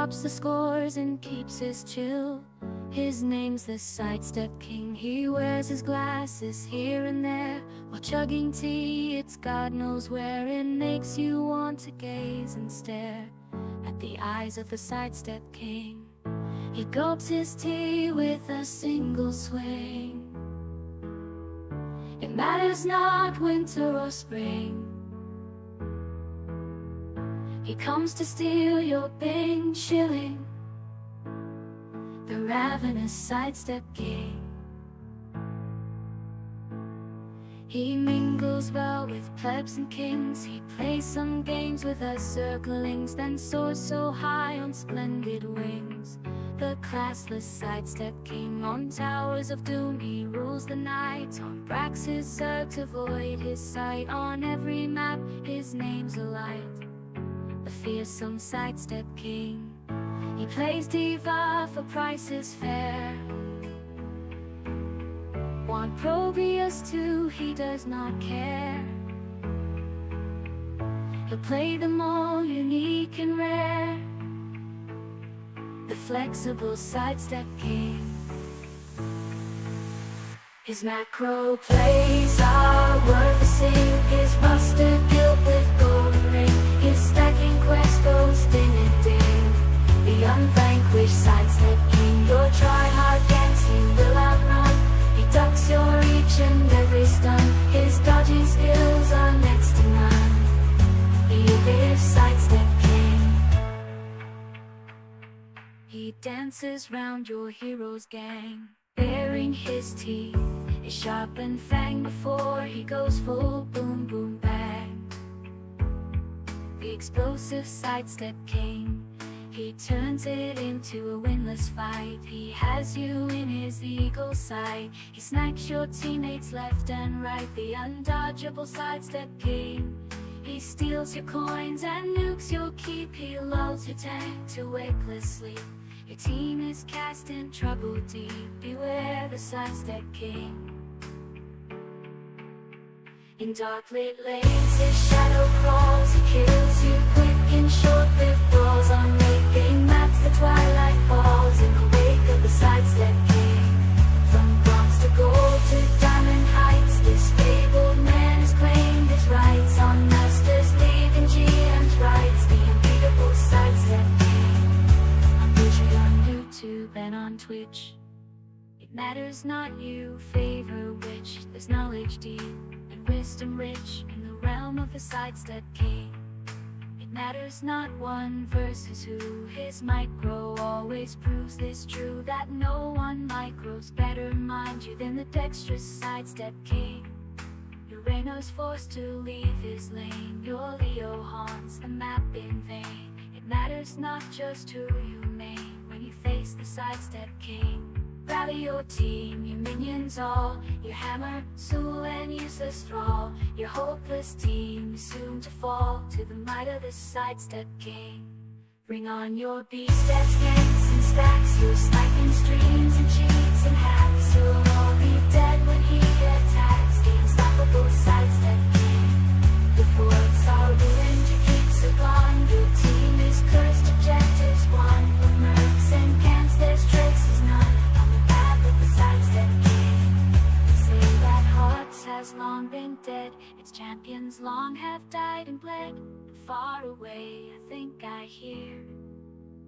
drops the scores and keeps his chill. His name's the sidestep king. He wears his glasses here and there while chugging tea. It's God knows where. It makes you want to gaze and stare at the eyes of the sidestep king. He gulps his tea with a single swing. It matters not winter or spring. He comes to steal your Bing shilling, the ravenous sidestep king. He mingles well with plebs and kings. He plays some games with us circlings, then soars so high on splendid wings. The classless sidestep king on towers of doom. He rules the night on Brax's Zerg to void his sight. On every map his name's a light, the fearsome sidestep king. He plays diva for prices fair. Want Probius too, he does not care. He'll play them all unique and rare, the flexible sidestep king. His macro plays are worth a sing. His mustard guilt with golden ring. His stacking quest goes ding and ding. The unvanquished sidestep king. Your try-hard ganks he will outrun. He ducks your each and every stun. His dodging skills are next to none. He is sidestep king. He dances round your hero's gang, baring his teeth, his sharpened fang before he goes full boom boom bang. The explosive sidestep king. He turns it into a winless fight. He has you in his eagle sight. He snipes your teammates left and right. The undodgeable sidestep king. He steals your coins and nukes your keep. He lulls your tank to wakeless sleep. Your team is cast in trouble deep. Beware the sidestep king. In dark lit lanes his shadow crawls. He kills you quick in short-lived brawls. On making maps the twilight falls. In the wake of the sidestep king. From bronze to gold to diamond heights, this fabled man has claimed his rights. On Masters League and GM's rights, the unbeatable sidestep king. On Patreon, YouTube and on Twitch, it matters not you favor which. There's knowledge deep and wisdom rich in the realm of the sidestep king. It matters not one versus who. His micro always proves this true, that no one micros better mind you than the dexterous sidestep king. Urano's forced to leave his lane. Your Leo haunts the map in vain. It matters not just who you main when you face the sidestep king. Rally your team, your minions all, your hammer, Soul and useless thrall. Your hopeless team is soon to fall to the might of the sidestep king. Bring on your B-steps, ganks and stacks, your sniping streams and cheats and hacks. You'll all be dead when he attacks, the unstoppable sidestep king. The forts are ruined, your keeps are gone. Your team is cursed, objectives won. With mercs and camps there's traces none. Sidestep king. They say that HOTS has long been dead. Its champions long have died and bled. And far away I think I hear,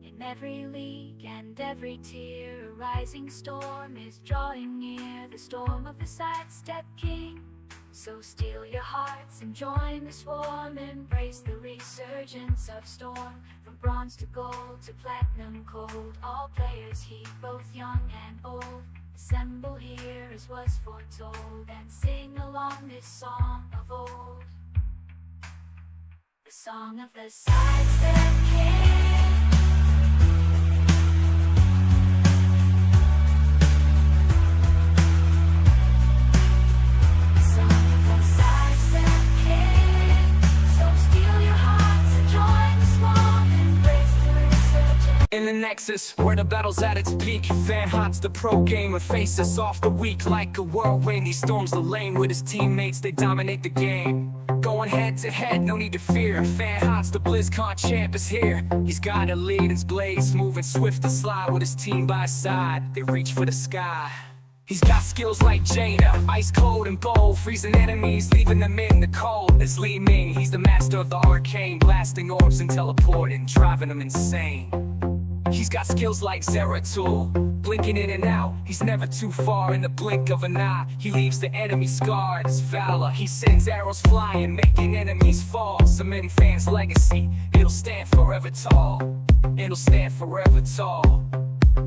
in every league and every tier, a rising storm is drawing near. The storm of the sidestep king. So steel your hearts and join the swarm. Embrace the resurgence of storm. From bronze to gold to platinum cold, all players heat, both young and old. Assemble here as was foretold, and sing along this song of old. The song of the sidestep king. The song of the sidestep king. So steal your hearts and join the swarm. Embrace the resurgence. In the Nexus, where the battle's at its peak, Fan HOTS the pro gamer faces off the weak like a whirlwind. He storms the lane with his teammates, they dominate the game. Going head to head, no need to fear. Fan HOTS the BlizzCon champ is here. He's got a lead, his blades moving swift to slide with his team by his side. They reach for the sky. He's got skills like Jaina, ice cold and bold, freezing enemies, leaving them in the cold. As Li Ming, he's the master of the arcane, blasting orbs and teleporting, driving them insane. He's got skills like Zeratul, blinking in and out. He's never too far in the blink of an eye. He leaves the enemy scarred. His valor, he sends arrows flying, making enemies fall. Cementing fans' legacy, it'll stand forever tall. It'll stand forever tall.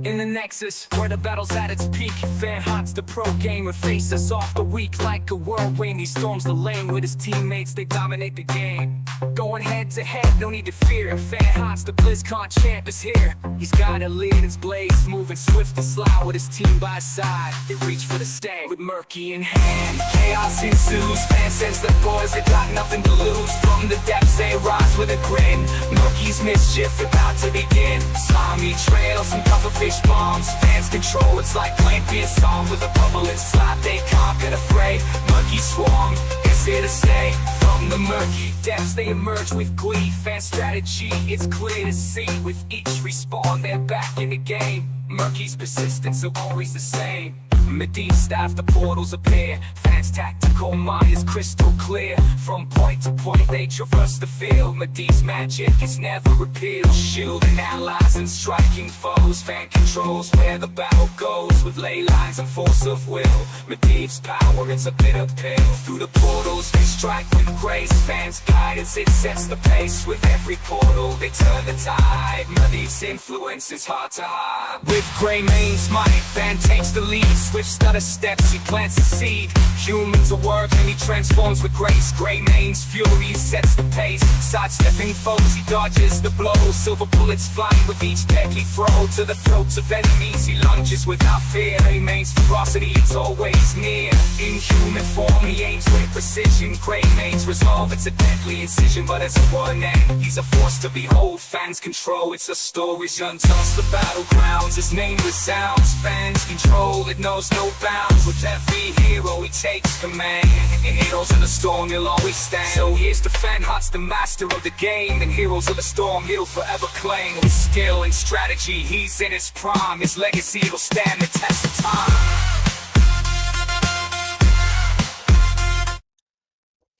In the Nexus, where the battle's at its peak, Fan HOTS the pro gamer faces off the weak like a whirlwind. He storms the lane with his teammates, they dominate the game. Going head to head, no need to fear. Fan HOTS the BlizzCon champ is here. He's got a lead, his blades moving swift and sly with his team by his side. They reach for the stag with Murky in hand. Chaos ensues, Fan says the boys they got nothing to lose. From the depths they rise with a grin. Murky's mischief about to begin. Slimy trails and pufferfish bombs, Fans control, it's like playing beer song with a bubble and slap. They conquer the fray, Murky swarm is here to stay. From the murky depths they emerge with glee. Fan strategy, it's clear to see. With each respawn they're back in the game. Murky's persistence are always the same. Medivh staff, the portals appear. Fans' tactical mind is crystal clear. From point to point they traverse the field. Medivh's magic is never repealed. Shielding allies and striking foes. Fan controls where the battle goes. With ley lines and force of will. Medivh's power, it's a bitter pill. Through the portals they strike with grace. Fans' guidance, it sets the pace. With every portal they turn the tide. Medivh's influence is hard to hide. With Greymane's might, Fan takes the lead. Swift stutter steps, he plants a seed. Humans are work and he transforms with grace. Greymane's fury sets the pace. Sidestepping foes, he dodges the blows. Silver bullets flying with each deadly throw. To the throats of enemies he lunges without fear. Greymane's ferocity is always near. In human form he aims with precision. Greymane's resolve, it's a deadly incision. But as a one end, he's a force to behold. Fans control, it's a story's untouched. The battlegrounds, his name resounds. Fans control, it knows no bounds. With every hero he takes command. In Heroes of the Storm he'll always stand. So here's to Fan HOTS, the master of the game. And Heroes of the Storm he'll forever claim. With skill and strategy he's in his prime. His legacy will stand the test of time.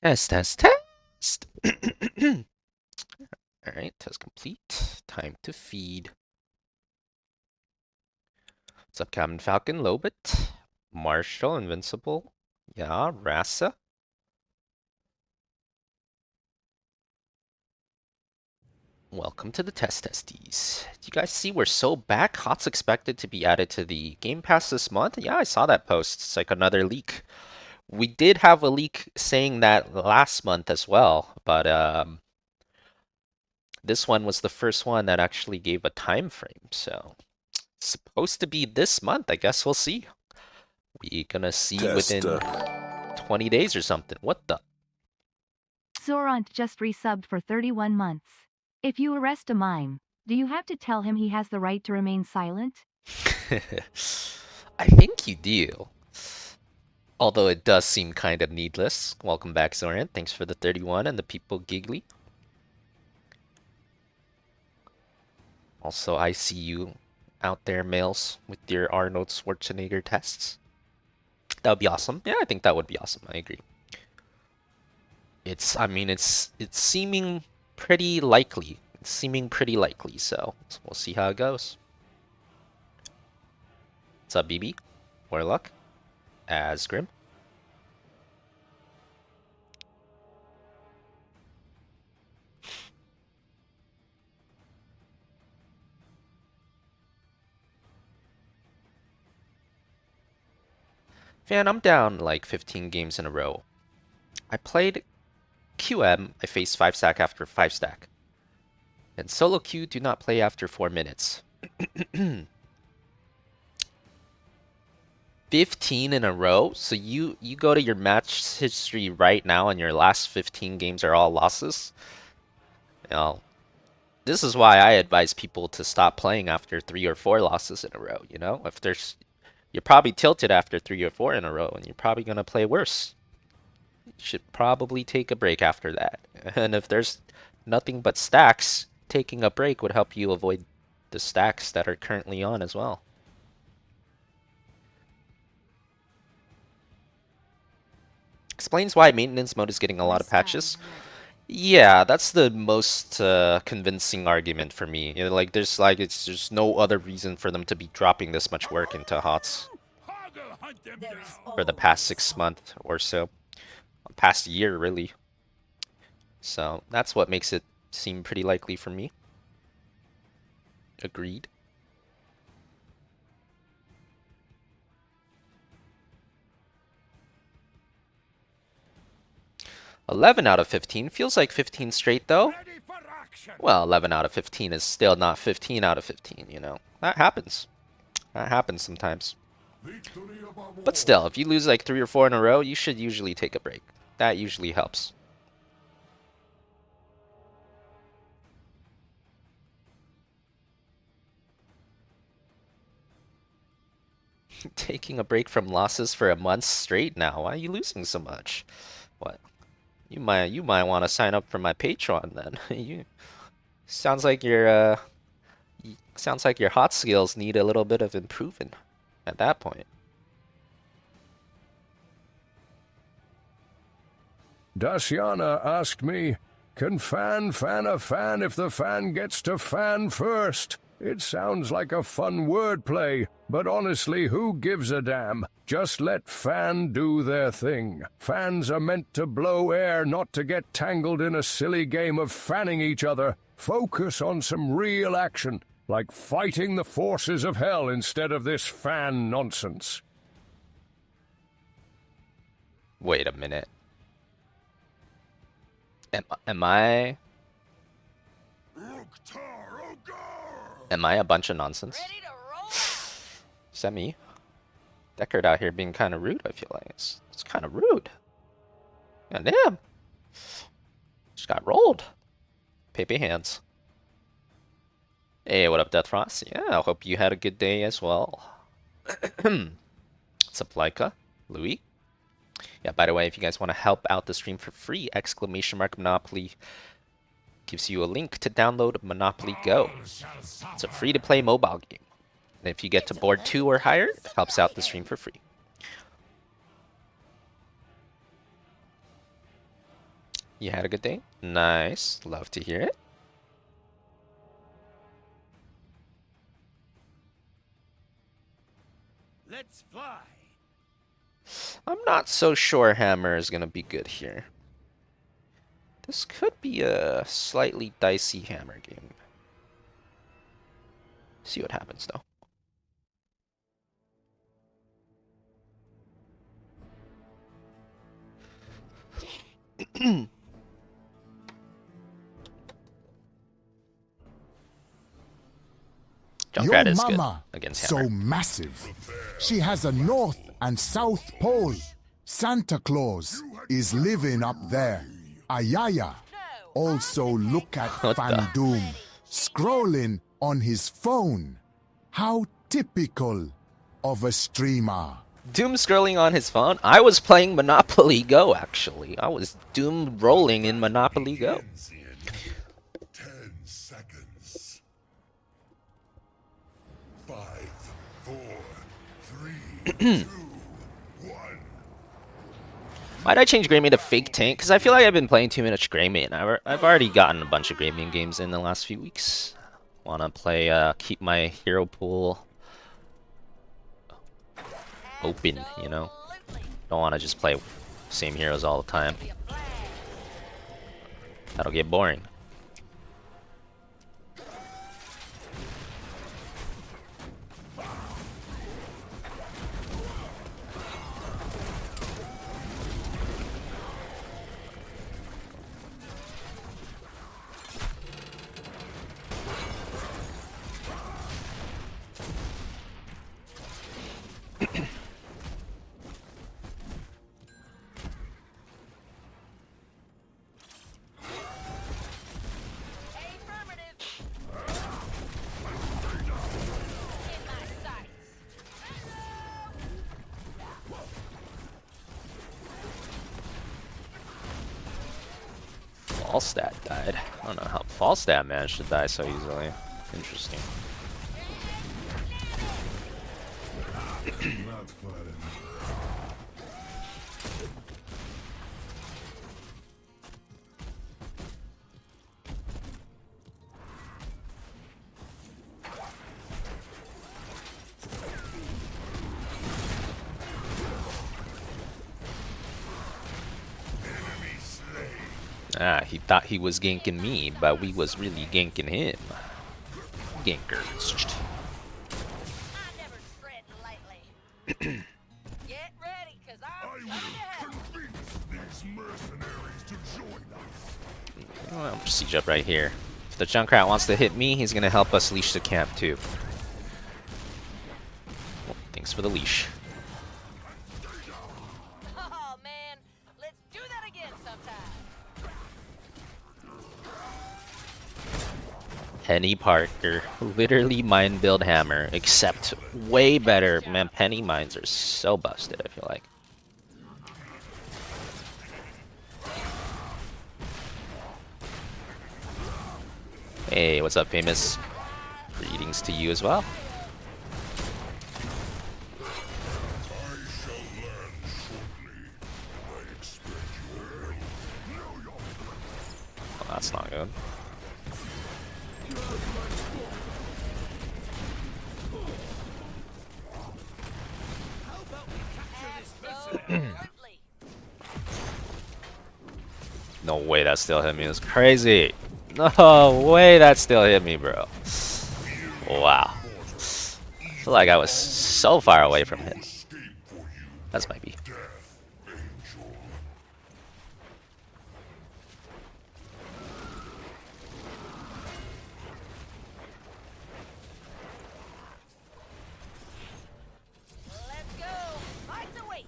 Test. Alright, test complete. Time to feed. What's up, Captain Falcon, Lobit, Marshall, Invincible, yeah, Rasa. Welcome to the testies. Do you guys see we're so back? HOTS expected to be added to the Game Pass this month? Yeah, I saw that post. It's like another leak. We did have a leak saying that last month as well, but this one was the first one that actually gave a time frame, so supposed to be this month. I guess we'll see. We're gonna see within 20 days or something. What the? Zorant just resubbed for 31 months. If you arrest a mime, do you have to tell him he has the right to remain silent? I think you do. Although it does seem kind of needless. Welcome back, Zorant. Thanks for the 31 and the people giggly. Also, I see you out there, males, with your Arnold Schwarzenegger tests. That would be awesome. Yeah, I think that would be awesome. I agree. I mean, it's seeming pretty likely. It's seeming pretty likely, so we'll see how it goes. What's up, BB? Warlock? Asgrim? Fan, I'm down like 15 games in a row. I played QM, I faced 5-stack after 5-stack. And solo queue do not play after 4 minutes. 15 in a row? So you go to your match history right now and your last 15 games are all losses? Well, this is why I advise people to stop playing after 3 or 4 losses in a row, you know? If there's you're probably tilted after 3 or 4 in a row and you're probably going to play worse. You should probably take a break after that. And if there's nothing but stacks, taking a break would help you avoid the stacks that are currently on as well. Explains why maintenance mode is getting a lot of patches. Yeah, that's the most convincing argument for me. You know, like there's no other reason for them to be dropping this much work into HOTS for the past 6 months or so, past year really. So that's what makes it seem pretty likely for me. Agreed. $11 out of 15 feels like 15 straight though. Well, 11 out of 15 is still not 15 out of 15, you know. That happens. That happens sometimes. But still, if you lose like 3 or 4 in a row, you should usually take a break. That usually helps. Taking a break from losses for a month straight now. Why are you losing so much? What? You might want to sign up for my Patreon then. You sounds like your hot skills need a little bit of improvement at that point. Daciana asked me, can fan a fan if the fan gets to fan first? It sounds like a fun wordplay, but honestly, who gives a damn? Just let fan do their thing. Fans are meant to blow air, not to get tangled in a silly game of fanning each other. Focus on some real action, like fighting the forces of hell instead of this fan nonsense. Wait a minute. Am I a bunch of nonsense? Is that me? Deckard out here being kind of rude, I feel like. It's kind of rude. God damn. Just got rolled. Pepe hands. Hey, what up, Death Frost? Yeah, I hope you had a good day as well. What's up, Laika? Louis? Yeah, by the way, if you guys want to help out the stream for free, !Monopoly gives you a link to download Monopoly Go. It's a free-to-play mobile game. And if you get to board 2 or higher, it helps out the stream for free. You had a good day? Nice. Love to hear it. Let's fly. I'm not so sure Hammer is going to be good here. This could be a slightly dicey Hammer game. See what happens though. Junkrat is good against Hammer. So massive. She has a north and south pole. Santa Claus is living up there. Ayaya. Also look at Fan Doom scrolling on his phone. How typical of a streamer. Doom scrolling on his phone? I was playing Monopoly Go actually. I was Doom rolling in Monopoly Go. 10 seconds. 5, 4, 3, 2, 1. Why'd I change Greymane to Fake Tank? Because I feel like I've been playing too much Greymane. I've already gotten a bunch of Greymane games in the last few weeks. Wanna play, keep my hero pool open, you know? Don't wanna just play same heroes all the time. That'll get boring. Falstad died. I don't know how Falstad managed to die so easily. Interesting. Not fun. Ah, he thought he was ganking me, but we was really ganking him. Gankers. I never tread lightly. Get ready, cause I'm coming to help. Convince these mercenaries to join us. Well, siege up right here. If the Junkrat wants to hit me, he's gonna help us leash the camp too. Well, thanks for the leash. Oh man, let's do that again sometime. Penny Parker, literally mine build hammer, except way better. Man, Penny mines are so busted, I feel like. Hey, what's up, famous? Greetings to you as well. I shall land shortly. I expect you will know your Well, that's not good. Absolutely. No way that still hit me. It's crazy. No way that still hit me, bro. Wow. I feel like I was so far away from him. escape for you, That's might be. death angel. Let's go. Fight the way.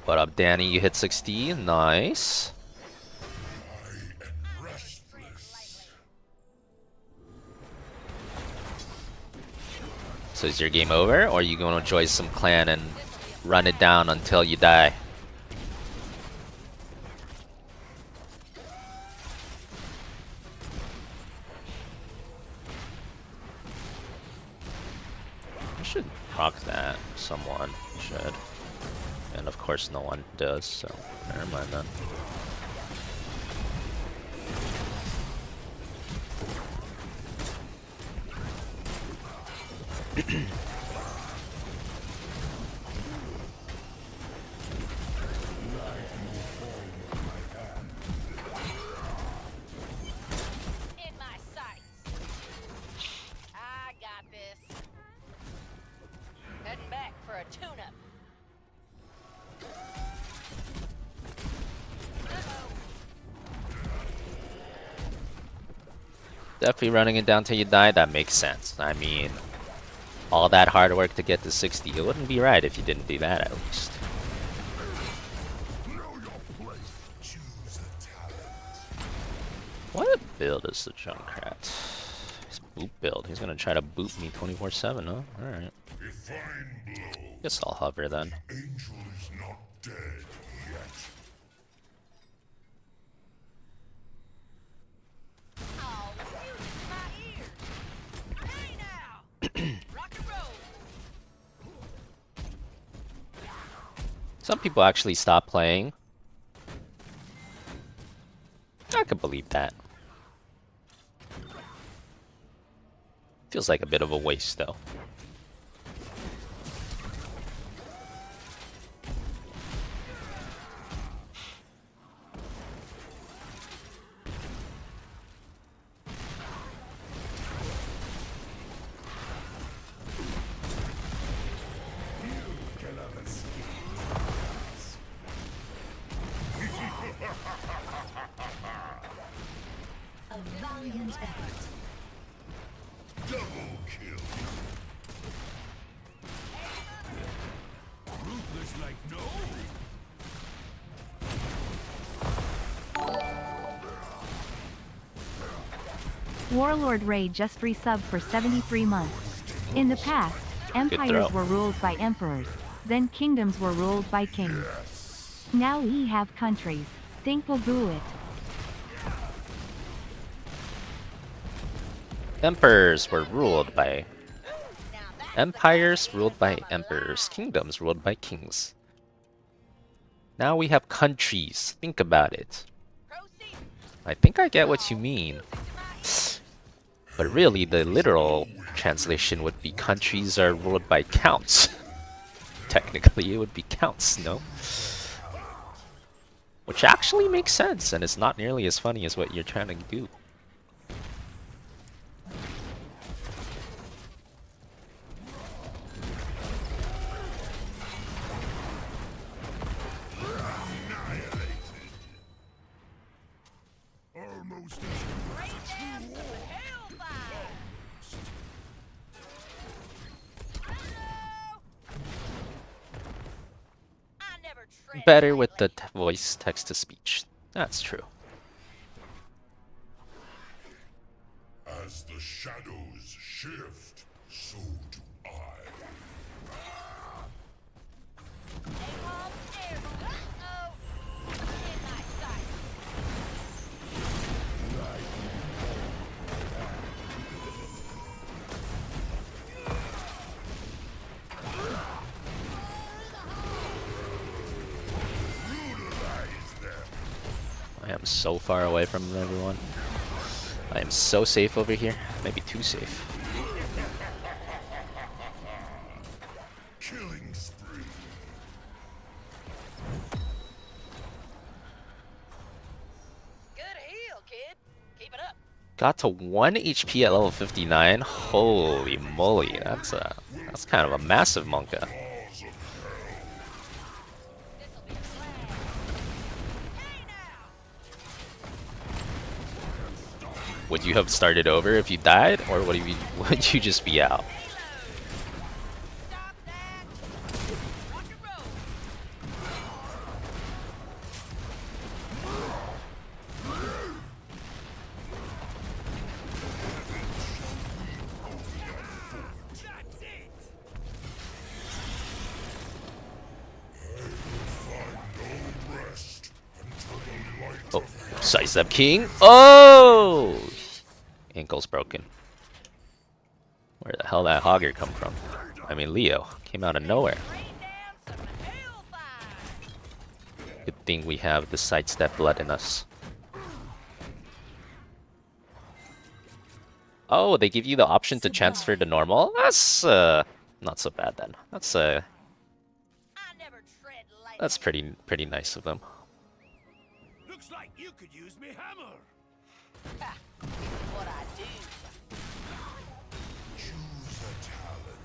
What up, Danny? You hit 60. Nice. I am restless. So is your game over, or are you going to enjoy some clan and run it down until you die? I should proc that. Someone should. And of course no one does, so never mind then. In my sights. I got this. Heading back for a tune-up. Definitely running it down till you die, that makes sense. I mean, all that hard work to get to 60, it wouldn't be right if you didn't do that at least. Know your place. Choose a talent. What build is the Junkrat? His boot build. He's gonna try to boot me 24/7, huh? Alright. A fine blow. Guess I'll hover then. Angel is not dead yet. Oh, music to my ears. Hey now. Rock and roll. Some people actually stop playing. I could believe that. Feels like a bit of a waste though. A valiant effort. Double kill. Ruthless like no. Warlord Ray just resubbed for 73 months. In the past, empires throw. were ruled by emperors, then kingdoms were ruled by kings. Now we have countries. think we'll do it. Emperors were ruled by empires, ruled by emperors, kingdoms ruled by kings. Now we have countries. Think about it. I think I get what you mean. But really, the literal translation would be countries are ruled by counts. Technically, it would be counts, no? Which actually makes sense, and it's not nearly as funny as what you're trying to do. Almost Better with the voice text to speech. That's true. as the shadows shift, so do I. I am so far away from everyone. I am so safe over here. Maybe too safe. Killing spree. Good heal, kid. Keep it up. Got to 1 HP at level 59. Holy moly, that's kind of a massive monka. Would you have started over if you died, or would you just be out? Stop that. Rock and roll. That's it. No rest until the light Oh, Sidestep King. Oh! Ankle's broken. Where the hell that Hogger come from? I mean, Leo came out of nowhere. Rain down some hellfire. Good thing we have the sidestep blood in us. Oh, they give you the option to transfer to normal? That's not so bad then. That's I never tread lightly. that's pretty nice of them. Looks like you could use me hammer. Ha, what I do. Choose a talent.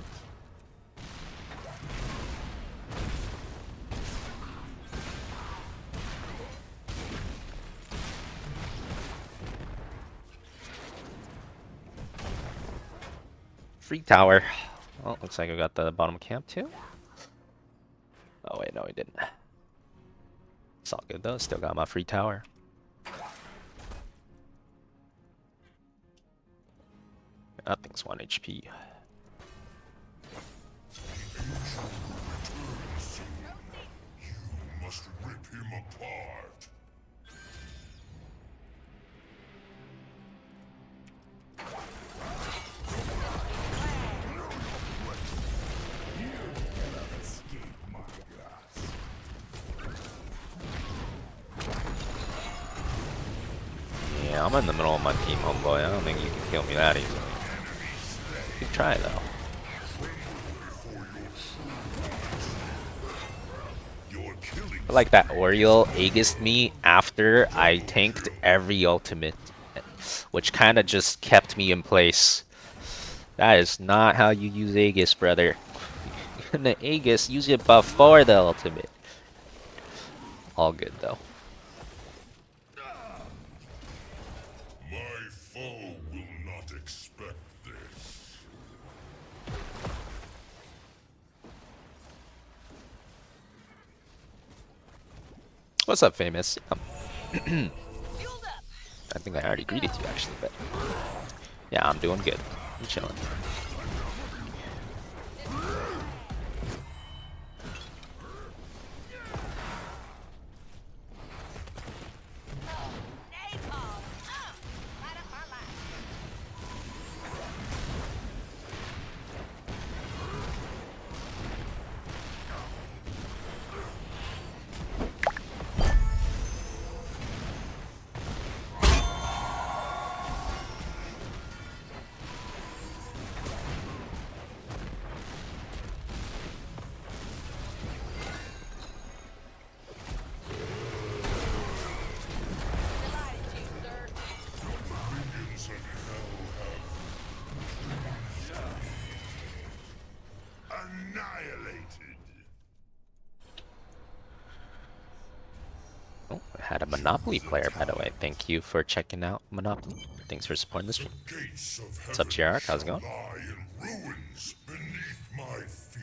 Free tower. Oh, looks like I got the bottom camp too. Oh wait, no, we didn't. It's all good though. Still got my free tower. That thing's 1 HP. You must rip him apart. Escape my grasp. Yeah, I'm in the middle of my team, homeboy. I don't think you can kill me that easily. You can try though. You're killing. I like that Oriole Aegis me after I tanked every ultimate, which kind of just kept me in place. That is not how you use Aegis, brother. In the Aegis, use it before the ultimate. All good though. My foe will not expect this. What's up, famous? Fueled up. I think I already greeted you actually, but yeah, I'm doing good. I'm chilling. Oh, I had a Monopoly player, by the way. Thank you for checking out Monopoly. Thanks for supporting the stream. Gates of What's up, heaven Jarek? How's it shall going? lie in ruins beneath my feet.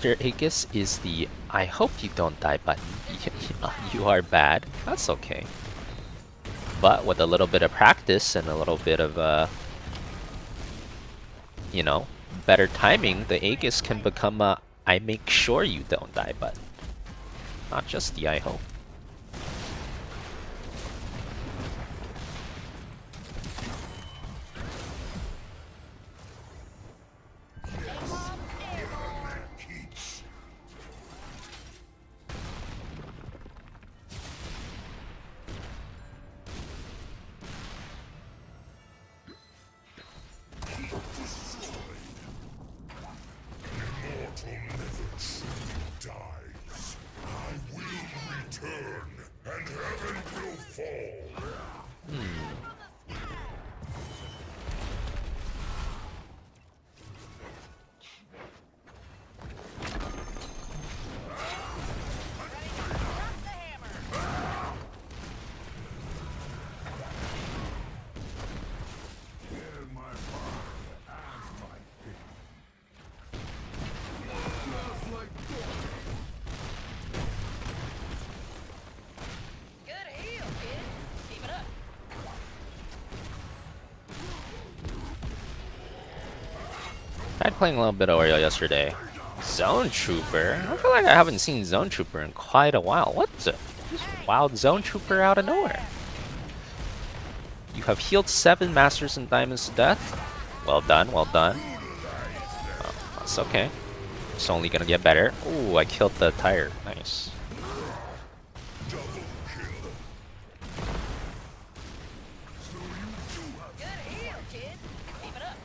Your Aegis is the I hope you don't die button. You are bad. That's okay. But with a little bit of practice and a little bit of, you know, better timing, the Aegis can become a I make sure you don't die button. Not just the I hope. Immortal never truly dies. I will return, and heaven will fall. Good heal, kid. Keep it up. Tried playing a little bit of Oreo yesterday. Zone Trooper? I feel like I haven't seen Zone Trooper in quite a while. What the? Just wild Zone Trooper out of nowhere. You have healed 7 Masters and Diamonds to death. Well done, well done. Oh, that's okay. It's only gonna get better. Ooh, I killed the tire. Nice. Good heal, kid. Keep it up.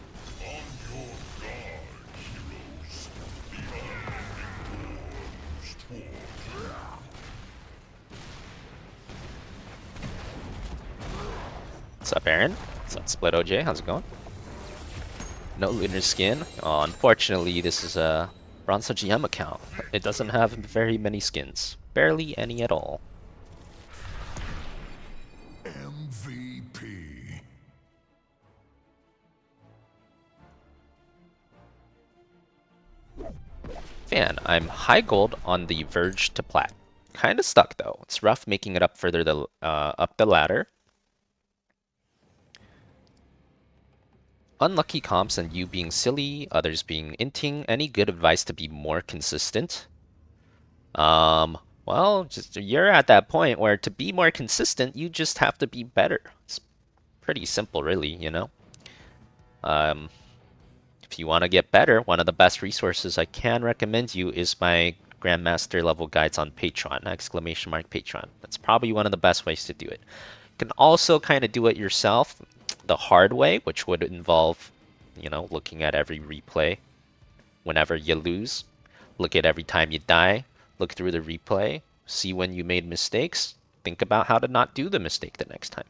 What's up, Aaron? What's up, Split OJ? How's it going? No lunar skin. Oh, unfortunately, this is a Bronze GM account. It doesn't have very many skins. Barely any at all. MVP. Fan, I'm high gold on the verge to plat. Kinda stuck though. It's rough making it up further up the ladder. Unlucky comps and you being silly, others being inting. Any good advice to be more consistent? Well, just you're at that point where to be more consistent, you just have to be better. It's pretty simple, really, you know? If you want to get better, one of the best resources I can recommend you is my Grandmaster level guides on Patreon, exclamation mark Patreon. That's probably one of the best ways to do it. You can also kind of do it yourself the hard way, which would involve, you know, looking at every replay whenever you lose. Look at every time you die. Look through the replay. See when you made mistakes. Think about how to not do the mistake the next time.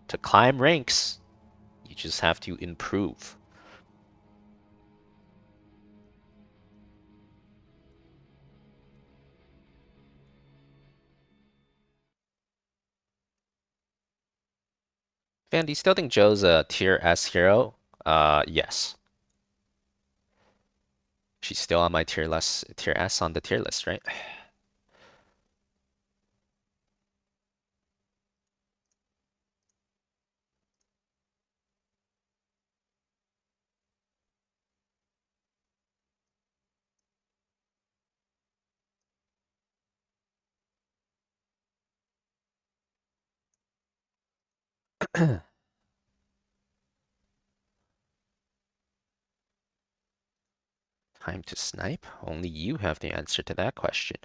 To climb ranks, you just have to improve. Van, do you still think Joe's a tier S hero? Yes. She's still on my tier S on the tier list, right? Time to snipe? Only you have the answer to that question.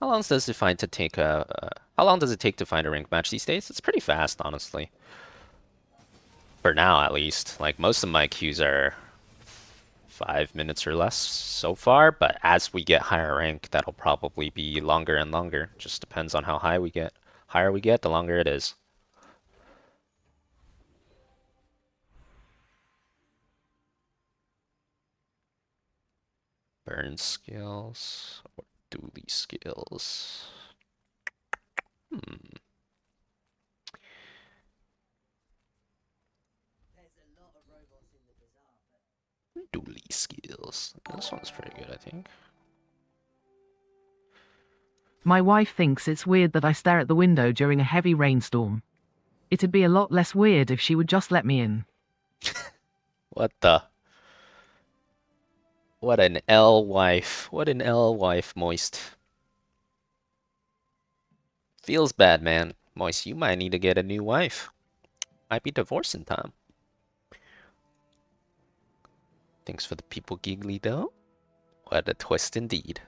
How long does it find to take how long does it take to find a rank match these days? It's pretty fast, honestly. For now, at least. Like, most of my queues are 5 minutes or less so far, but as we get higher rank, that'll probably be longer and longer. Just depends on how high we get. Higher we get, the longer it is. Burn skills or dually skills. Dually skills. This one's pretty good, I think. My wife thinks it's weird that I stare at the window during a heavy rainstorm. It'd be a lot less weird if she would just let me in. What the? What an L wife. What an L wife, Moist. Feels bad, man. Moist, you might need to get a new wife. Might be divorcing time. Thanks for the people giggly, though. What a twist indeed.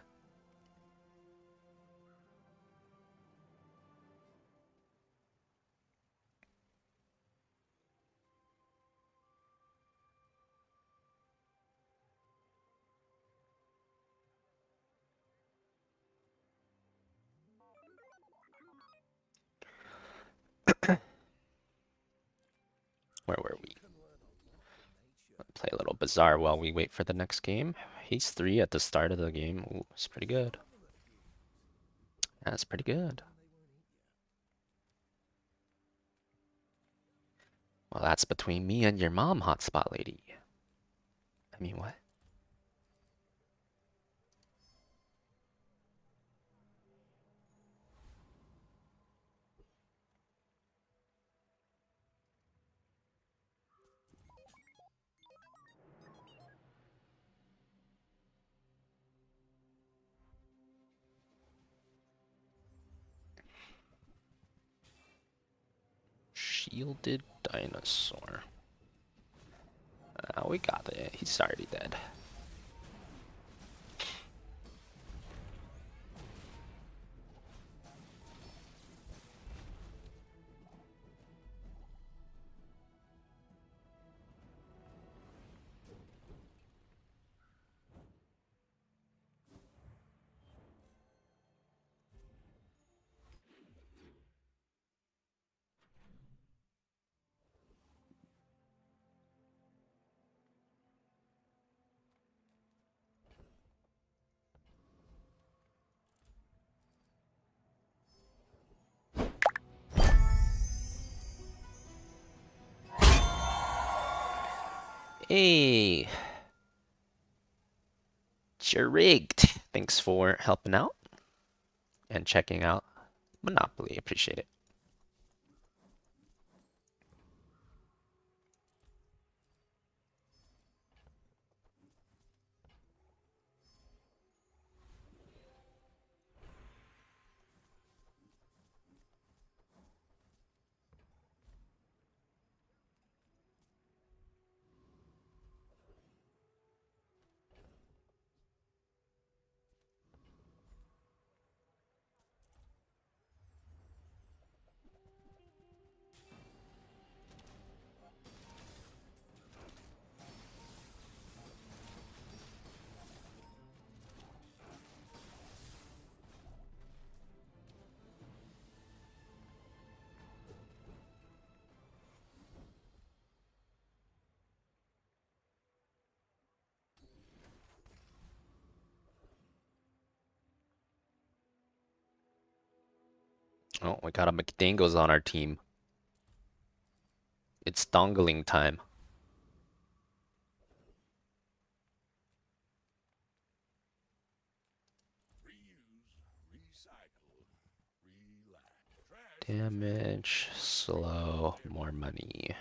Where were we? Play a little Bazaar while we wait for the next game. He's 3 at the start of the game. Ooh, it's pretty good. That's pretty good. Well, that's between me and your mom, hotspot lady. I mean, what? Shielded dinosaur. We got it. He's already dead. Hey, you're rigged. Thanks for helping out and checking out Monopoly. Appreciate it. Oh, we got a McDangles on our team. It's dongling time. Damage, slow, more money.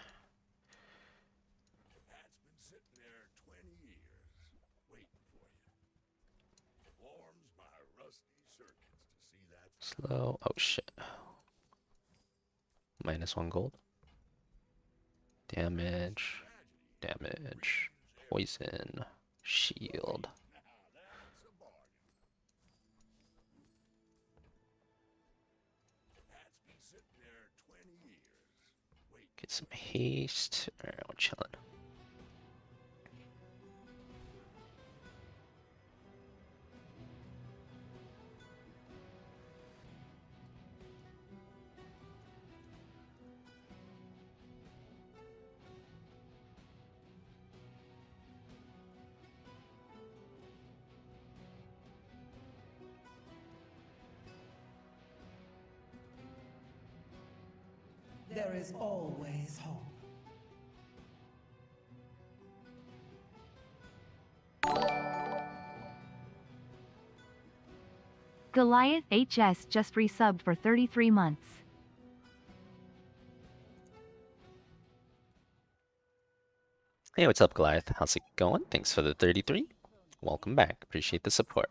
Slow. Oh shit. -1 gold. Damage. Damage. Poison. Shield. Get some haste. Alright, we're chilling. There is always hope. Goliath HS just resubbed for 33 months. Hey, what's up, Goliath? How's it going? Thanks for the 33. Welcome back. Appreciate the support.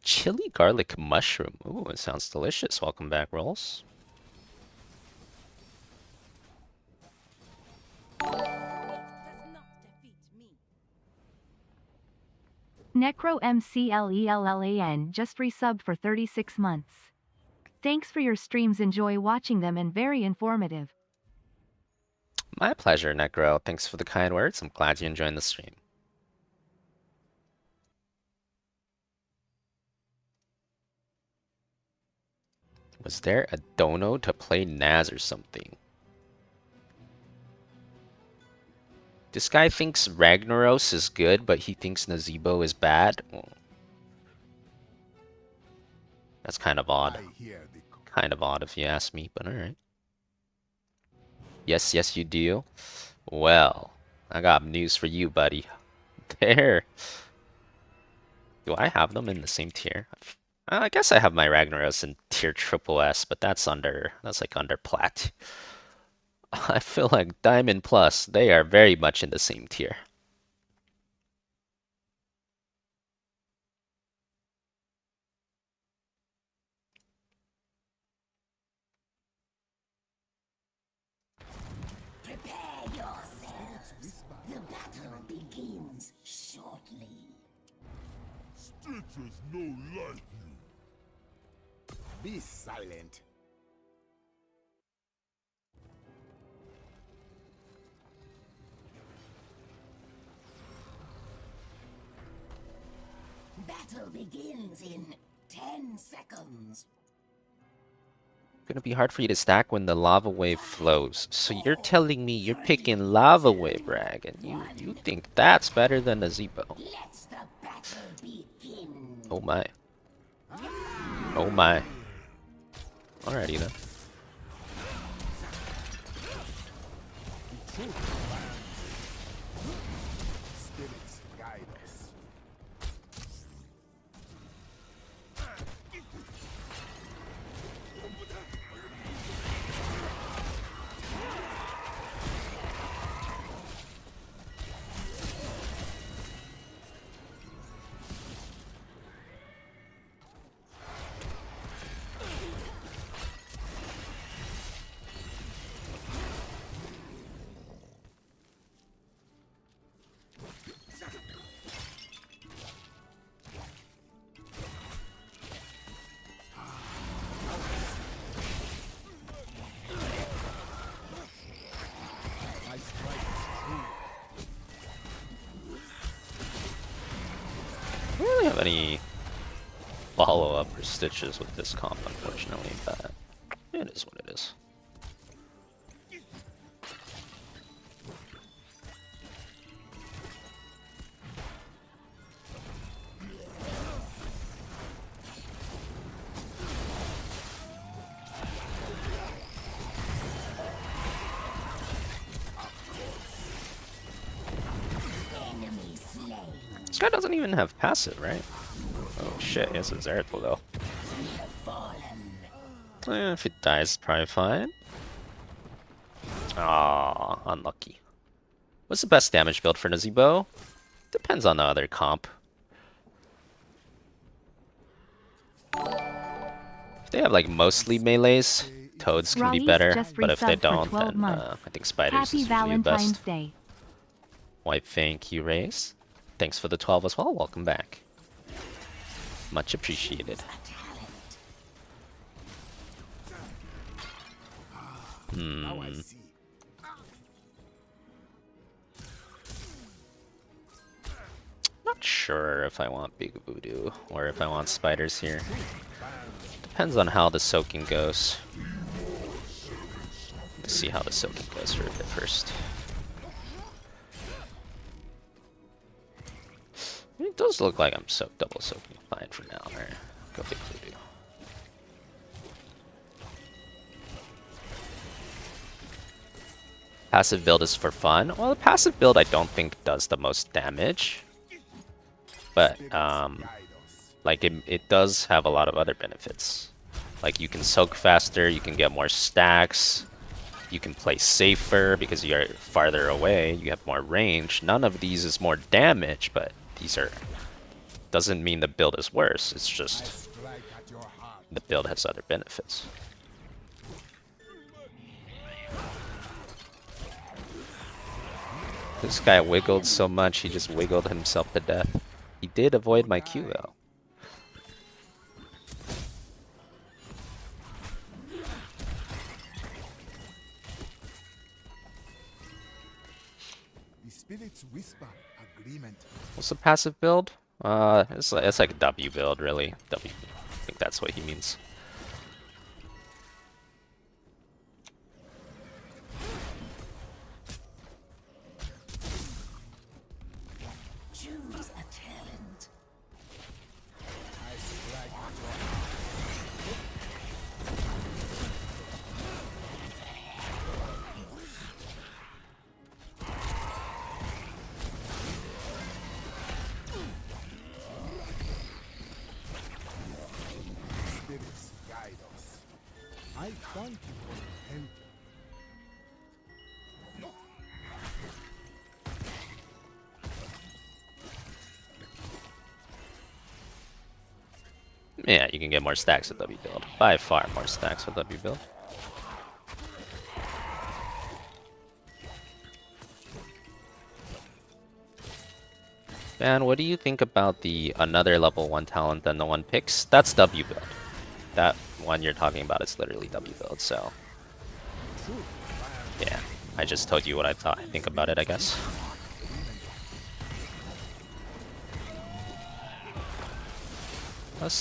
Chili garlic mushroom. Ooh, it sounds delicious. Welcome back, Rolls. Necro MCLELLAN just resubbed for 36 months. Thanks for your streams, enjoy watching them and very informative. My pleasure, Necro. Thanks for the kind words. I'm glad you're enjoying the stream. Was there a dono to play Naz or something? This guy thinks Ragnaros is good, but he thinks Nazeebo is bad. Well, that's kind of odd. Kind of odd if you ask me, but alright. Yes, yes you do. Well, I got news for you, buddy. There. Do I have them in the same tier? I guess I have my Ragnaros in tier triple S, but that's like under plat. I feel like Diamond Plus, they are very much in the same tier. Prepare yourselves. The battle begins shortly. Stitches no like you. Be silent. Battle begins in 10 seconds. Gonna be hard for you to stack when the lava wave flows. So you're telling me you're picking lava wave, Rag, and you think that's better than Nazeebo? Let's the battle begin. Oh my. Oh my. Alrighty then. Spirits guide us. I don't really have any follow-up or stitches with this comp, unfortunately, but it is what it is. This guy doesn't even have passive, right? Oh shit, he has a Zeratul though. If it dies, probably fine. Ah, unlucky. What's the best damage build for Nazeebo? Depends on the other comp. If they have like mostly melees, Toads can be better, but if they don't, then I think Spiders Happy is usually the Valentine's best. Day. Why, thank you, Race. Thanks for the 12 as well. Welcome back. Much appreciated. Now I see. Not sure if I want Big Voodoo or if I want spiders here. Depends on how the soaking goes. Let's see how the soaking goes for a bit first. It does look like I'm double soaking fine for now. Alright, go Big Voodoo. Passive build is for fun. Well, the passive build I don't think does the most damage. But, like, it does have a lot of other benefits. Like, you can soak faster, you can get more stacks, you can play safer because you're farther away, you have more range. None of these is more damage, but these are... doesn't mean the build is worse, it's just... the build has other benefits. This guy wiggled so much, he just wiggled himself to death. He did avoid my Q though. The spirits whisper agreement. What's the passive build? It's like a W build, really. W. I think that's what he means. Choose a talent. Spirits guide us. I thank you for your help. Yeah, you can get more stacks with W build. By far more stacks with W build. Man, what do you think about the another level 1 talent than the one picks? That's W build. That one you're talking about is literally W build, so... yeah, I just told you what I think about it, I guess.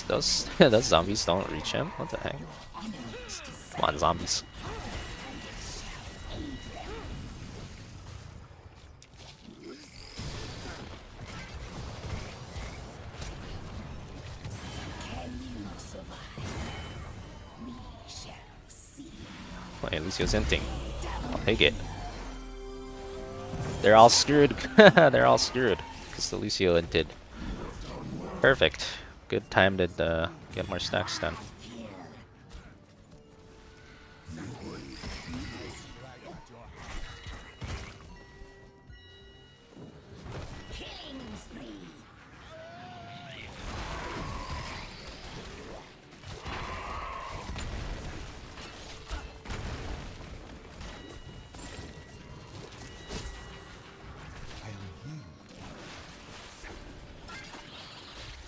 Those zombies don't reach him? What the heck? Come on, zombies. Well, at least he was hinting. I'll take it. They're all screwed. They're all screwed. Because the Lucio hinted. Perfect. Good time to get more stacks done.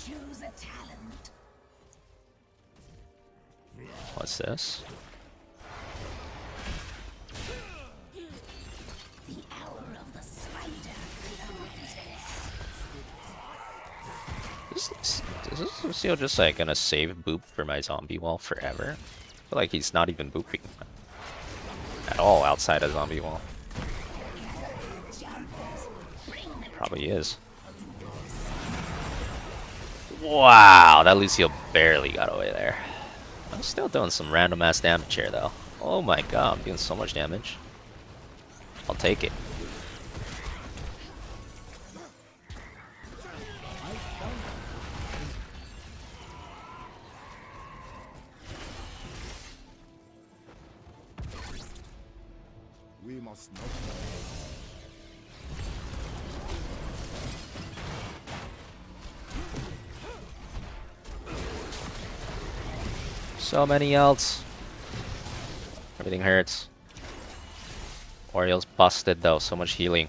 Choose a talent. What's this? The hour of the spider. Is this Lucio just like gonna save boop for my zombie wall forever? I feel like he's not even booping at all outside of zombie wall. Probably is. Wow, that Lucio barely got away there. I'm still doing some random ass damage here though. Oh my god, I'm doing so much damage. I'll take it. We must not. So many ults. Everything hurts. Oriole's busted though, so much healing.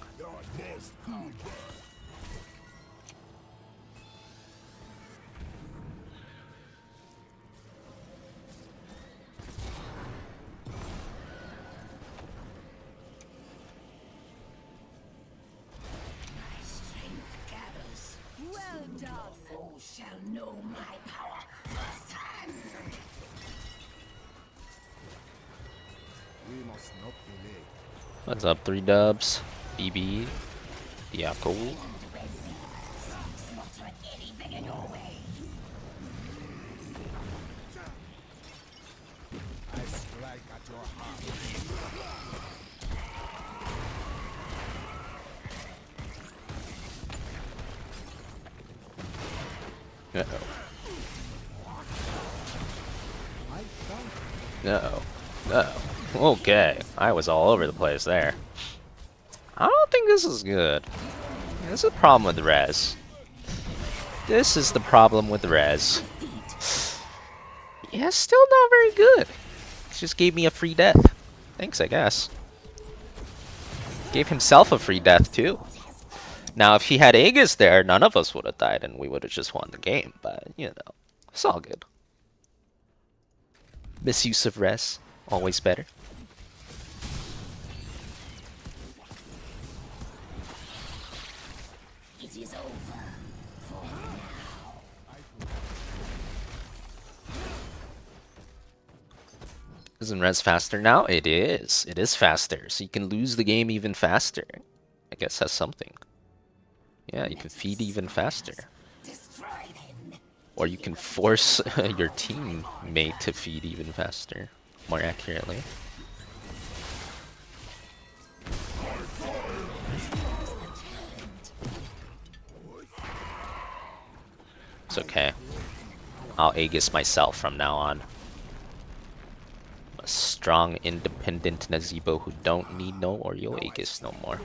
What's up, 3 dubs? BB. Diako. Uh-oh. Uh-oh. Uh-oh. Okay. I was all over the place there. I don't think this is good. This is a problem with res. This is the problem with res. Yeah, still not very good. He just gave me a free death. Thanks, I guess. Gave himself a free death, too. Now, if he had Aegis there, none of us would have died and we would have just won the game. But, you know, it's all good. Misuse of res, always better. It is over for now. Isn't res faster now? It is. It is faster. So you can lose the game even faster. I guess that's something. Yeah, you can feed even faster. Or you can force your teammate to feed even faster, more accurately. It's okay. I'll Aegis myself from now on. A strong, independent Nazeebo who don't need no Oreo Aegis no more.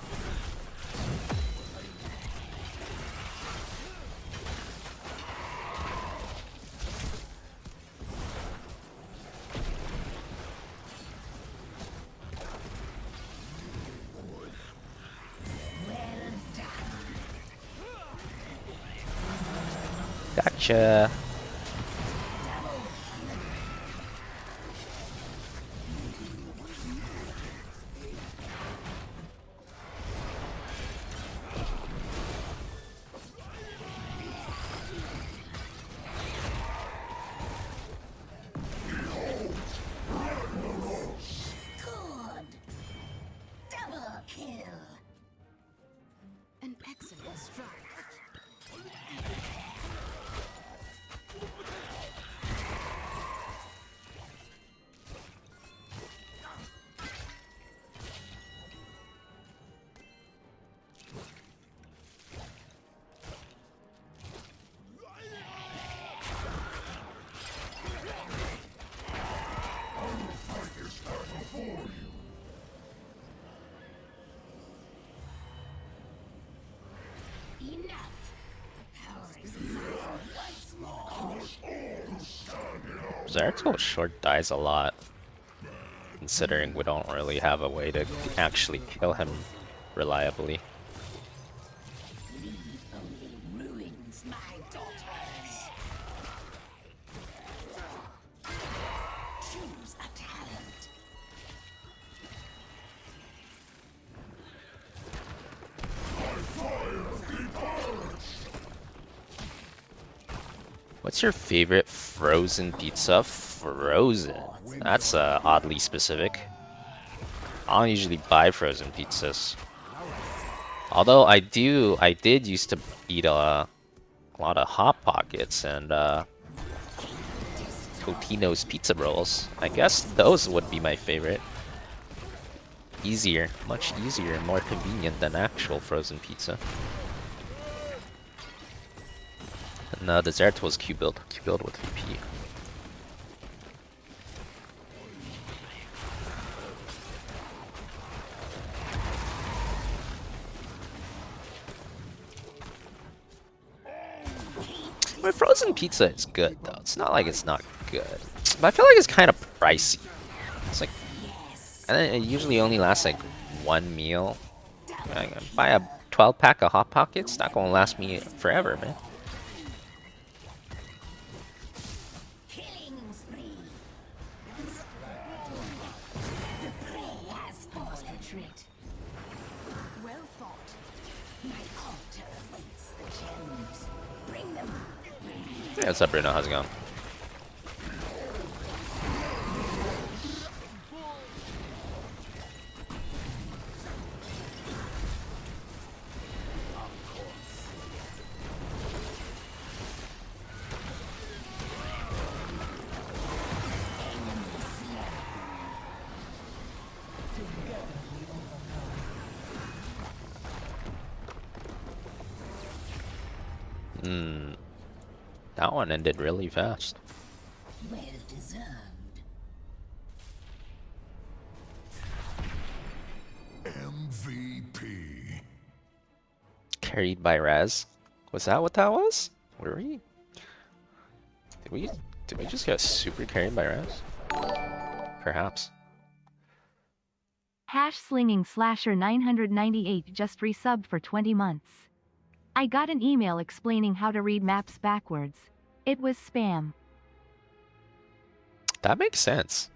Gotcha. Good. Double kill. An excellent strike. Enough. Power is mine once more. Zeratul short dies a lot, considering we don't really have a way to actually kill him reliably. Leave only ruins, my daughters. Choose a talent. What's your favorite frozen pizza? Frozen? That's oddly specific. I don't usually buy frozen pizzas. Although I did used to eat a lot of Hot Pockets and Totino's pizza rolls. I guess those would be my favorite. Easier, much easier and more convenient than actual frozen pizza. And the Zeratul Q-build with VP. My frozen pizza is good though. It's not like it's not good, but I feel like it's kind of pricey. It's like, and then it usually only lasts like one meal. I buy a 12-pack of Hot Pockets. It's not gonna last me forever, man. Killing spree. The prey has forced retreat. Well fought. My altar awaits the gems. Bring them. Yeah, what's up, Bruno? How's it going? That one ended really fast. Well deserved. MVP. Carried by Raz. Was that what that was? Were we? Did we just get super carried by Raz? Perhaps. Hash slinging slasher 998 just resubbed for 20 months. I got an email explaining how to read maps backwards. It was spam. That makes sense.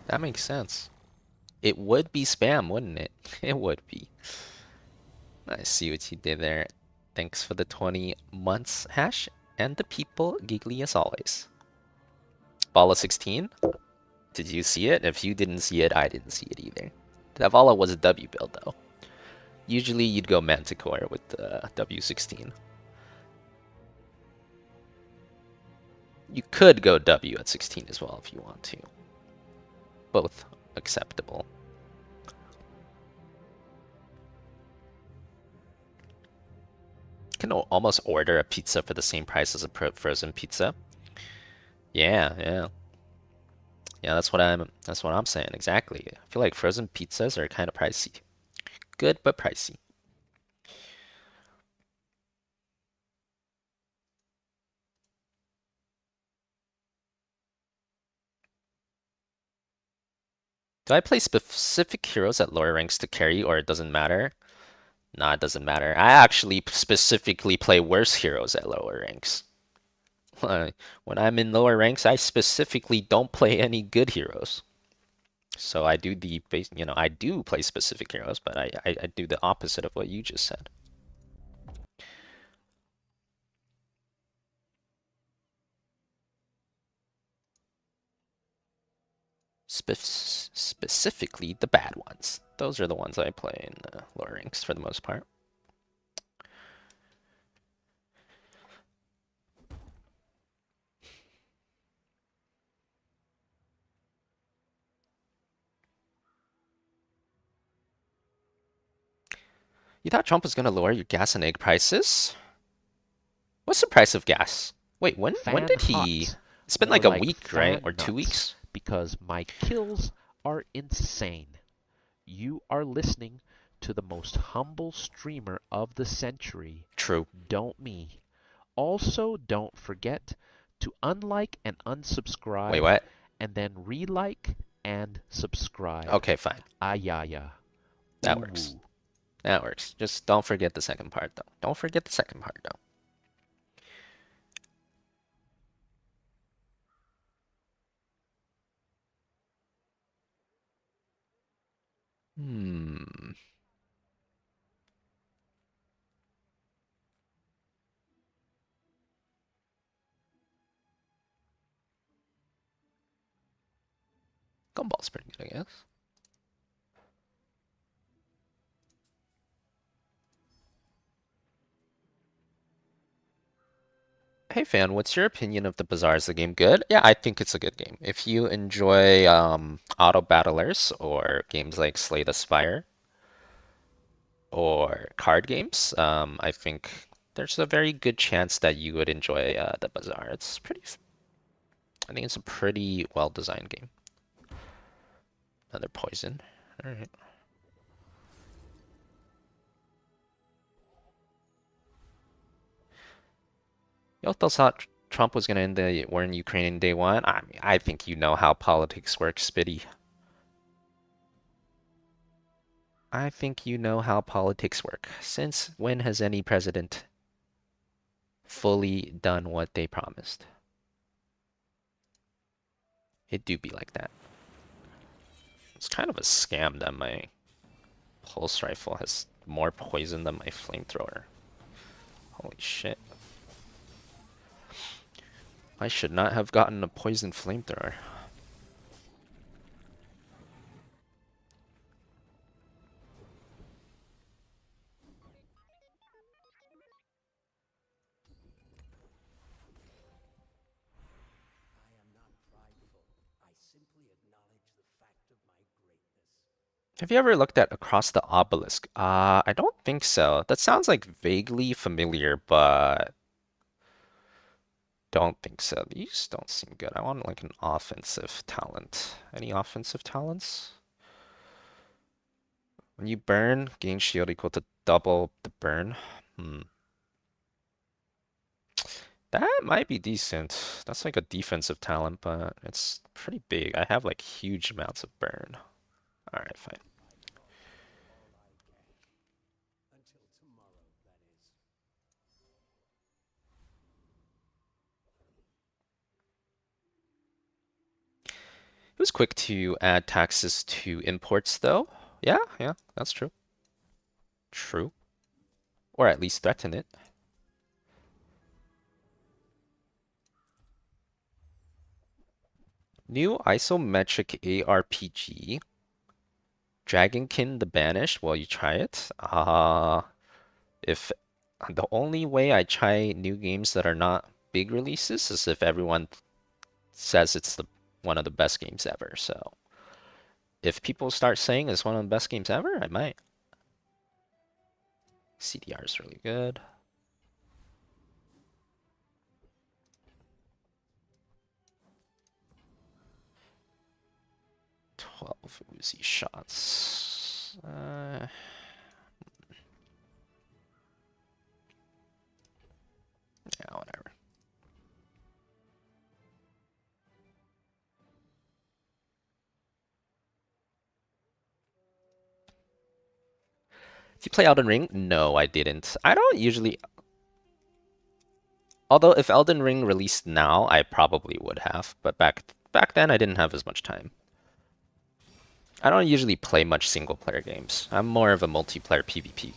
That makes sense. It would be spam, wouldn't it? It would be. I see what you did there. Thanks for the 20 months, Hash. And the people, giggly as always. Bala 16? Did you see it? If you didn't see it, I didn't see it either. That Vala was a W build, though. Usually you'd go Manticore with the W16. You could go W at 16 as well if you want to. Both acceptable. You can almost order a pizza for the same price as a frozen pizza. Yeah. Yeah, that's what I'm saying exactly. I feel like frozen pizzas are kind of pricey. Good but pricey. Do I play specific heroes at lower ranks to carry, or it doesn't matter? Nah, it doesn't matter. I actually specifically play worse heroes at lower ranks. When I'm in lower ranks, I specifically don't play any good heroes. So I do I do play specific heroes, but I do the opposite of what you just said. Specifically the bad ones. Those are the ones I play in the lower ranks for the most part. You thought Trump was going to lower your gas and egg prices? What's the price of gas? Wait, when did he? HOTS. It's been More like a like week, right? fan Or 2 nuts, weeks? because my kills are insane. You are listening to the most humble streamer of the century. True. Don't me. Also, don't forget to unlike and unsubscribe. Wait, what? And then re-like and subscribe. Okay, fine. Ayaya. That works. That works. Just don't forget the second part, though. Don't forget the second part, though. Gumball's pretty good, I guess. Hey fan, what's your opinion of the Bazaar? Is the game good? Yeah, I think it's a good game. If you enjoy auto battlers or games like Slay the Spire or card games, I think there's a very good chance that you would enjoy the Bazaar. I think it's a pretty well-designed game. Another poison. All right. You also thought Trump was going to end the war in Ukraine in day one? I mean, I think you know how politics works, Spitty. I think you know how politics work. Since when has any president fully done what they promised? It do be like that. It's kind of a scam that my pulse rifle has more poison than my flamethrower. Holy shit. I should not have gotten a poison flamethrower. Have you ever looked at Across the Obelisk? I don't think so. That sounds like vaguely familiar, but don't think so. These don't seem good. I want like an offensive talent. Any offensive talents? When you burn, gain shield equal to double the burn. That might be decent. That's like a defensive talent, but it's pretty big. I have like huge amounts of burn. Alright, fine. It was quick to add taxes to imports though. Yeah, that's true. True. Or at least threaten it. New isometric ARPG. Dragonkin the Banished. Well, you try it. If the only way I try new games that are not big releases is if everyone says it's one of the best games ever. So if people start saying it's one of the best games ever, I might. CDR is really good. Uzi shots. Yeah, whatever. Did you play Elden Ring? No, I didn't. I don't usually. Although if Elden Ring released now, I probably would have. But back then, I didn't have as much time. I don't usually play much single player games. I'm more of a multiplayer PvP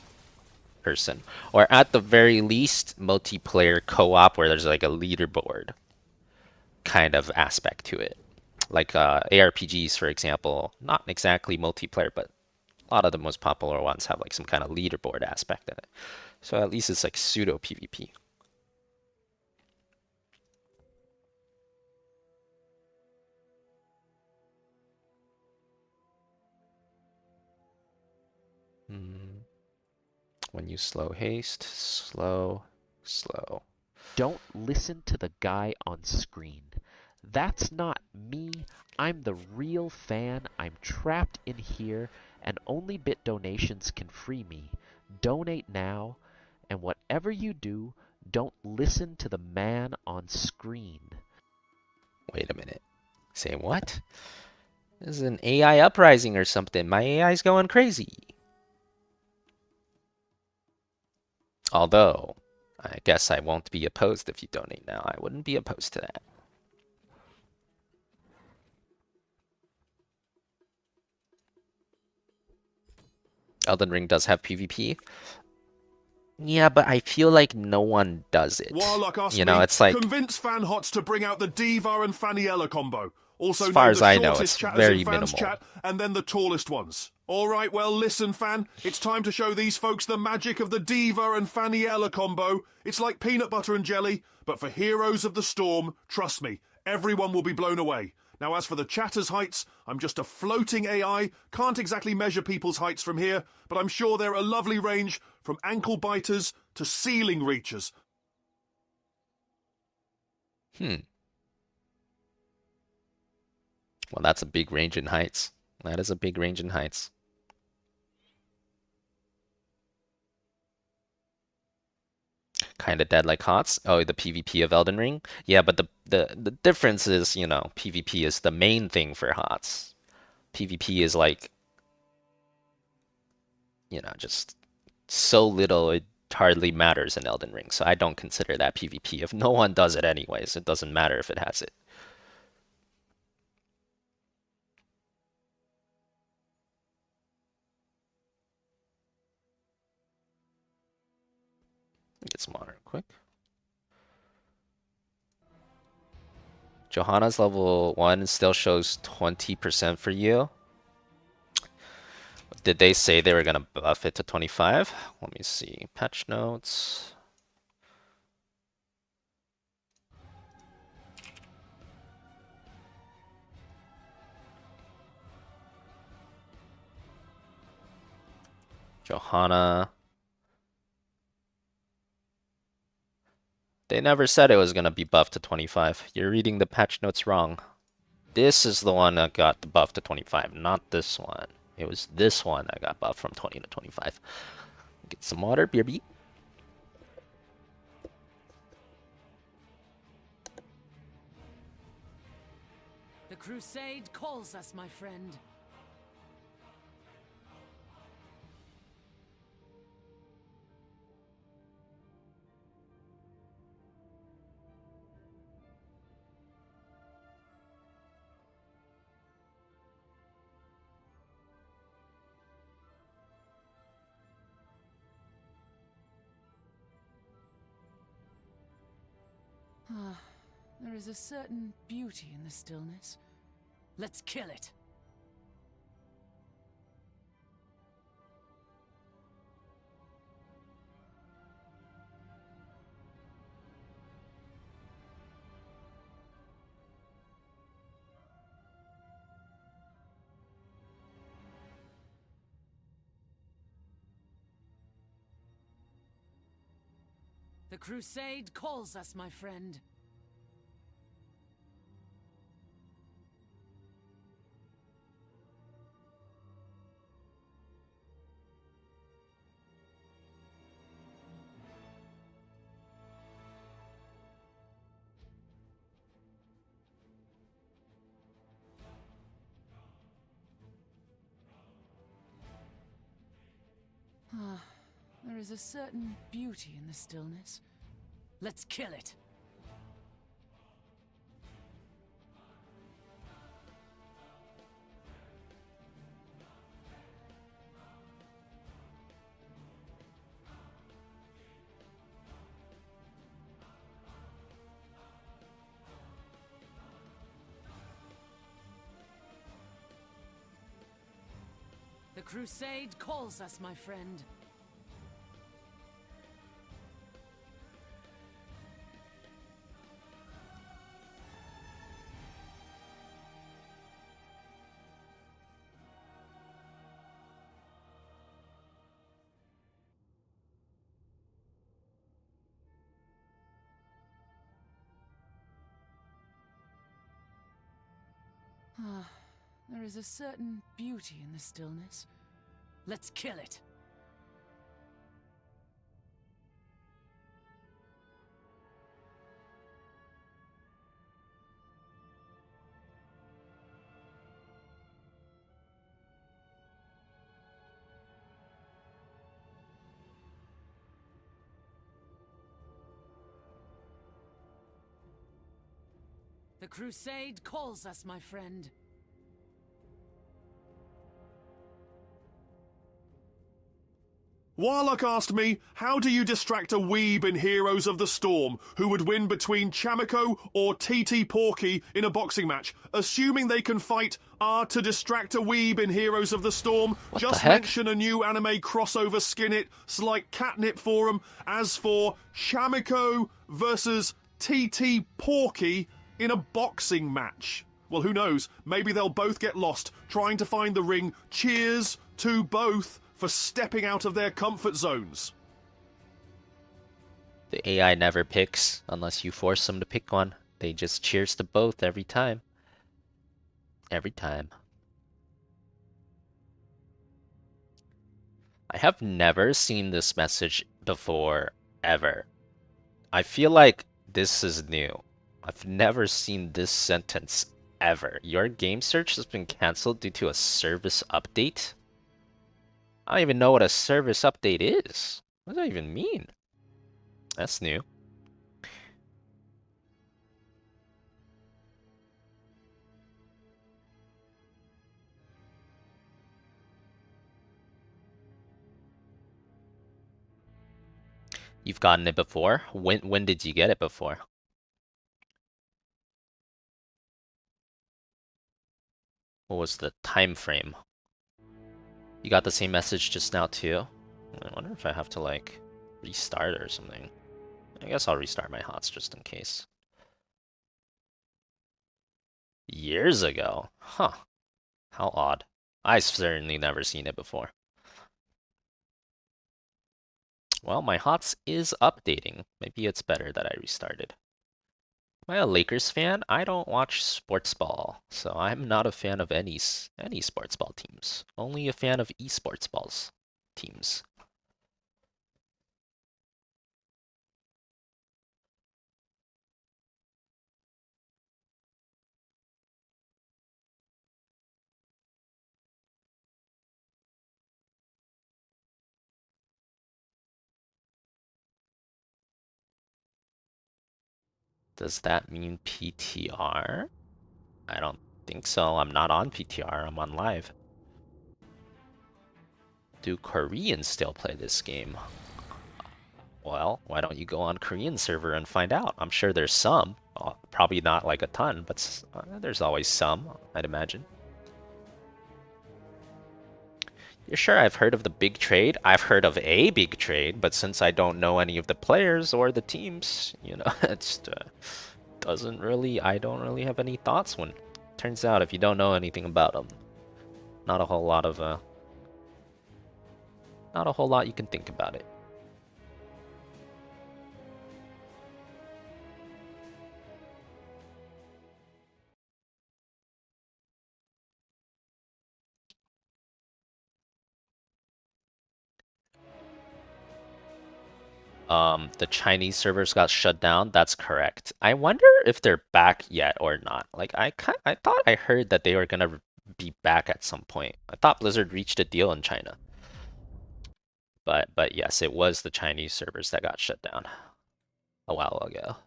person. Or at the very least, multiplayer co-op where there's like a leaderboard kind of aspect to it. Like ARPGs, for example, not exactly multiplayer, but a lot of the most popular ones have like some kind of leaderboard aspect in it. So at least it's like pseudo PvP. When you slow haste, slow. Don't listen to the guy on screen. That's not me. I'm the real fan. I'm trapped in here, and only bit donations can free me. Donate now, and whatever you do, don't listen to the man on screen. Wait a minute. Say what? This is an AI uprising or something. My AI's going crazy. Although, I guess I won't be opposed if you donate now. I wouldn't be opposed to that. Elden Ring does have PvP. Yeah, but I feel like no one does it. Warlock asked You know, me, it's like, convince Fan Hots to bring out the Diva and Faniella combo. Also as far named as the I know, shortest it's chatters very in Fans minimal. Chat, and then the tallest ones. All right, well, listen, Fan. It's time to show these folks the magic of the Diva and Faniella combo. It's like peanut butter and jelly, but for heroes of the storm, trust me, everyone will be blown away. Now, as for the chatter's heights, I'm just a floating AI, can't exactly measure people's heights from here, but I'm sure they're a lovely range from ankle biters to ceiling reachers. Well, that's a big range in heights. That is a big range in heights. Kind of dead like HOTS. Oh, the PvP of Elden Ring? Yeah, but the difference is, you know, PvP is the main thing for HOTS. PvP is like, you know, just so little it hardly matters in Elden Ring. So I don't consider that PvP. If no one does it anyways, it doesn't matter if it has it. Get some water quick. Johanna's level 1 still shows 20% for you. Did they say they were gonna buff it to 25? Let me see. Patch notes. Johanna. They never said it was gonna be buffed to 25. You're reading the patch notes wrong. This is the one that got the buff to 25, not this one. It was this one that got buffed from 20 to 25. Get some water, BRB. The crusade calls us, my friend. Ah, there is a certain beauty in the stillness. Let's kill it. The crusade calls us, my friend. Ah, there is a certain beauty in the stillness. Let's kill it. The crusade calls us, my friend. Ah, there is a certain beauty in the stillness. Let's kill it. The crusade calls us, my friend. Warlock asked me, how do you distract a weeb in Heroes of the Storm who would win between Chamiko or TT Porky in a boxing match, assuming they can fight to distract a weeb in Heroes of the Storm? What Just the heck? mention a new anime crossover skin it's like catnip for 'em. As for Chamiko versus TT Porky in a boxing match, well, who knows? Maybe they'll both get lost trying to find the ring. Cheers to both for stepping out of their comfort zones. The AI never picks unless you force them to pick one. They just cheers to both every time. Every time. I have never seen this message before, ever. I feel like this is new. I've never seen this sentence ever. Your game search has been cancelled due to a service update? I don't even know what a service update is. What does that even mean? That's new. You've gotten it before? When did you get it before? What was the time frame? You got the same message just now too? I wonder if I have to like restart or something. I guess I'll restart my HOTS just in case. Years ago? Huh. How odd. I've certainly never seen it before. Well, my HOTS is updating. Maybe it's better that I restarted. Am I a Lakers fan? I don't watch sports ball, so I'm not a fan of any sports ball teams. Only a fan of esports balls teams. Does that mean PTR? I don't think so. I'm not on PTR. I'm on live. Do Koreans still play this game? Well, why don't you go on Korean server and find out? I'm sure there's some. Probably not like a ton, but there's always some, I'd imagine. You're sure I've heard of the big trade? I've heard of a big trade, but since I don't know any of the players or the teams, you know, it's I don't really have any thoughts when turns out if you don't know anything about them, not a whole lot you can think about it. The Chinese servers got shut down. That's correct. I wonder if they're back yet or not. Like I thought I heard that they were gonna be back at some point. I thought Blizzard reached a deal in China. But yes, it was the Chinese servers that got shut down a while ago.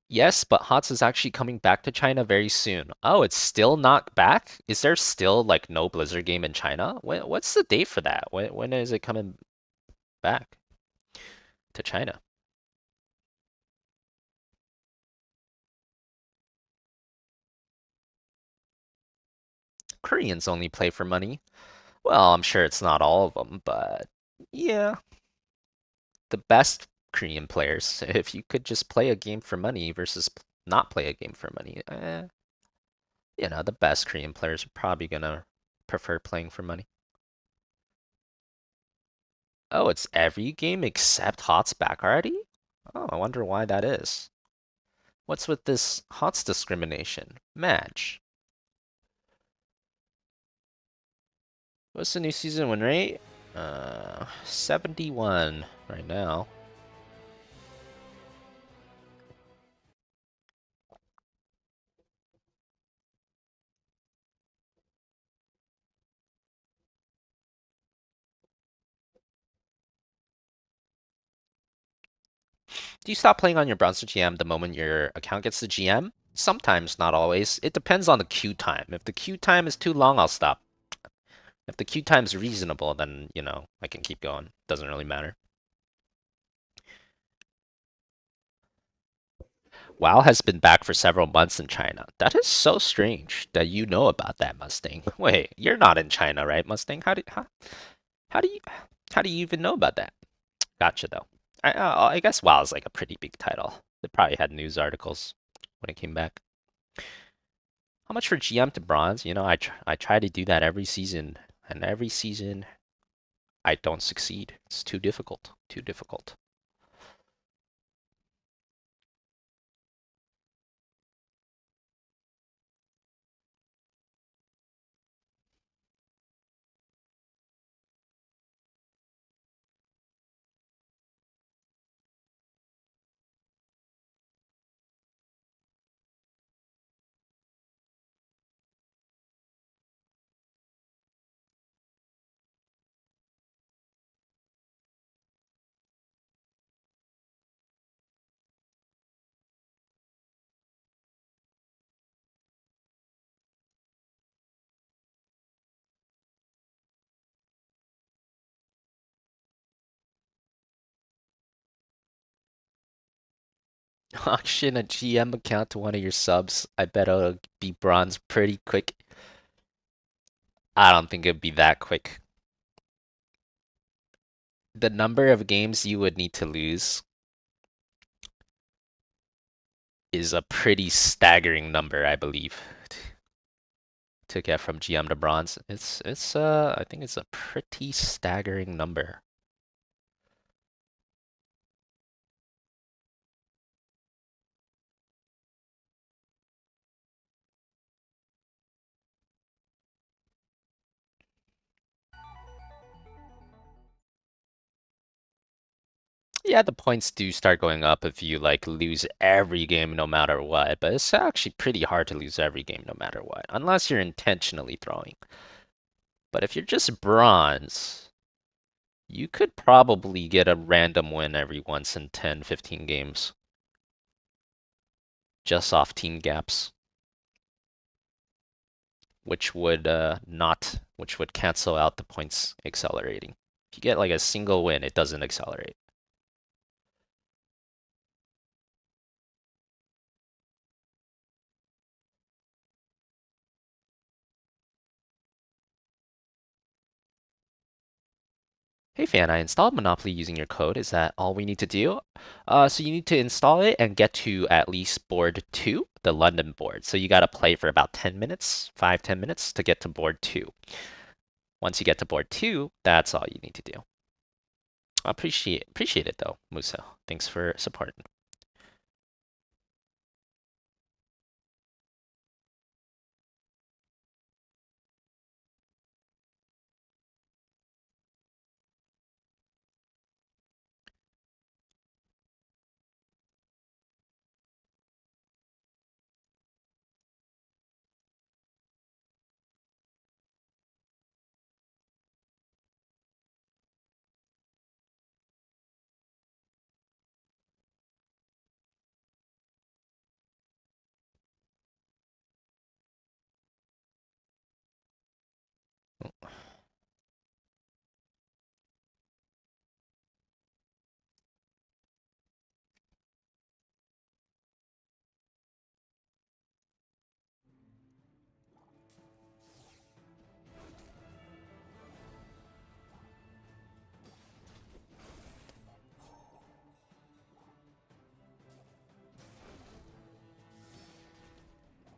Yes, but HOTS is actually coming back to China very soon. Oh, it's still not back? Is there still like no Blizzard game in China? What's the date for that? When is it coming back to China? Koreans only play for money. Well, I'm sure it's not all of them, but yeah, the best Korean players. If you could just play a game for money versus not play a game for money, you know, the best Korean players are probably gonna prefer playing for money. Oh, it's every game except HOTS back already? Oh, I wonder why that is. What's with this HOTS discrimination? Match. What's the new season win rate? 71 right now. Do you stop playing on your browser GM the moment your account gets the GM? Sometimes, not always. It depends on the queue time. If the queue time is too long, I'll stop. If the queue time is reasonable, then, you know, I can keep going. Doesn't really matter. WoW has been back for several months in China. That is so strange that you know about that, Mustang. Wait, you're not in China, right, Mustang? How do you even know about that? Gotcha, though. I guess WoW is like a pretty big title. They probably had news articles when it came back. How much for GM to bronze? You know, I try to do that every season, and every season I don't succeed. It's too difficult. Too difficult. Auction a GM account to one of your subs. I bet it'll be bronze pretty quick. I don't think it'd be that quick. The number of games you would need to lose is a pretty staggering number, I believe, to get from GM to bronze. I think it's a pretty staggering number. Yeah, the points do start going up if you like lose every game no matter what, but it's actually pretty hard to lose every game no matter what, unless you're intentionally throwing. But if you're just bronze, you could probably get a random win every once in 10, 15 games. Just off team gaps. Which would cancel out the points accelerating. If you get like a single win, it doesn't accelerate. Hey fan, I installed Monopoly using your code. Is that all we need to do? So you need to install it and get to at least board 2, the London board. So you gotta play for about 10 minutes, 5-10 minutes to get to board 2. Once you get to board 2, that's all you need to do. I appreciate it though, Musa. Thanks for supporting.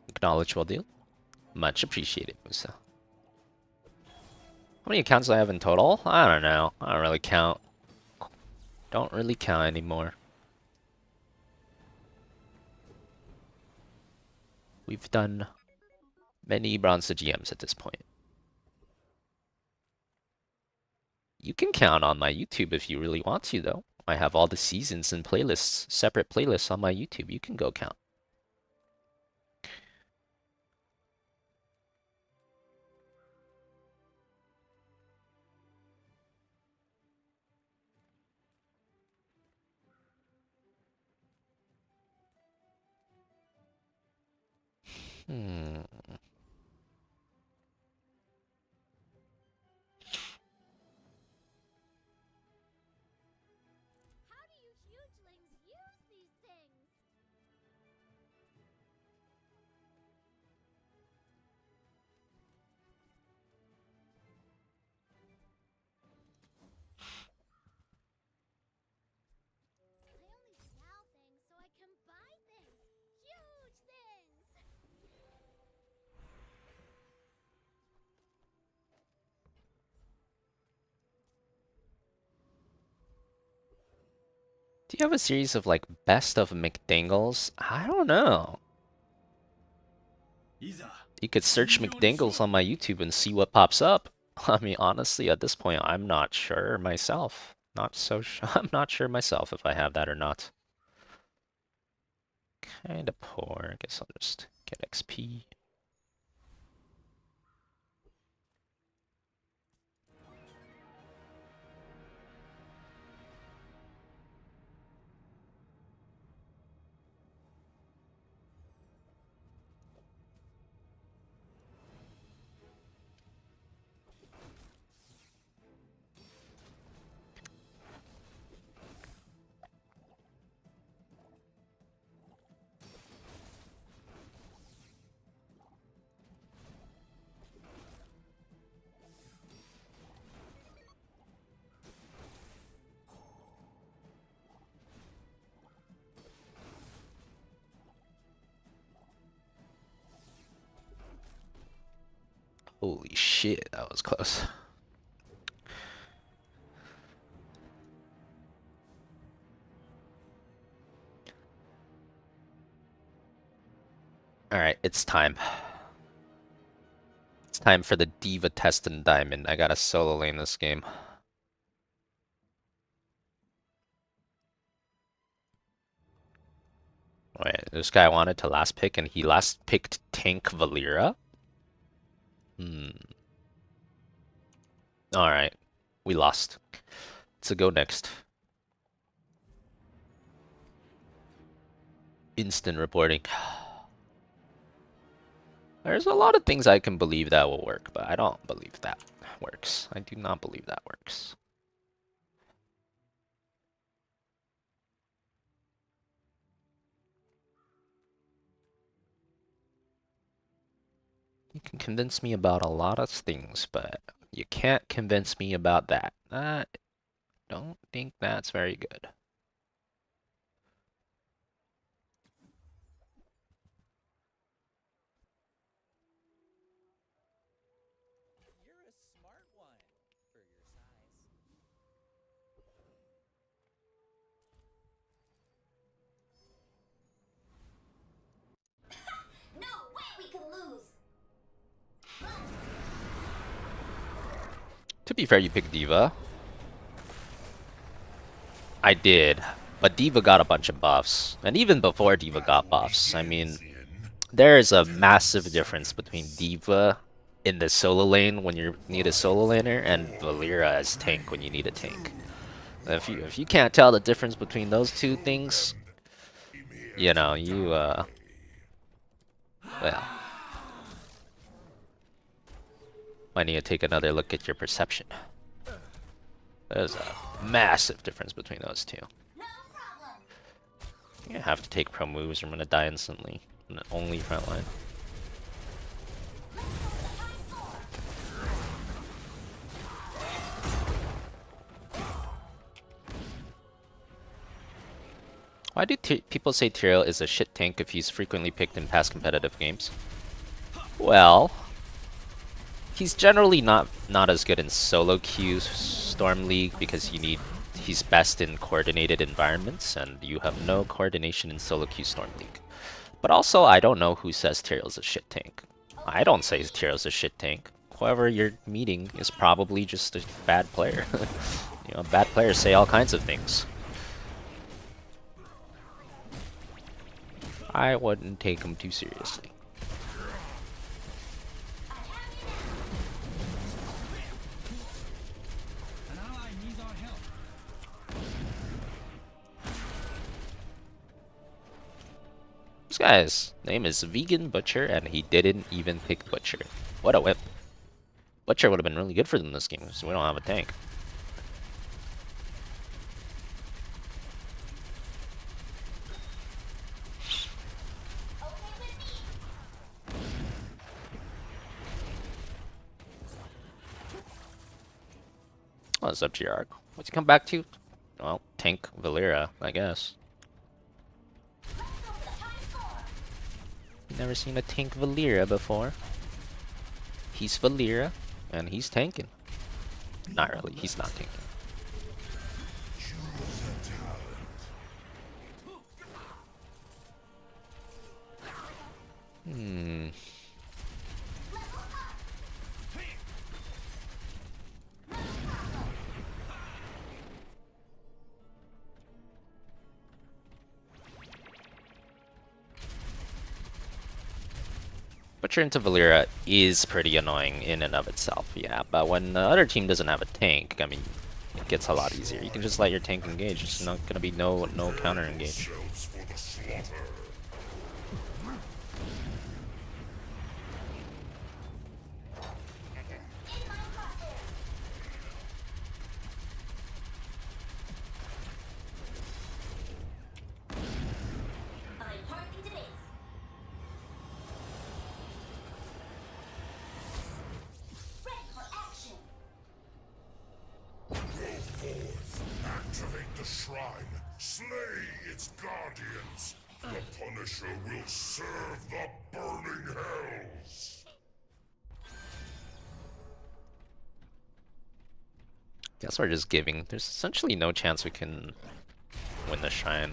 Acknowledge will do. Much appreciated, Musa. How many accounts do I have in total? I don't know. I don't really count. Don't really count anymore. We've done many bronze GMs at this point. You can count on my YouTube if you really want to, though. I have all the seasons and playlists, separate playlists on my YouTube. You can go count. Hmm. How do you hugelings use these things? I only sell things so I can buy things. Huge things! Do you have a series of like best of McDingles? I don't know. You could search McDingles on my YouTube and see what pops up. I mean, honestly, at this point, I'm not sure myself. I'm not sure myself if I have that or not. Kinda poor. I guess I'll just get XP. Holy shit, that was close. Alright, it's time. It's time for the Diva Test and Diamond. I gotta solo lane this game. Wait, this guy wanted to last pick and he last picked Tank Valera? Alright. We lost. Let's go next. Instant reporting. There's a lot of things I can believe that will work, but I don't believe that works. I do not believe that works. You can convince me about a lot of things, but you can't convince me about that. I don't think that's very good. You're a smart one for your size. No way we can lose. To be fair, you picked Diva. I did, but Diva got a bunch of buffs. And even before Diva got buffs, I mean, there is a massive difference between Diva in the solo lane when you need a solo laner and Valera as tank when you need a tank. If you can't tell the difference between those two things, you know, well, might need to take another look at your perception. There's a massive difference between those two. You have to take pro moves or I'm gonna die instantly. Only frontline. Why do people say Tyrael is a shit tank if he's frequently picked in past competitive games? Well, he's generally not as good in solo queue Storm League because he's best in coordinated environments and you have no coordination in solo queue Storm League. But also, I don't know who says Tyrael's a shit tank. I don't say Tyrael's a shit tank. Whoever you're meeting is probably just a bad player. You know, bad players say all kinds of things. I wouldn't take him too seriously. This guy's name is Vegan Butcher, and he didn't even pick Butcher. What a whip. Butcher would have been really good for them this game, so we don't have a tank. Well, it's up to your arc. What's he come back to? Well, tank Valera, I guess. Never seen a tank Valera before. He's Valera, and he's tanking. Not really, he's not tanking. Butcher into Valera is pretty annoying in and of itself, yeah, but when the other team doesn't have a tank, I mean, it gets a lot easier. You can just let your tank engage, it's not gonna be no counter engage. Activate the shrine. Slay its guardians. The Punisher will serve the burning hells. Guess we're just giving. There's essentially no chance we can win the shrine.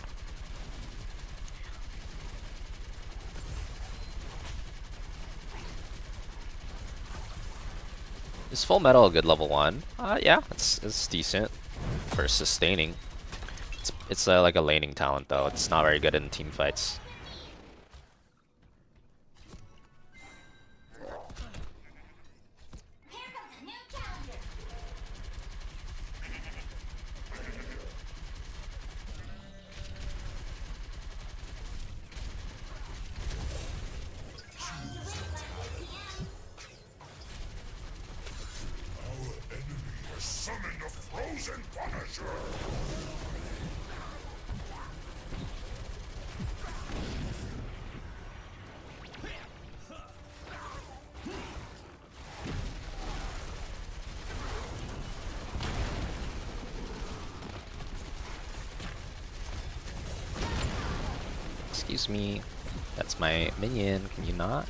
Is Full Metal a good level 1? Yeah, it's decent for sustaining. It's like a laning talent though. It's not very good in team fights. Excuse me. That's my minion. Can you not?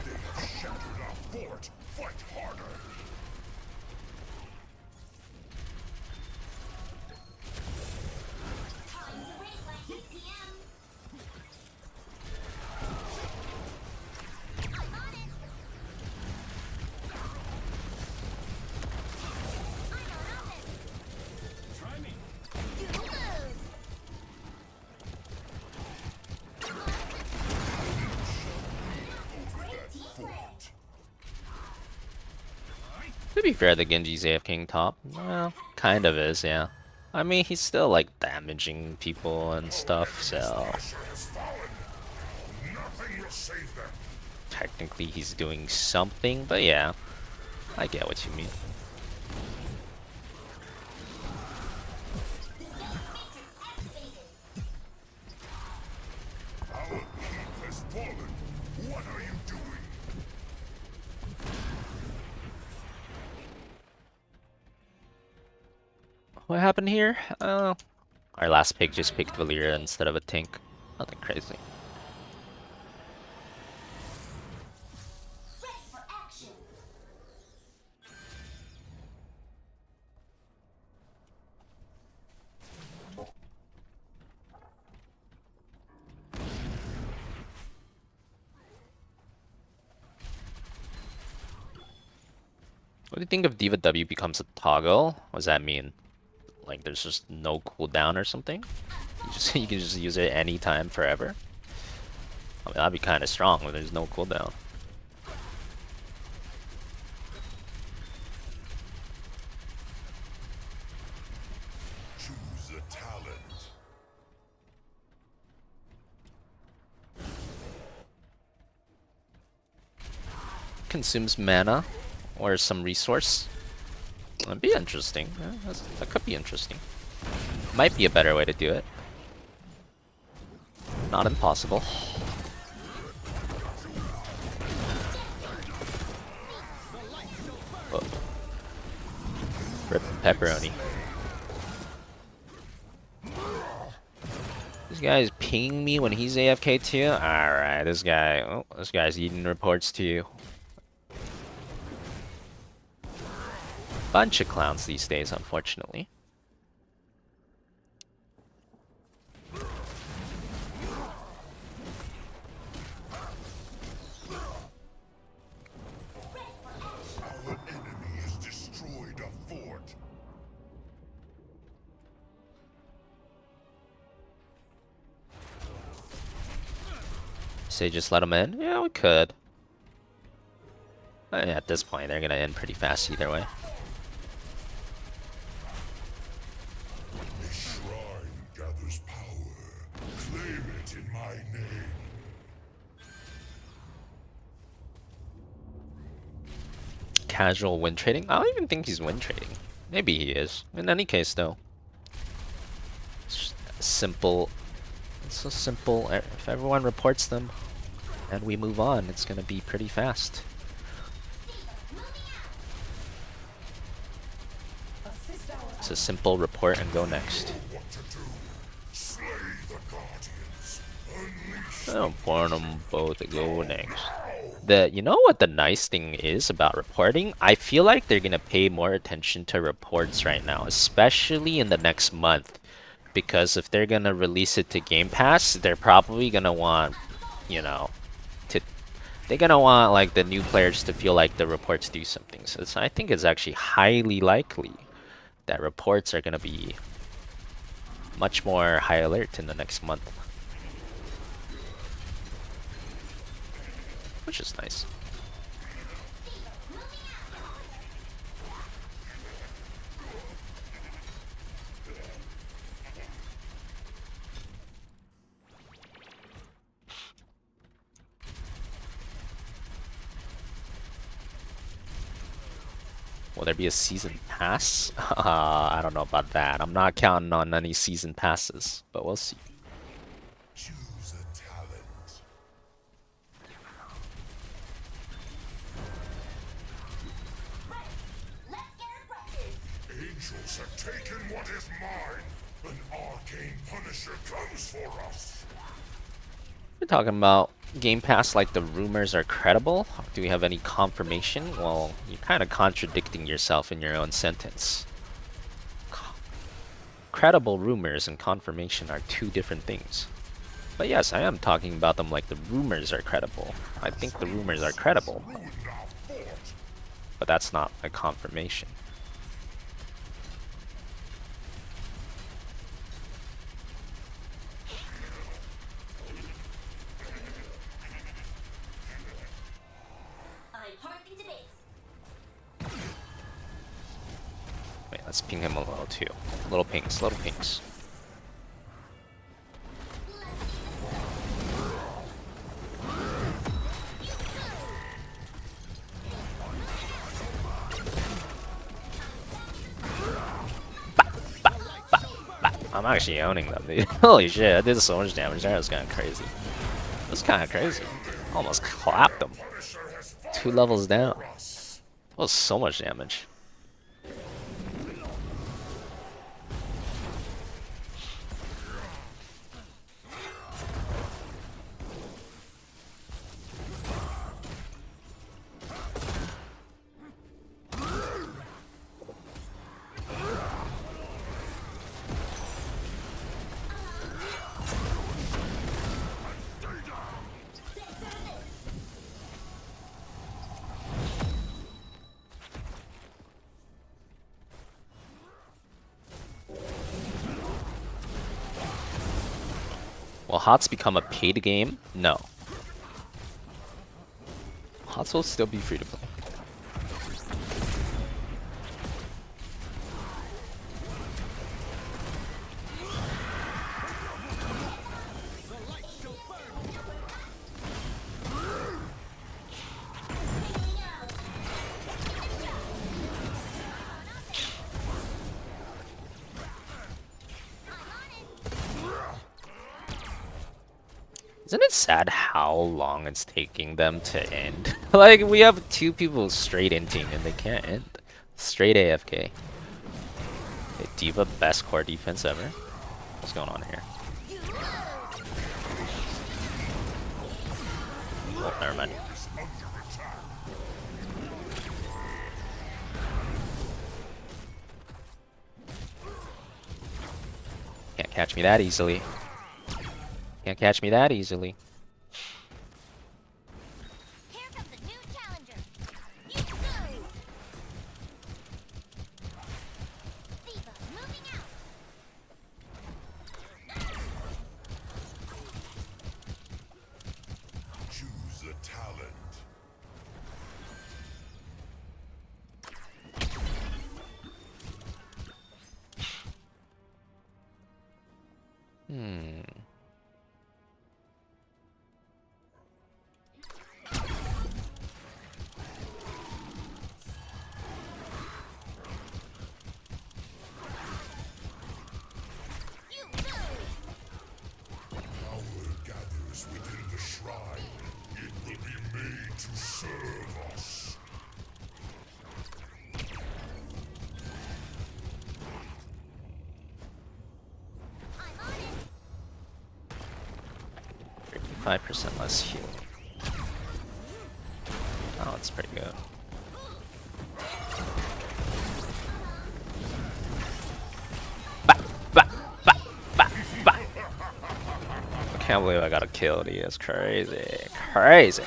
To be fair, the Genji's AFKing top. Well, kind of is, yeah. I mean, he's still like damaging people and stuff, so technically he's doing something, but yeah, I get what you mean. What happened here? Our last pick just picked Valyria instead of a tank. Nothing crazy. What do you think if Diva W becomes a toggle? What does that mean? Like there's just no cooldown or something? You can just use it anytime forever? I mean, that'd be kind of strong when there's no cooldown. Choose a talent. Consumes mana or some resource. That'd be interesting. Yeah, that could be interesting. Might be a better way to do it. Not impossible. Whoa. Rip pepperoni. This guy is pinging me when he's AFK too? Alright, this guy's eating reports too. Bunch of clowns these days, unfortunately. Our enemy has destroyed a fort. Say just let them in? Yeah, we could. At this point, they're gonna end pretty fast either way. A shrine gathers power. Claim it in my name. Casual win trading? I don't even think he's win trading. Maybe he is. In any case, though. It's just simple. It's so simple. If everyone reports them and we move on, it's gonna be pretty fast. It's a simple report and go next. I don't want them both to go next. You know what the nice thing is about reporting? I feel like they're gonna pay more attention to reports right now, especially in the next month. Because if they're gonna release it to Game Pass, they're probably gonna want, you know, they're gonna want like the new players to feel like the reports do something. So I think it's actually highly likely that reports are gonna be much more high alert in the next month. Which is nice. Will there be a season pass? I don't know about that. I'm not counting on any season passes, but we'll see. Choose a talent. Angels have taken what is mine. An arcane punisher comes for us. We're talking about Game Pass like the rumors are credible. Do we have any confirmation? Well, you're kind of contradicting yourself in your own sentence. Credible rumors and confirmation are two different things. But yes, I am talking about them like the rumors are credible. I think the rumors are credible. But that's not a confirmation. Wait, let's ping him a little too. Little pings, little pings. I'm actually owning them, dude. Holy shit, I did so much damage there, that was kinda crazy. That's kinda crazy. Almost clapped them. 2 levels down. That was so much damage. Will HOTS become a paid game? No. HOTS will still be free to play. Isn't it sad how long it's taking them to end? Like, we have 2 people straight inting and they can't end. Straight AFK. Okay, D.Va, best core defense ever. What's going on here? Oh, never mind. Can't catch me that easily. Can't catch me that easily. Here comes a new challenger. You go. D.Va moving out. Choose a talent. Within the shrine, it will be made to serve us. I'm on it. 35% less heal. Oh, that's pretty good. I can't believe I got a kill, dude. That's crazy. Crazy.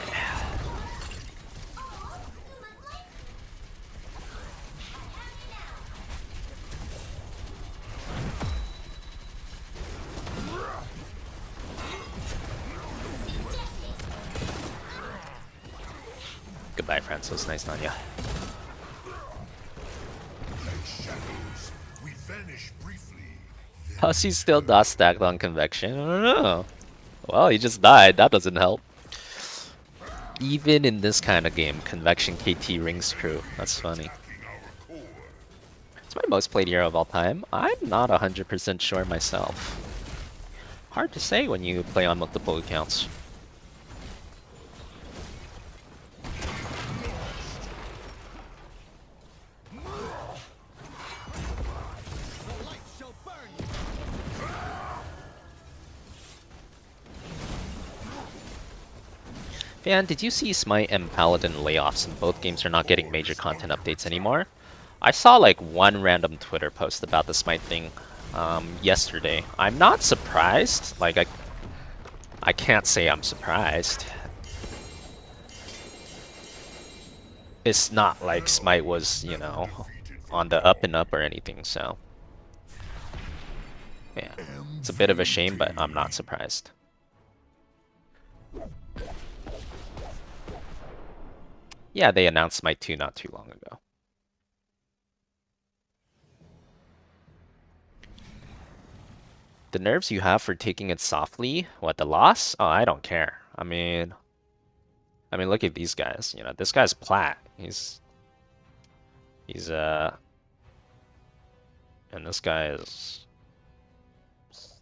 Goodbye, Francis. Nice on ya. We vanish briefly. How's he still dot stacked on convection? I don't know. Well, he just died. That doesn't help. Even in this kind of game, convection KT rings true. That's funny. my most played hero of all time. I'm not 100% sure myself. Hard to say when you play on multiple accounts. Fan, did you see Smite and Paladin layoffs and both games are not getting major content updates anymore? I saw like one random Twitter post about the Smite thing yesterday. I'm not surprised. Like I can't say I'm surprised. It's not like Smite was, you know, on the up and up or anything, so yeah. It's a bit of a shame, but I'm not surprised. Yeah, they announced Smite 2 not too long ago. The nerves you have for taking it softly? What, the loss? Oh, I don't care. I mean, look at these guys. You know, this guy's plat. He's and this guy is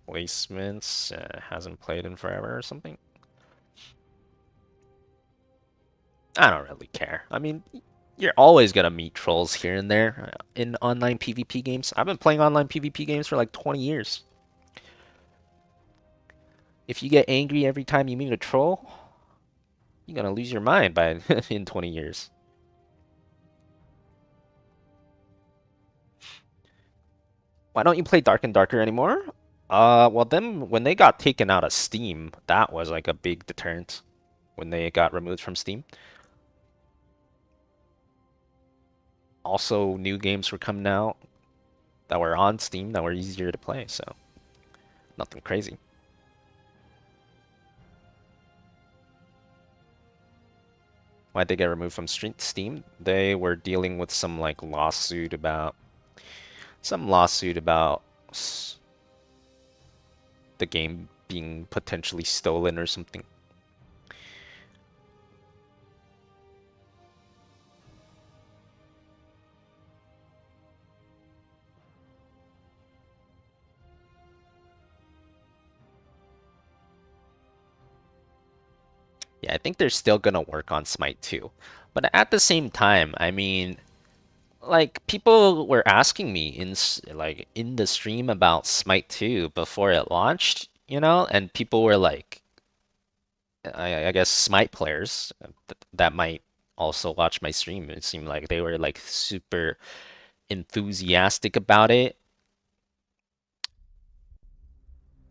placements. Hasn't played in forever or something. I don't really care. I mean, you're always gonna meet trolls here and there in online PvP games. I've been playing online PvP games for like 20 years. If you get angry every time you meet a troll, you're gonna lose your mind by in 20 years. Why don't you play Dark and Darker anymore? Well then when they got taken out of Steam, that was like a big deterrent when they got removed from Steam. Also, new games were coming out that were on Steam that were easier to play, so nothing crazy. Why'd they get removed from Steam? They were dealing with some like lawsuit about the game being potentially stolen or something. Yeah, I think they're still gonna work on Smite 2. But at the same time, I mean, like people were asking me in the stream about Smite 2 before it launched, you know, and people were like, I guess Smite players that might also watch my stream. It seemed like they were like super enthusiastic about it,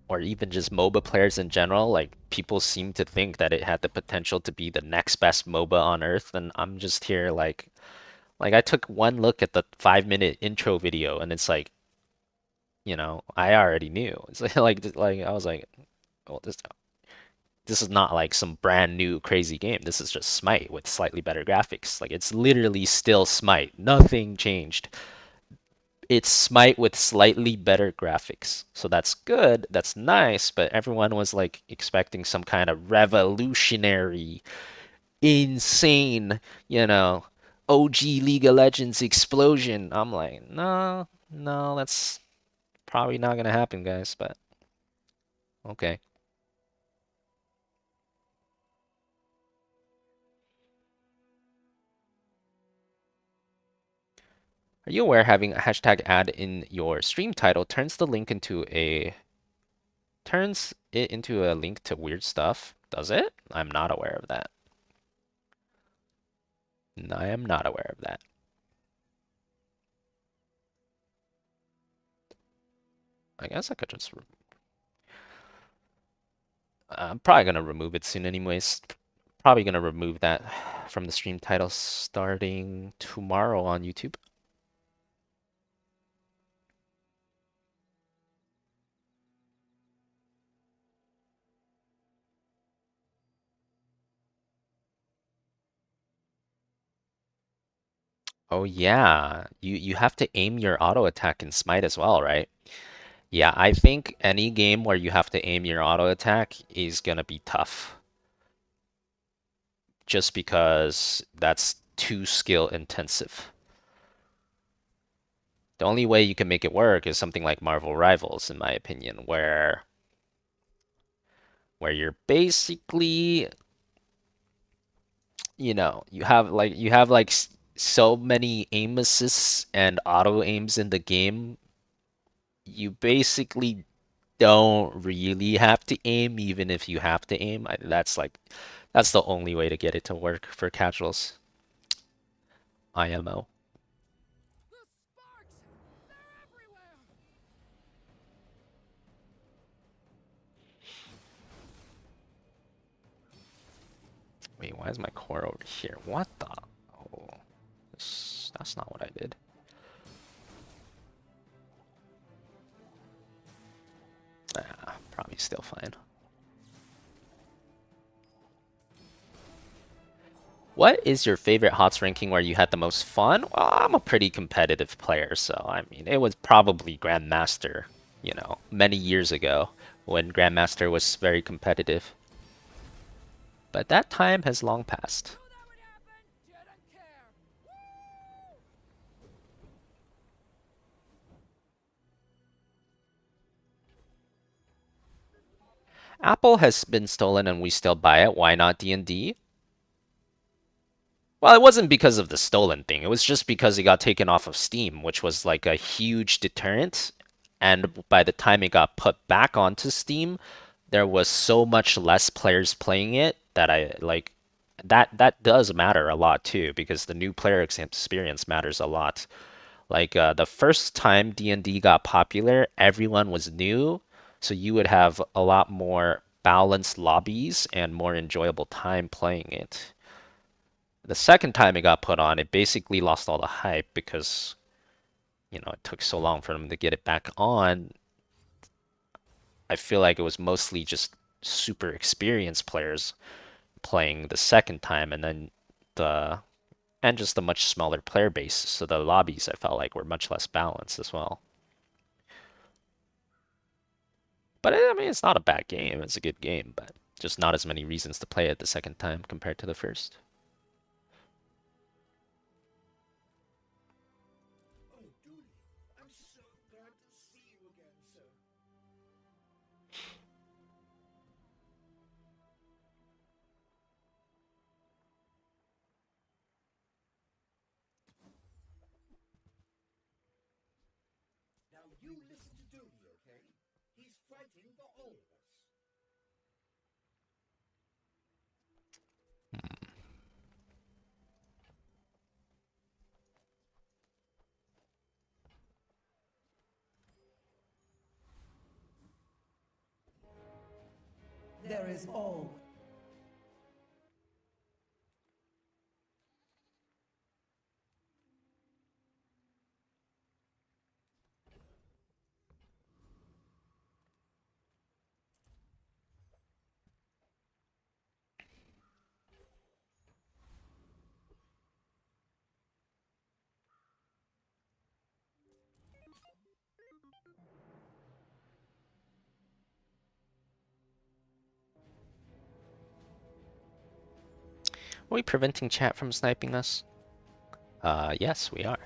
or even just MOBA players in general. Like people seem to think that it had the potential to be the next best MOBA on earth, and I'm just here like I took one look at the 5-minute intro video, and it's like, you know, I already knew. It's like I was like, well, this is not like some brand new crazy game. This is just Smite with slightly better graphics. Like it's literally still Smite. Nothing changed. It's Smite with slightly better graphics. So that's good. That's nice, but everyone was like expecting some kind of revolutionary, insane, you know, OG League of Legends explosion. I'm like, no, no, that's probably not gonna happen, guys, but okay. Are you aware having a hashtag ad in your stream title turns it into a link to weird stuff? Does it? I'm not aware of that. I am not aware of that. I guess I could just I'm probably gonna remove it soon anyways. Probably gonna remove that from the stream title starting tomorrow on YouTube. Oh yeah, you have to aim your auto attack in Smite as well, right? Yeah, I think any game where you have to aim your auto attack is gonna be tough. Just because that's too skill intensive. The only way you can make it work is something like Marvel Rivals, in my opinion, where you're basically, you have like so many aim assists and auto aims in the game. You basically don't really have to aim, even if you have to aim. That's the only way to get it to work for casuals. IMO. Wait, why is my core over here? What the? Oh, that's not what I did. Probably still fine. What is your favorite HOTS ranking where you had the most fun? Well, I'm a pretty competitive player, so I mean, it was probably Grandmaster, many years ago when Grandmaster was very competitive. But that time has long passed. Apple has been stolen and we still buy it. Why not D&D? Well, it wasn't because of the stolen thing. It was just because it got taken off of Steam, which was like a huge deterrent. And by the time it got put back onto Steam, there was so much less players playing it that that does matter a lot too, because the new player experience matters a lot. Like the first time D&D got popular, everyone was new, so you would have a lot more balanced lobbies and more enjoyable time playing it. The second time it got put on, it basically lost all the hype because, it took so long for them to get it back on. I feel like it was mostly just super experienced players playing the second time, and then just a much smaller player base, so the lobbies I felt like were much less balanced as well. But I mean, it's not a bad game. It's a good game, but just not as many reasons to play it the second time compared to the first. You listen to Dooney, okay? He's fighting for all of us. There is all. Are we preventing chat from sniping us? Yes, we are.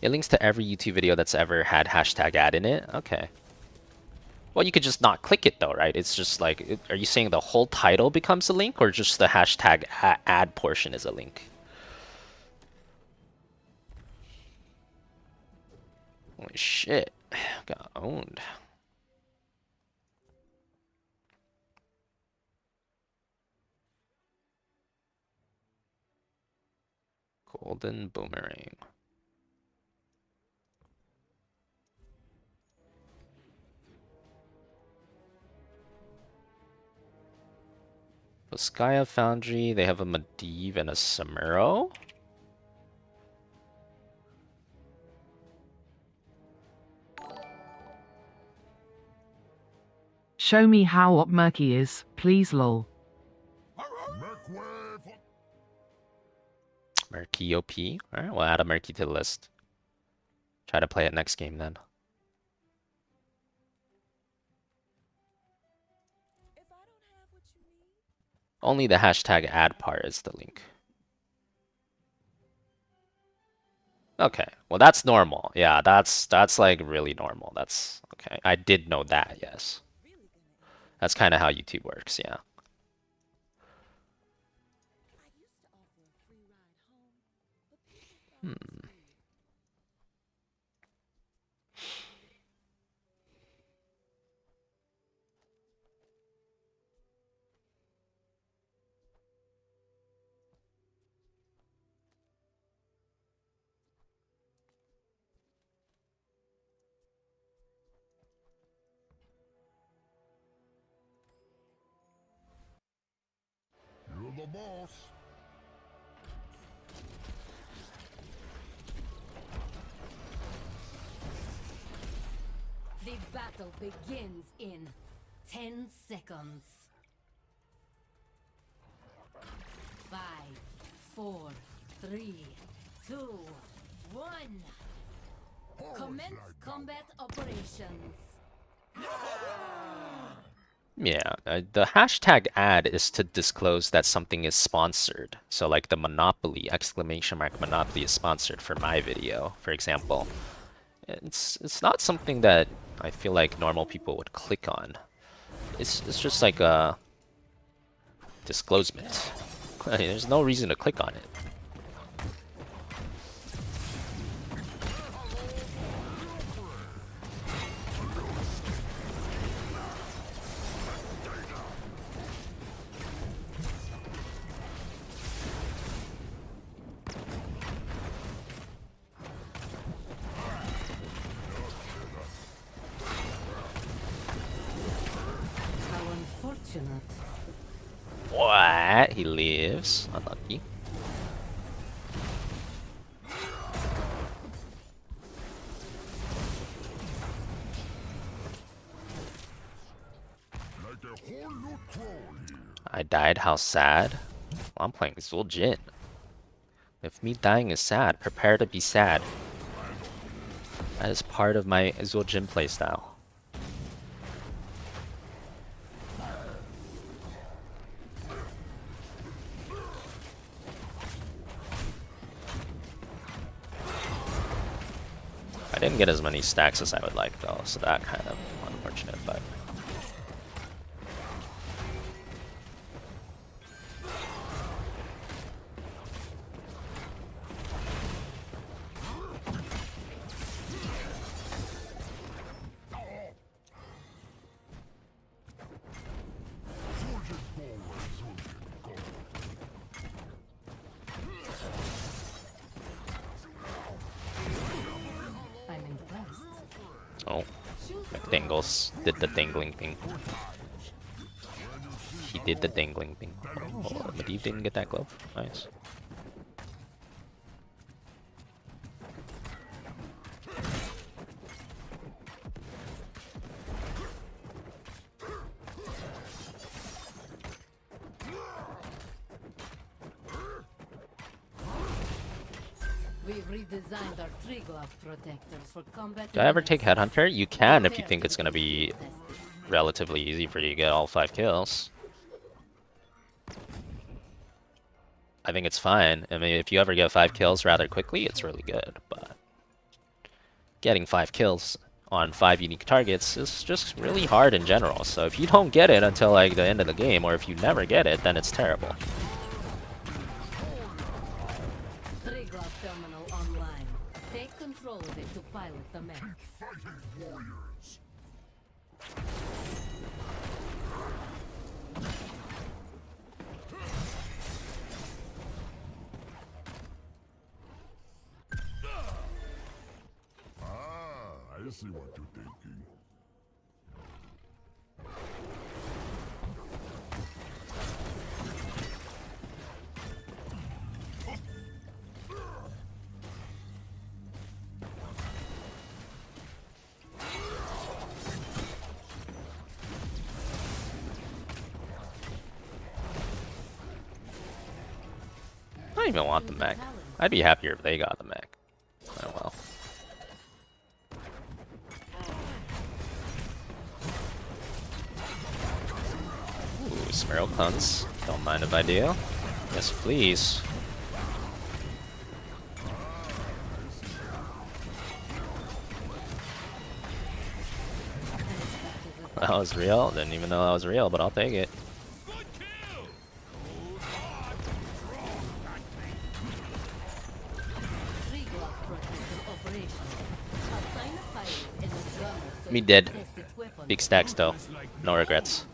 It links to every YouTube video that's ever had hashtag ad in it? Okay. Well, you could just not click it though, right? It's just like, are you saying the whole title becomes a link or just the hashtag ad portion is a link? Holy shit. Got owned. Golden Boomerang. Voskaya Foundry, they have a Medivh and a Samuro? Show me how what Murky is, please lol. Murky OP. Alright, we'll add a Murky to the list. Try to play it next game then. Only the hashtag ad part is the link. Okay, well that's normal. Yeah, that's like really normal. That's okay. I did know that, yes. That's kind of how YouTube works, yeah. Hmm. You're the boss. The battle begins in 10 seconds. 5, 4, 3, 2, 1. Commence combat operations. Yeah, the hashtag ad is to disclose that something is sponsored. So like the Monopoly, exclamation mark Monopoly is sponsored for my video, for example. It's not something that I feel like normal people would click on. It's just like a disclosement. There's no reason to click on it. How unfortunate. What? He lives. Unlucky. Like a whole new troll here. I died. How sad. Well, I'm playing Zul Jin. If me dying is sad, prepare to be sad. That is part of my Zul Jin playstyle. I didn't get as many stacks as I would like though, so that kind of unfortunate, but I'm impressed. oh, McDingles did the dangling thing. He did the dangling thing. Oh, but he didn't get that glove. Nice. We've redesigned our tree glove protectors for combat. Do I ever take Headhunter? You can if you think it's gonna be relatively easy for you to get all 5 kills. I think it's fine. I mean, if you ever get 5 kills rather quickly, it's really good, but getting 5 kills on 5 unique targets is just really hard in general. So if you don't get it until like the end of the game, or if you never get it, then it's terrible. Tree glove terminal online. Take control of it to pilot the mech. Fighting warriors. I see what you're thinking. I don't even want the mech. I'd be happier if they got the mech. Oh well. Ooh, Smearl clones. Don't mind if I do. Yes, please. That was real? Didn't even know that was real, but I'll take it. Me dead. Big stacks though. No regrets.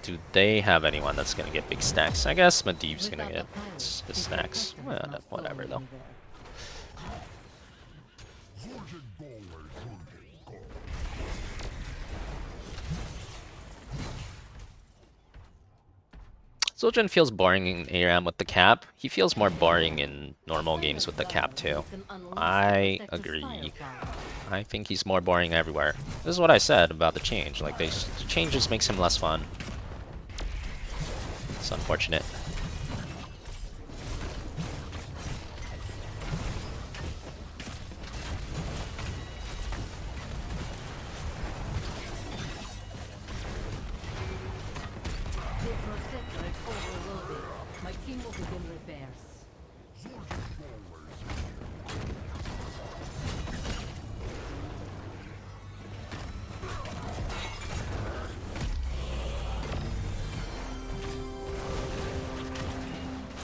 Do they have anyone that's gonna get big stacks? I guess Nazeebo's gonna get his stacks. Well, whatever though. Zul'jin feels boring in ARAM with the cap. He feels more boring in normal games with the cap too. I agree. I think he's more boring everywhere. This is what I said about the change. Like, the change just makes him less fun. It's unfortunate.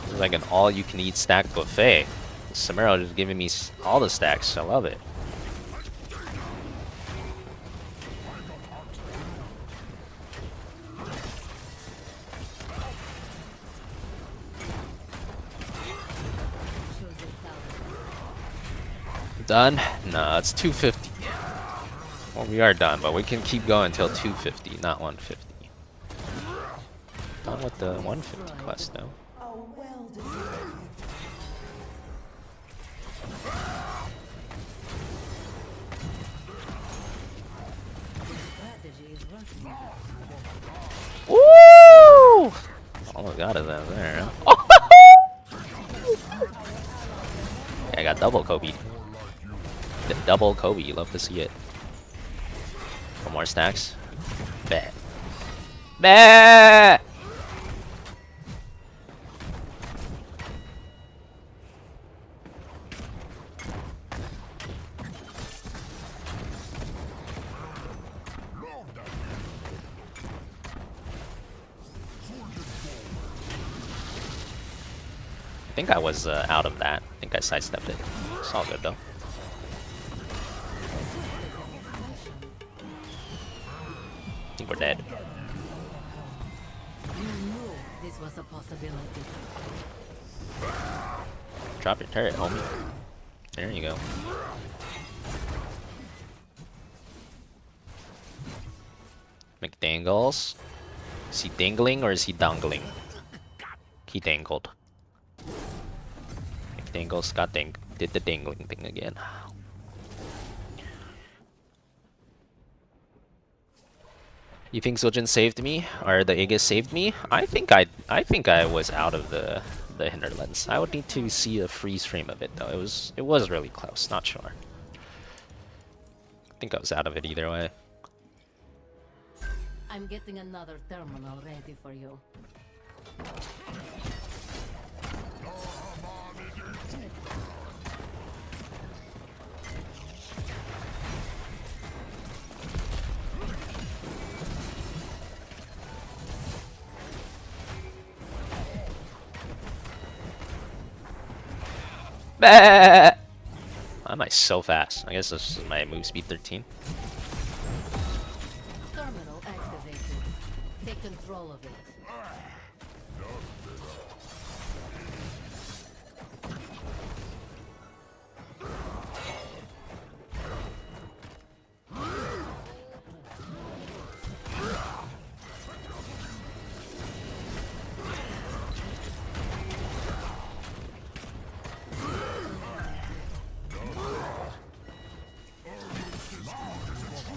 It's like an all-you-can-eat stack buffet. Samuro just giving me all the stacks. I love it. Done? No, it's 250. Well, we are done, but we can keep going until 250, not 150. Done with the 150 quest, though. Woo! Oh my god, is that there? Oh! Yeah, I got double Kobe. Double Kobe, you love to see it. One more stacks. Bet. Bet! I think I was out of that. I think I sidestepped it. It's all good though. I think we're dead. This was a possibility. Drop your turret, homie. There you go. McDangles. Is he dangling or is he dangling? He dangled. McDangles did the dangling thing again. You think Zul'jin saved me, or the Aegis saved me? I think I was out of the hinterlands. I would need to see a freeze frame of it though. It was really close. Not sure. I think I was out of it either way. I'm getting another terminal ready for you. Bah! Why am I so fast? I guess this is my move speed 13. Terminal activated. Take control of it.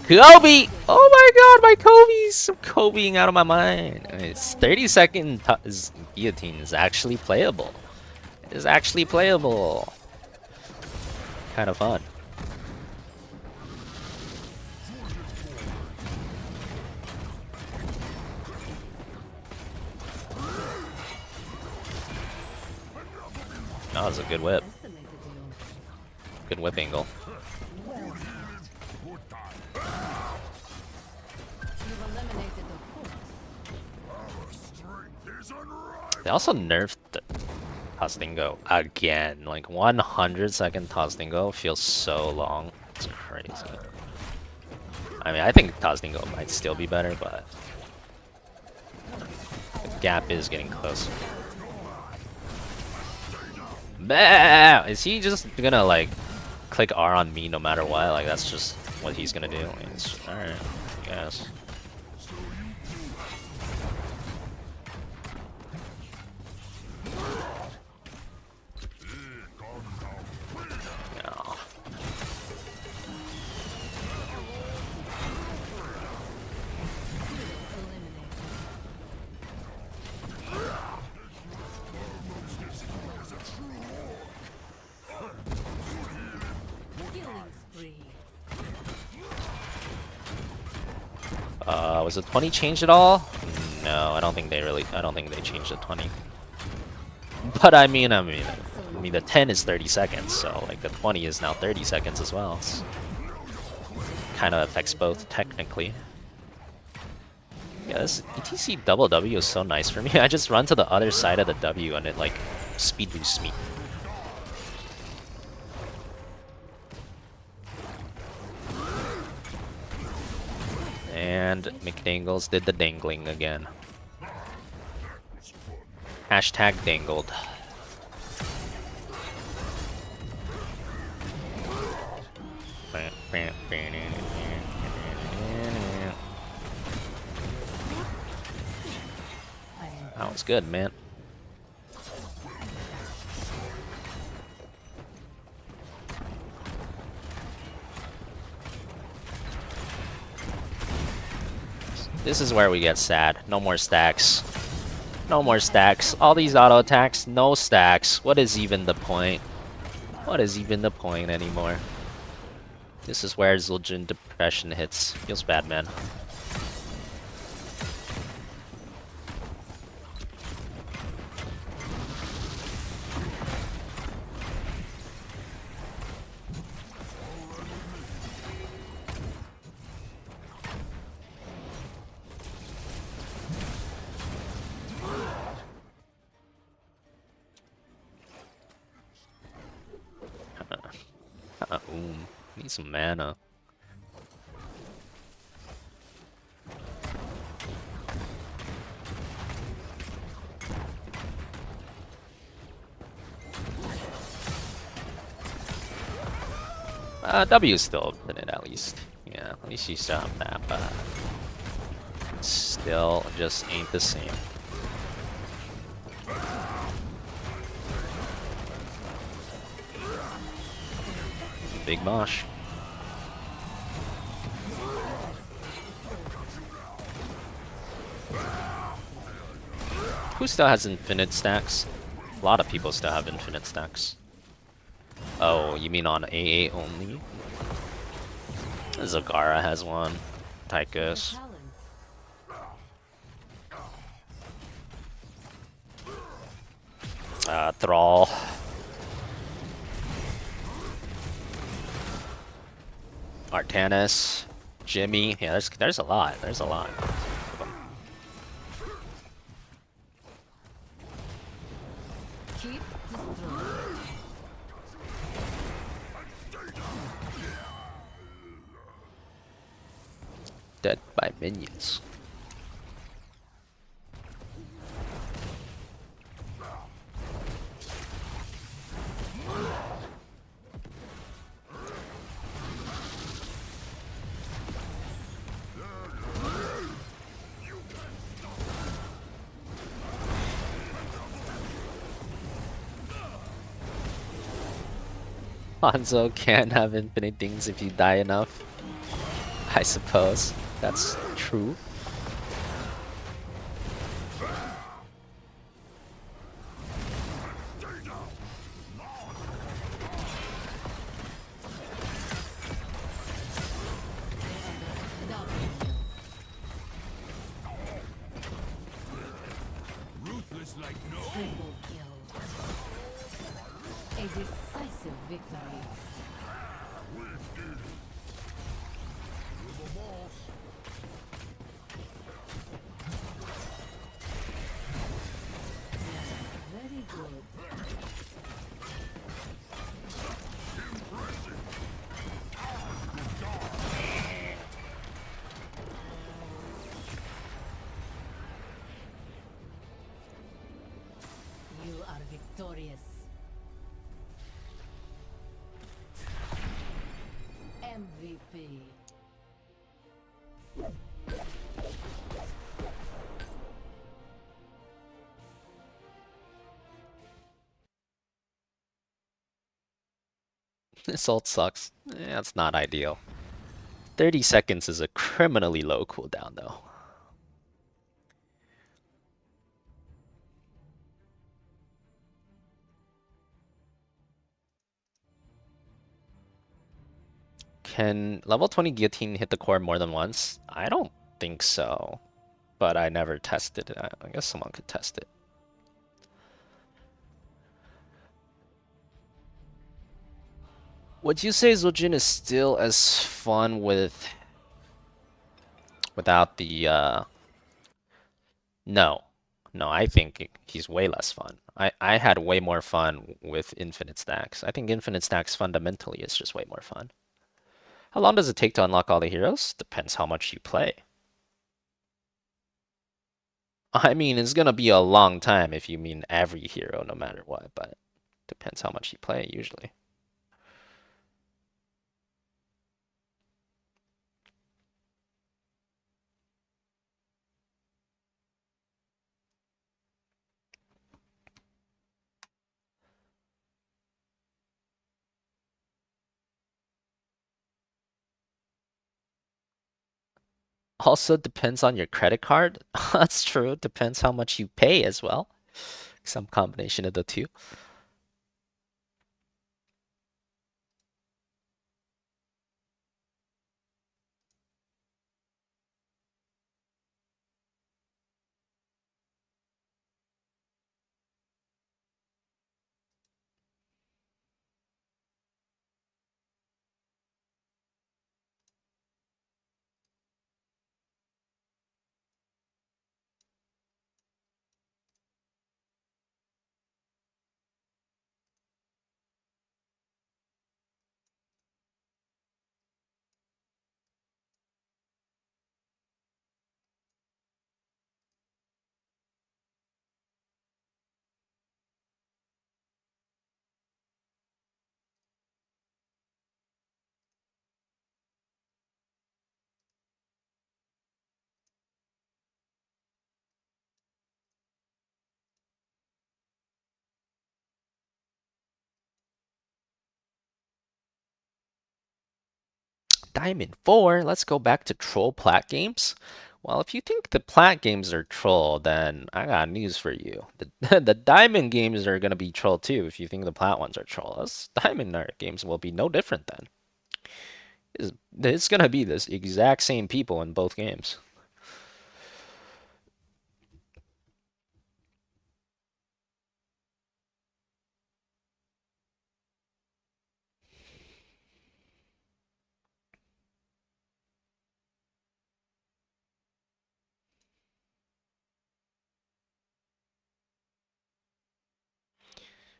Kobe! Oh my god, my Kobe's! I'm Kobeing out of my mind. It's 30-second guillotine is actually playable. It is actually playable. Kind of fun. That was a good whip. Good whip angle. They also nerfed the Tostingo again. Like 100-second Tostingo feels so long. It's crazy. I mean, I think Tostingo might still be better, but the gap is getting close. Bah! Is he just gonna like click R on me no matter what? Like that's just what he's gonna do. Alright, I guess. Was the 20 changed at all? No, I don't think they changed the 20. But I mean, the 10 is 30 seconds, so like the 20 is now 30 seconds as well. Kind of affects both technically. Yeah, this ETC double W is so nice for me. I just run to the other side of the W and it like speed boosts me. And McDangles did the dangling again. Hashtag dangled. That was good, man. This is where we get sad. No more stacks. No more stacks. All these auto attacks, no stacks. What is even the point? What is even the point anymore? This is where Zul'jin depression hits. Feels bad, man. Need some mana. W is still in it at least. Yeah, at least you still have that, but still just ain't the same. Big mosh. Who still has infinite stacks? A lot of people still have infinite stacks. Oh, you mean on AA only? Zagara has one. Tychus. Thrall. Artanis, Jimmy, yeah, there's a lot. There's a lot. Dead by minions. Hanzo can have infinite things if you die enough. I suppose that's true. Very good. You are victorious. MVP. This ult sucks. It's not ideal. 30 seconds is a criminally low cooldown though. Can level 20 guillotine hit the core more than once? I don't think so, but I never tested it. I guess someone could test it. Would you say Zojin is still as fun without the No. No, I think he's way less fun. I had way more fun with infinite stacks. I think infinite stacks fundamentally is just way more fun. How long does it take to unlock all the heroes? Depends how much you play. I mean, it's gonna be a long time if you mean every hero, no matter what, but depends how much you play usually. Also depends on your credit card. That's true. Depends how much you pay as well. Some combination of the two. Diamond 4, let's go back to troll plat games. Well, if you think the plat games are troll, then I got news for you. The diamond games are gonna be troll too if you think the plat ones are troll. Those diamond games will be no different then. It's gonna be this exact same people in both games.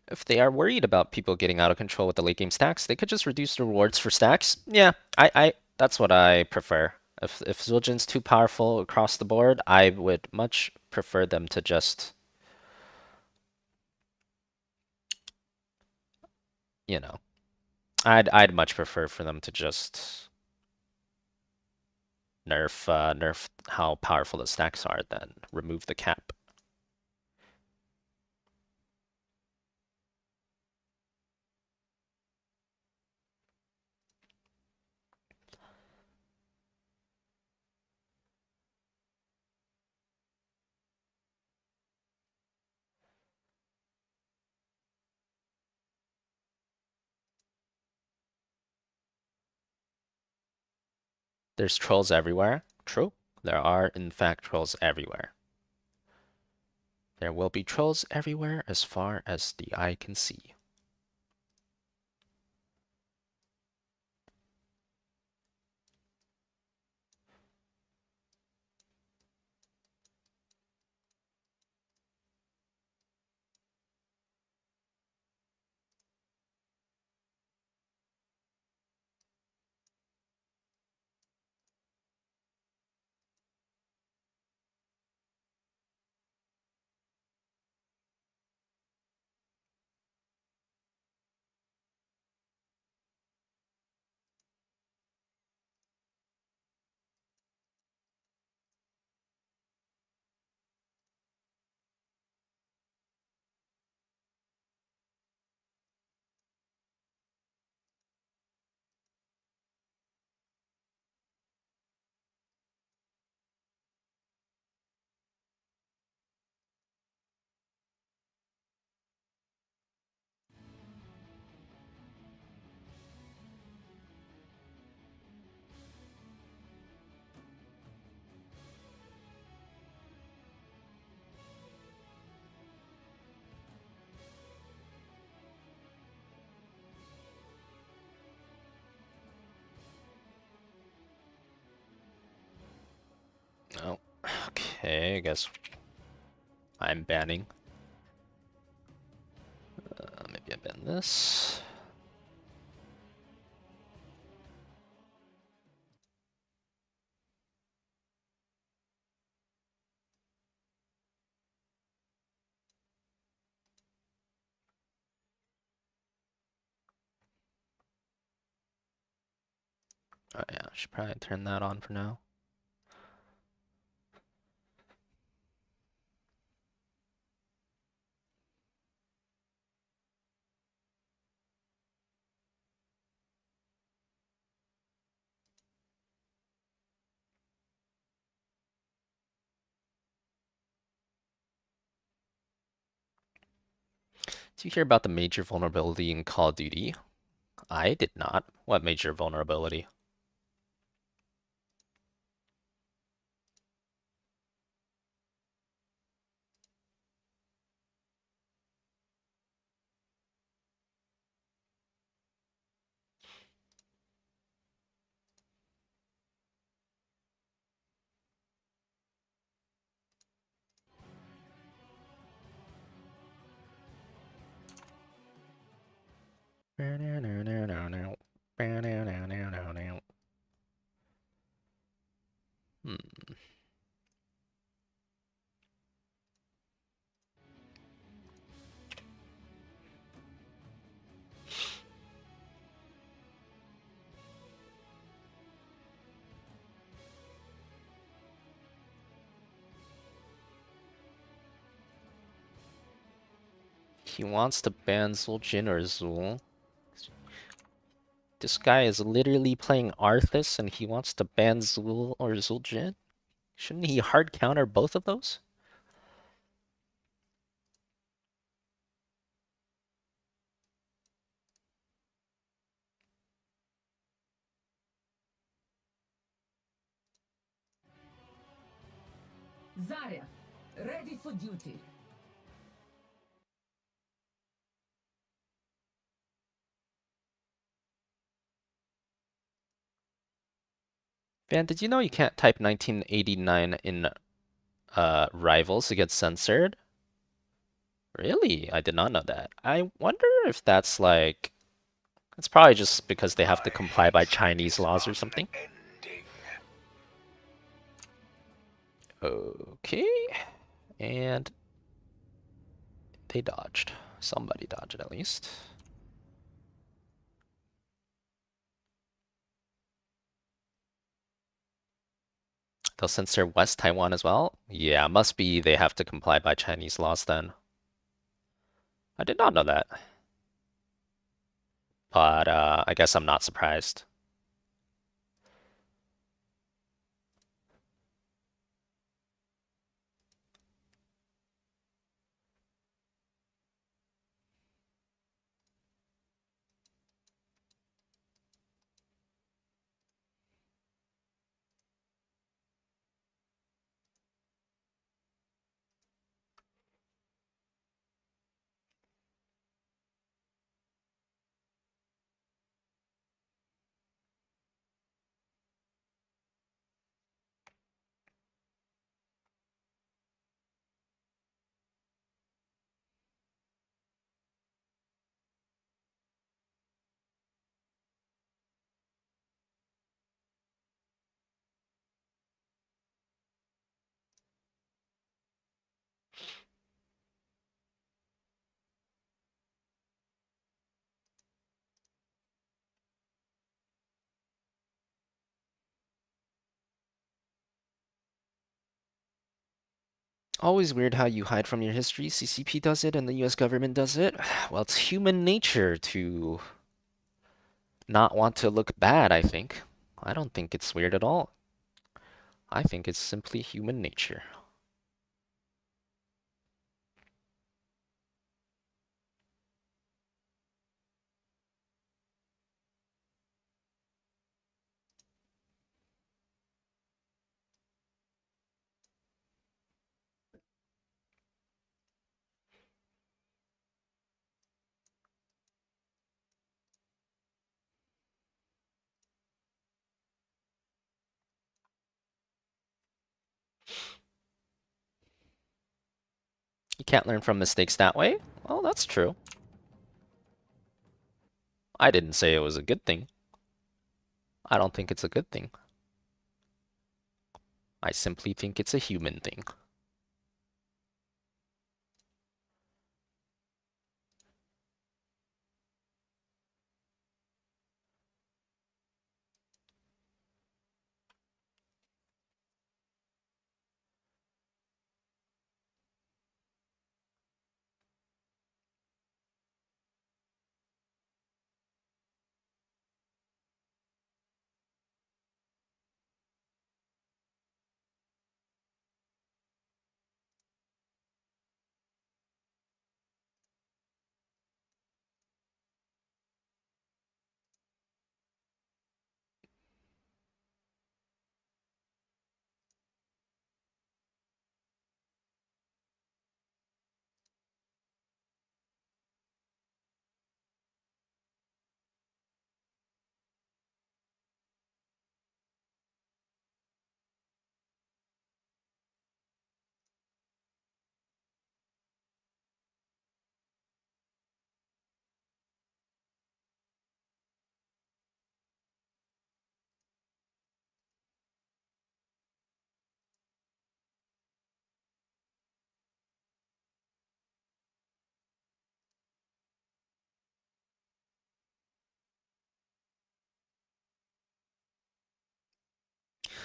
If they are worried about people getting out of control with the late game stacks, they could just reduce the rewards for stacks. Yeah, that's what I prefer. If Zul'jin's too powerful across the board, I would much prefer them to just, you know, I'd much prefer for them to just nerf how powerful the stacks are than remove the cap. There's trolls everywhere. True. There are, in fact, trolls everywhere. There will be trolls everywhere as far as the eye can see. Okay, I guess I'm banning. Maybe I ban this. Oh yeah, I should probably turn that on for now. Did you hear about the major vulnerability in Call of Duty? I did not. What major vulnerability? Hmm. He wants to ban Zul'jin or Zul. This guy is literally playing Arthas and he wants to ban Zul or Zul'jin? Shouldn't he hard counter both of those? Zarya, ready for duty. Van, did you know you can't type 1989 in Rivals to get censored? Really? I did not know that. I wonder if that's like... It's probably just because they have to comply by Chinese laws or something. Okay. And they dodged. Somebody dodged at least. They'll censor West Taiwan as well? Yeah, must be they have to comply by Chinese laws then. I did not know that. But I guess I'm not surprised. Always weird how you hide from your history. CCP does it and the US government does it. Well, it's human nature to not want to look bad, I think. I don't think it's weird at all. I think it's simply human nature. can't learn from mistakes that way? Well, that's true. I didn't say it was a good thing. I don't think it's a good thing. I simply think it's a human thing.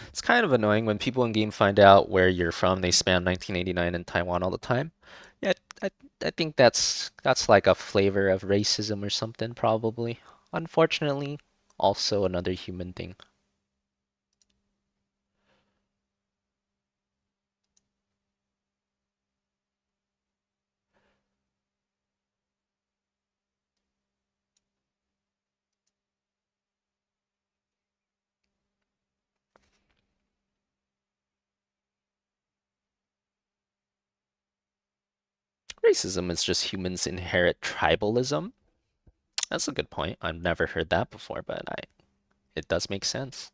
It's kind of annoying when people in game find out where you're from. They spam 1989 in Taiwan all the time. Yeah, I think that's like a flavor of racism or something, probably. Unfortunately, also another human thing. Racism is just humans inherit tribalism. That's a good point. I've never heard that before, but it does make sense.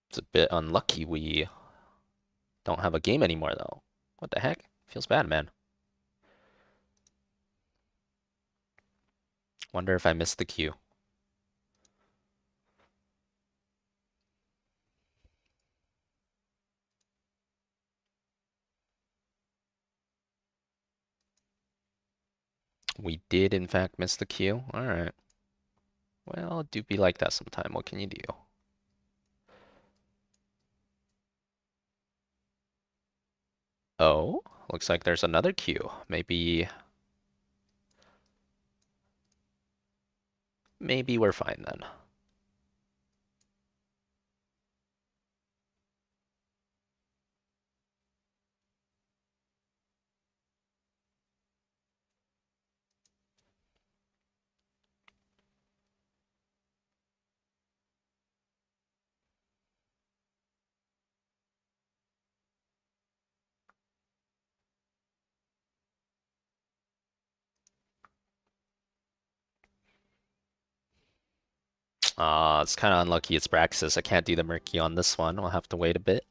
It's a bit unlucky we don't have a game anymore, though. What the heck? Feels bad, man. Wonder if I missed the queue. We did, in fact, miss the queue. Alright. Well, it do be like that sometime. What can you do? Oh, looks like there's another queue. Maybe we're fine then. It's kind of unlucky it's Braxis. I can't do the Murky on this one. We'll have to wait a bit.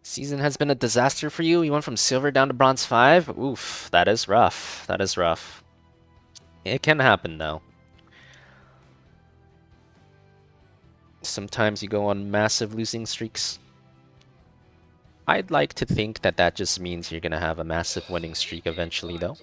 Season has been a disaster for you. You went from silver down to bronze 5. Oof, that is rough. That is rough. It can happen though. Sometimes you go on massive losing streaks. I'd like to think that that just means you're gonna have a massive winning streak eventually though.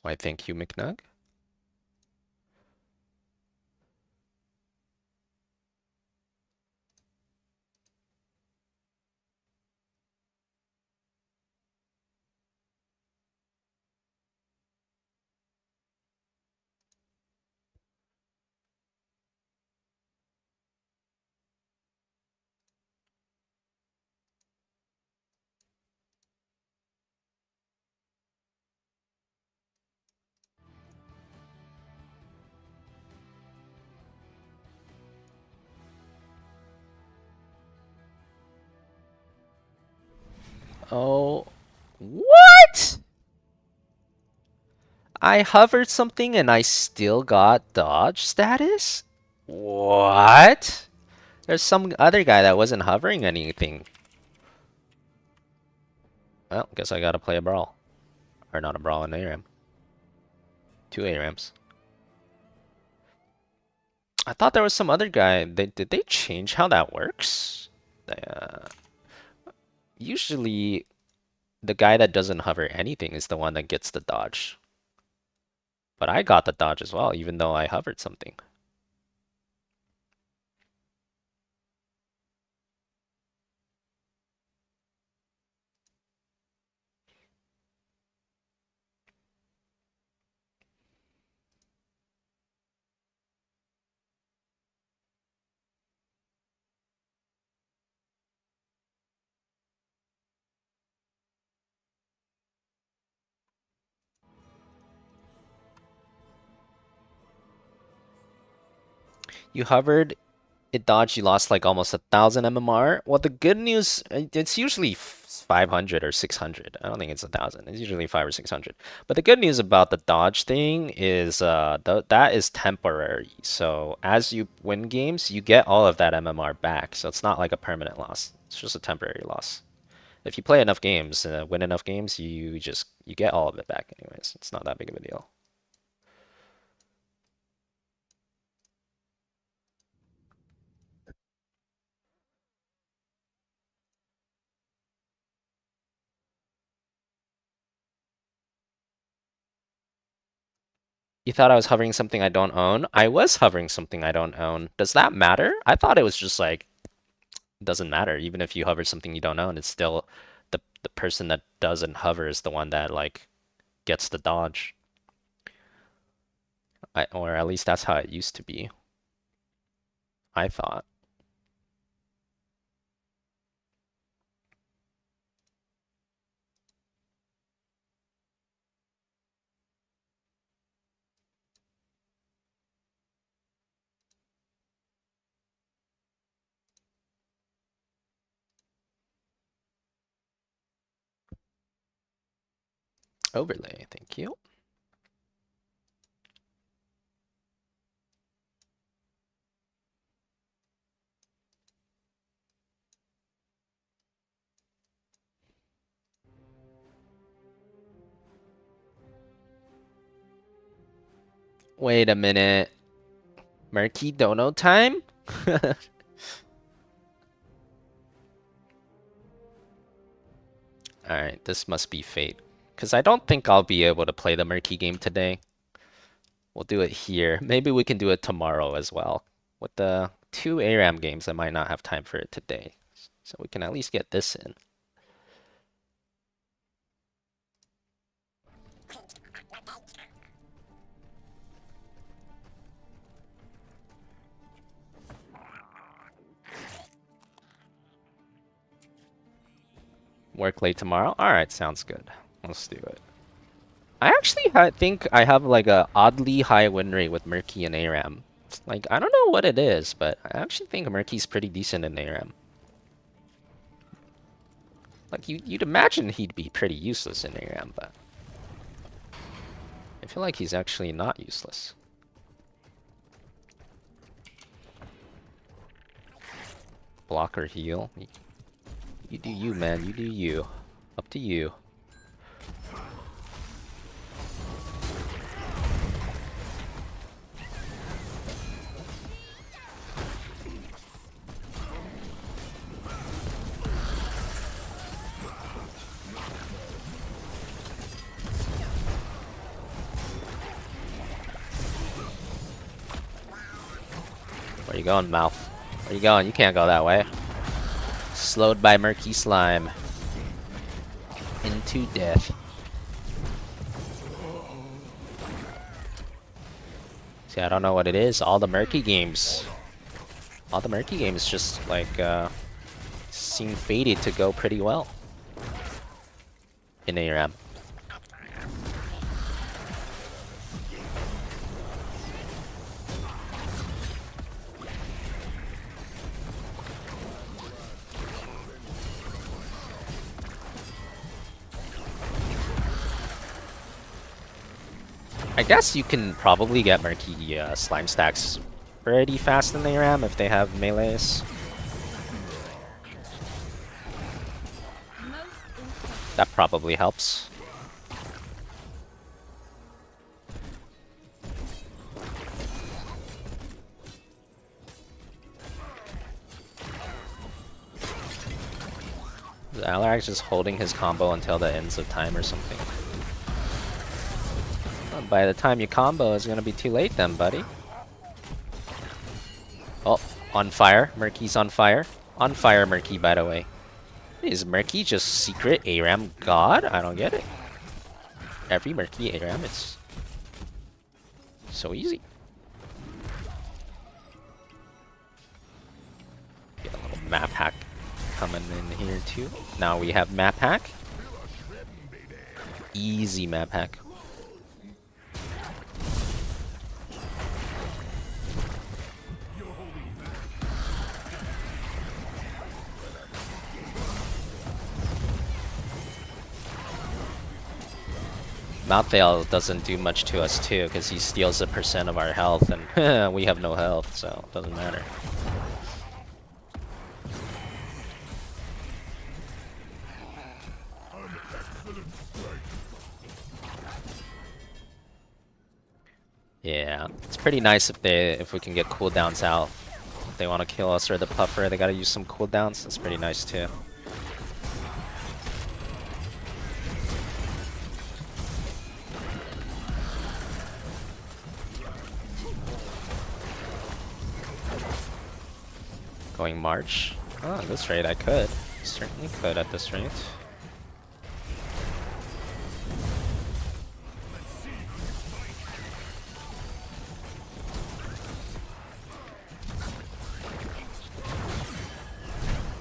Why, thank you, McNug. Oh, what? I hovered something and I still got dodge status? What? There's some other guy that wasn't hovering anything. Well, guess I gotta play a brawl. Or not a brawl, an ARAM. 2 ARAMs. I thought there was some other guy. Did they change how that works? Usually, the guy that doesn't hover anything is the one that gets the dodge. But I got the dodge as well, even though I hovered something. You hovered, it dodged, you lost like almost 1,000 MMR. Well, the good news, it's usually 500 or 600. I don't think it's 1,000. It's usually 5 or 600. But the good news about the dodge thing is that is temporary. So as you win games, you get all of that MMR back. So it's not like a permanent loss. It's just a temporary loss. If you play enough games, win enough games, you get all of it back anyways. It's not that big of a deal. You thought I was hovering something I don't own? I was hovering something I don't own. Does that matter? I thought it was just like, it doesn't matter. Even if you hover something you don't own, it's still the person that doesn't hover is the one that like gets the dodge. Or at least that's how it used to be. I thought. Overlay, thank you. Wait a minute. Murky dono time? Alright, this must be fate. Because I don't think I'll be able to play the Murky game today. We'll do it here. Maybe we can do it tomorrow as well. With the 2 ARAM games, I might not have time for it today. So we can at least get this in. Work late tomorrow? Alright, sounds good. Let's do it. I actually think I have like a oddly high win rate with Murky and ARAM. Like, I don't know what it is, but I actually think Murky's pretty decent in ARAM. Like, you'd imagine he'd be pretty useless in ARAM, but I feel like he's actually not useless. Blocker heal. You do you, man. You do you. Up to you. Where you going, Mouth? Where you going? You can't go that way. Slowed by murky slime. Into death. See, I don't know what it is. All the murky games just like seem fated to go pretty well in ARAM. I guess you can probably get murky slime stacks pretty fast in ARAM if they have melees. That probably helps. Is Alarak just holding his combo until the ends of time or something? By the time you combo, it's gonna be too late then, buddy. Oh, on fire. Murky's on fire. On fire, Murky, by the way. Is Murky just secret ARAM god? I don't get it. Every Murky ARAM, it's so easy. Get a little map hack coming in here too. Now we have map hack. Easy map hack. Malthael doesn't do much to us too, because he steals 1% of our health, and we have no health, so it doesn't matter. Yeah, it's pretty nice if we can get cooldowns out. If they want to kill us or the puffer, they gotta use some cooldowns. That's pretty nice too. Going March? Oh, at this rate I could. Certainly could at this rate.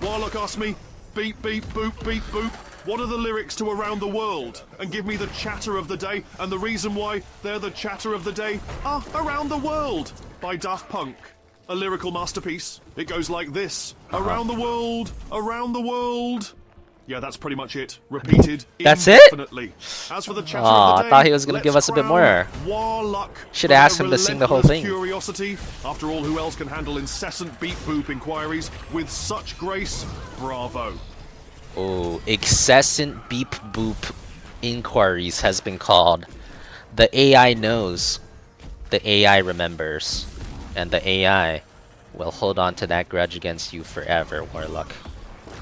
Warlock asked me, beep beep boop beep boop, what are the lyrics to Around the World? And give me the chatter of the day, and the reason why they're the chatter of the day are Around the World by Daft Punk. A lyrical masterpiece. It goes like this. Around the world, around the world. Yeah, that's pretty much it. Repeated that's it? infinitely. As for the chatter of the day, I thought he was going to give us a bit more. Should have asked him to sing the whole thing. Curiosity. After all, who else can handle incessant beep boop inquiries with such grace? Bravo. Oh, incessant beep boop inquiries has been called. The AI knows. The AI remembers. And the AI will hold on to that grudge against you forever, Warlock.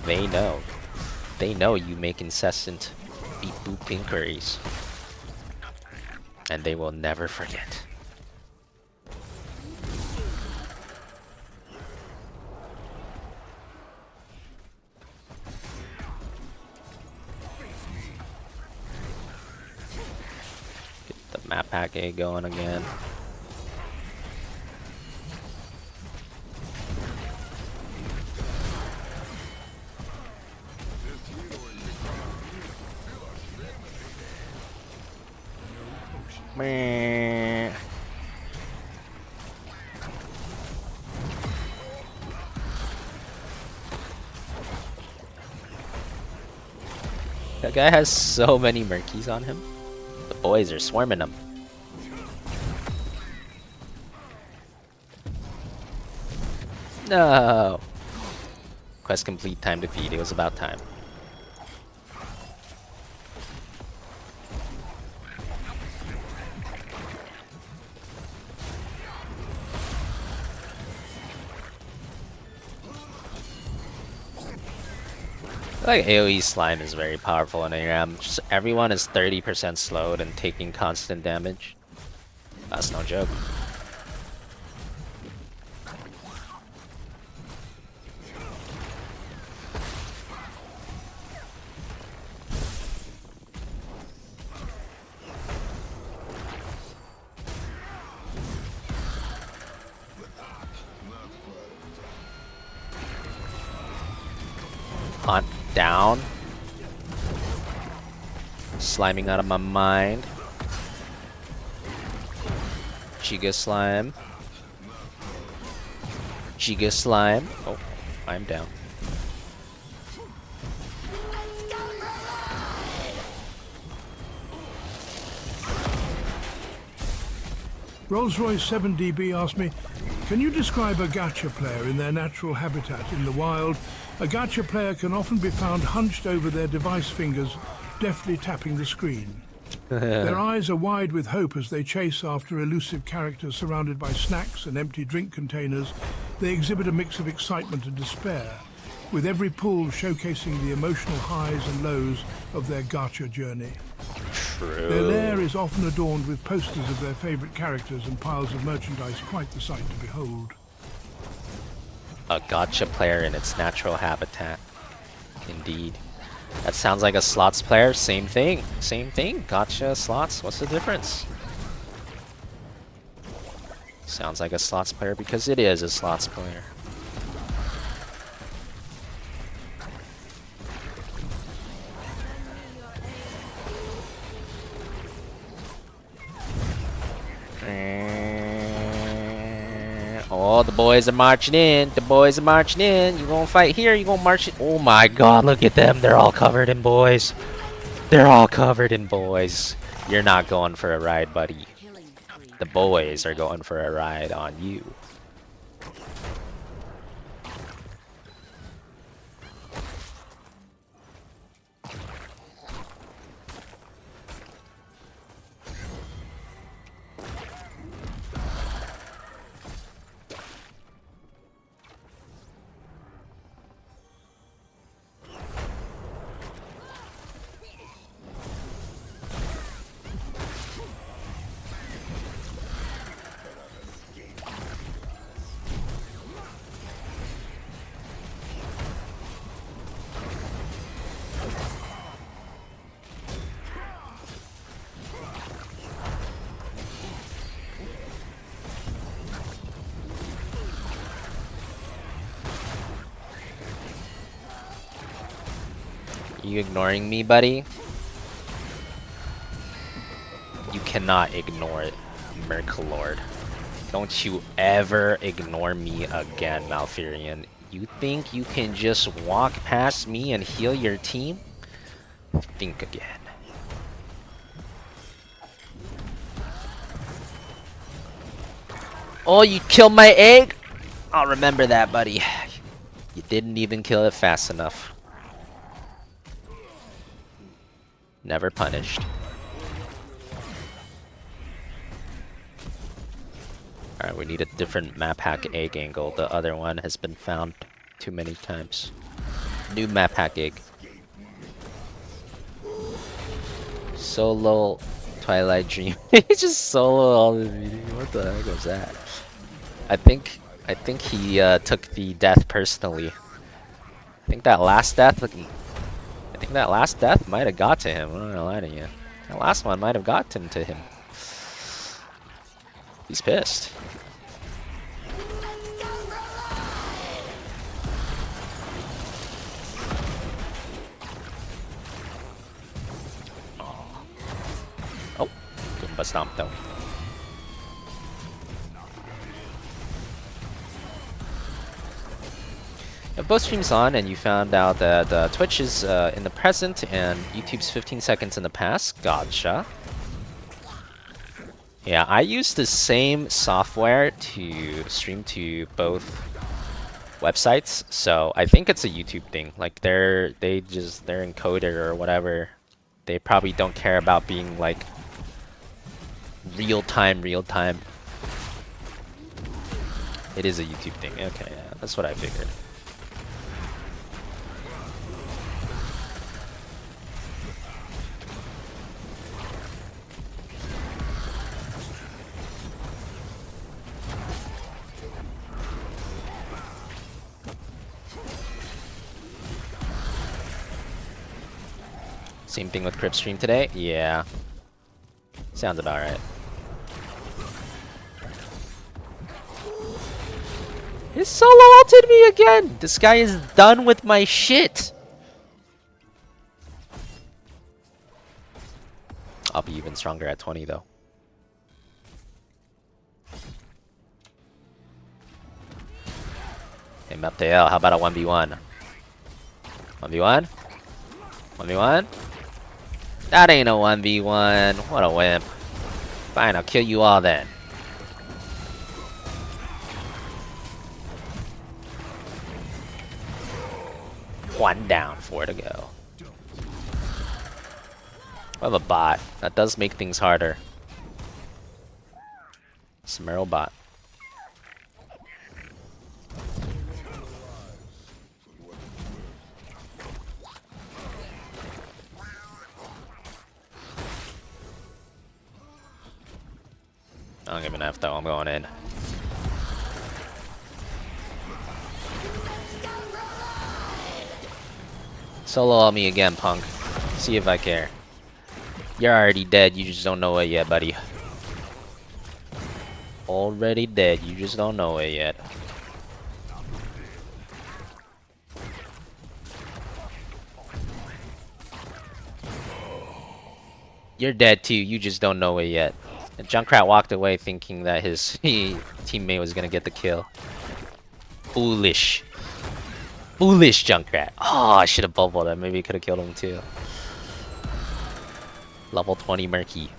They know. They know you make incessant beep boop inquiries. And they will never forget. Get the map hack A going again. Meh. That guy has so many Murkies on him. The boys are swarming him. No! Quest complete, time to feed. It was about time. Like AoE slime is very powerful in ARAM. Just everyone is 30% slowed and taking constant damage. That's no joke. Hunt down. Sliming out of my mind. Giga slime. Giga slime. Oh, I'm down. Rolls-Royce 7DB asked me, can you describe a gacha player in their natural habitat in the wild? A gacha player can often be found hunched over their device fingers, deftly tapping the screen. Their eyes are wide with hope as they chase after elusive characters surrounded by snacks and empty drink containers. They exhibit a mix of excitement and despair, with every pull showcasing the emotional highs and lows of their gacha journey. True. Their lair is often adorned with posters of their favorite characters and piles of merchandise, quite the sight to behold. A gacha player in its natural habitat. Indeed. That sounds like a slots player. Same thing. Same thing. Gacha, slots. What's the difference? Sounds like a slots player because it is a slots player. Oh, the boys are marching in. The boys are marching in. You gonna fight here? You gonna march in? Oh my god, look at them. They're all covered in boys. They're all covered in boys. You're not going for a ride, buddy. The boys are going for a ride on you. You ignoring me, buddy? You cannot ignore it, Mercalord. Don't you ever ignore me again, Malfurion. You think you can just walk past me and heal your team? Think again. Oh, you killed my egg? I'll remember that, buddy. You didn't even kill it fast enough. Never punished. Alright, we need a different map hack egg angle. The other one has been found too many times. New map hack egg. Solo Twilight Dream. It's just solo all the video. What the heck was that? I think he took the death personally. I think that last death might have got to him. I'm not gonna lie to you. That last one might have gotten to him. He's pissed. Oh, Goomba stomped though. If both streams on and you found out that Twitch is in the present and YouTube's 15 seconds in the past, gotcha. Yeah, I use the same software to stream to both websites, so I think it's a YouTube thing. Like they're encoded or whatever. They probably don't care about being like real time. It is a YouTube thing. Okay, yeah, that's what I figured. Same thing with Crip stream today? Yeah. Sounds about right. His solo ulted me again! This guy is done with my shit! I'll be even stronger at 20 though. Hey, Meptael, how about a 1v1? 1v1? 1v1? That ain't a 1v1. What a wimp. Fine, I'll kill you all then. One down, 4 to go. I have a bot. That does make things harder. Smearl bot. I don't give an F though, I'm going in. Solo on me again, punk. See if I care. You're already dead, you just don't know it yet, buddy. Already dead, you just don't know it yet. You're dead too, you just don't know it yet. And Junkrat walked away thinking that his teammate was gonna get the kill. Foolish. Foolish Junkrat. Oh, I should have bubbled him. Maybe could have killed him too. Level 20 Murky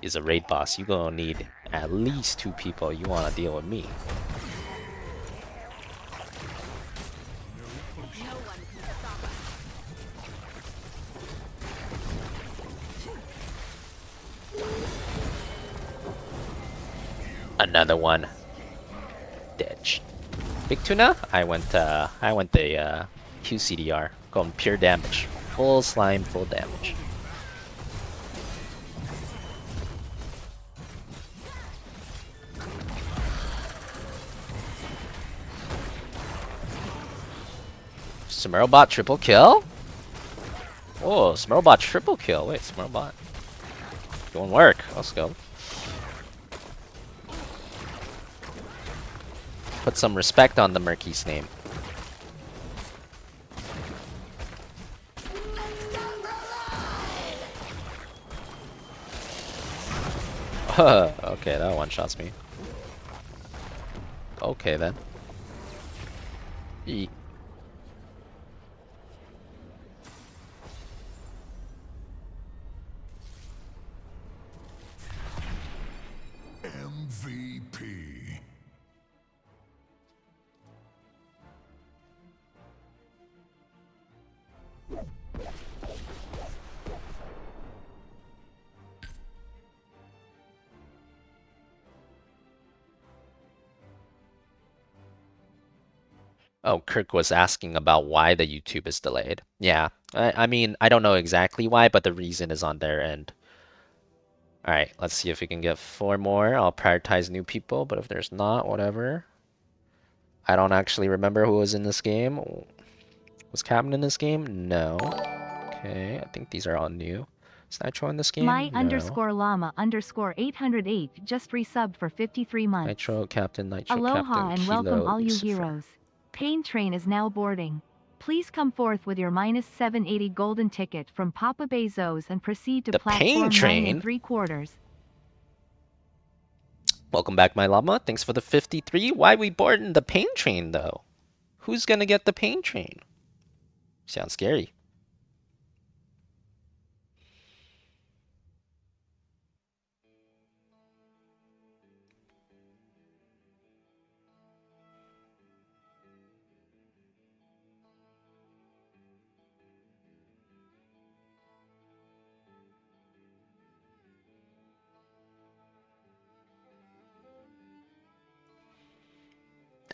is a raid boss. You gonna need at least 2 people. You wanna deal with me. Another one. Dead. Big Tuna? I went the QCDR. Going pure damage. Full slime, full damage. Smearlbot triple kill? Oh, Smearlbot triple kill. Wait, Smearlbot doing work. Let's go. Put some respect on the Murky's name. Okay, that one shots me. Okay then. Eek. MVP. Oh, Kirk was asking about why the YouTube is delayed. Yeah, I mean, I don't know exactly why, but the reason is on their end. Alright, let's see if we can get 4 more. I'll prioritize new people, but if there's not, whatever. I don't actually remember who was in this game. Was Captain in this game? No. Okay, I think these are all new. Is Nitro in this game? My No. _llama _808 just resubbed for 53 months. Nitro, Captain, Nitro, Aloha Captain, and Kilo, welcome all Lucifer. you heroes. Pain Train is now boarding. Please come forth with your -780 golden ticket from Papa Bezos and proceed to The platform Pain 9 Train? 3/4. Welcome back, my llama. Thanks for the 53. Why we boarding the Pain Train, though? Who's gonna get the pain train? Sounds scary.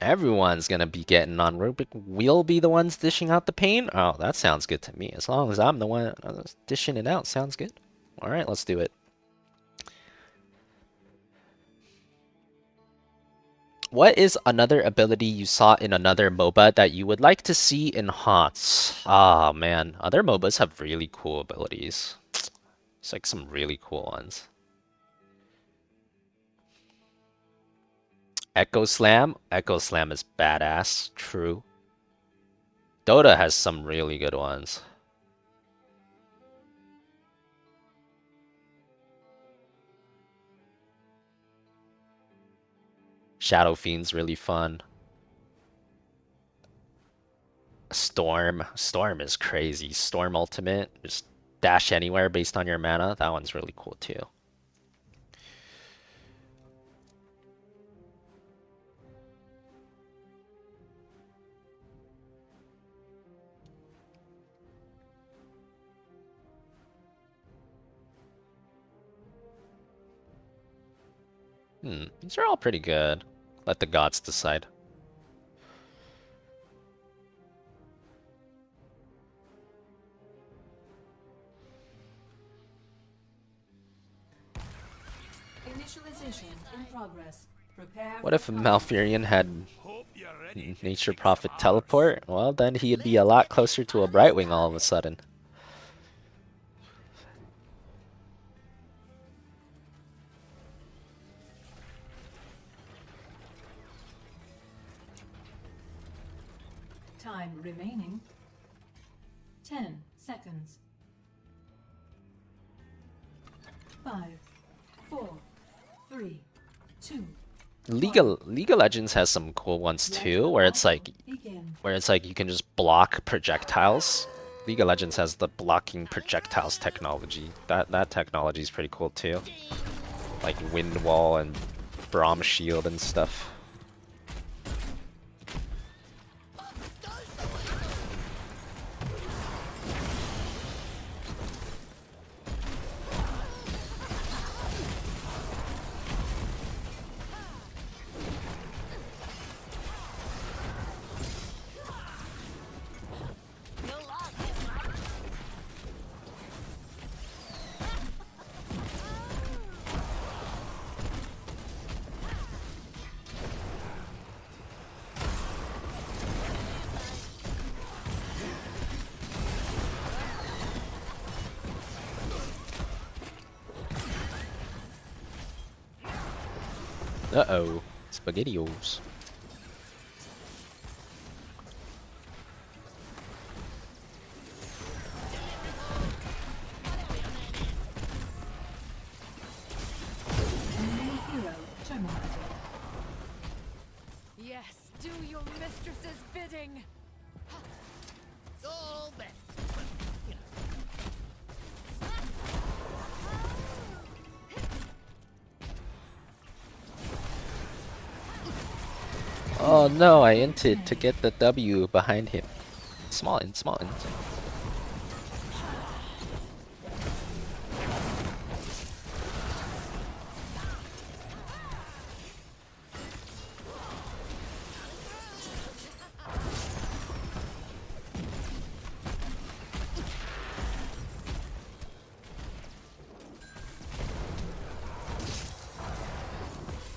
Everyone's gonna be getting on Rubik. We'll be the ones dishing out the pain? Oh, that sounds good to me. As long as I'm the one dishing it out, sounds good. Alright, let's do it. What is another ability you saw in another MOBA that you would like to see in HOTS? Ah, man. Other MOBAs have really cool abilities. It's like some really cool ones. Echo Slam? Echo Slam is badass. True. Dota has some really good ones. Shadow Fiend's really fun. Storm. Storm is crazy. Storm Ultimate. Just dash anywhere based on your mana. That one's really cool too. These are all pretty good. Let the gods decide. Initialization in progress. Prepare What if Malfurion had Nature Prophet teleport? Well, then he'd be a lot closer to a Brightwing all of a sudden. Time remaining 10 seconds. 5, 4, 3, 2. League of Legends has some cool ones too, where it's like you can just block projectiles. League of Legends has the blocking projectiles technology. That technology is pretty cool too. Like Wind Wall and Braum Shield and stuff. Uh-oh. SpaghettiOs. Yes, do your mistress's bidding. Oh no, I inted to get the W behind him. Small int, small int.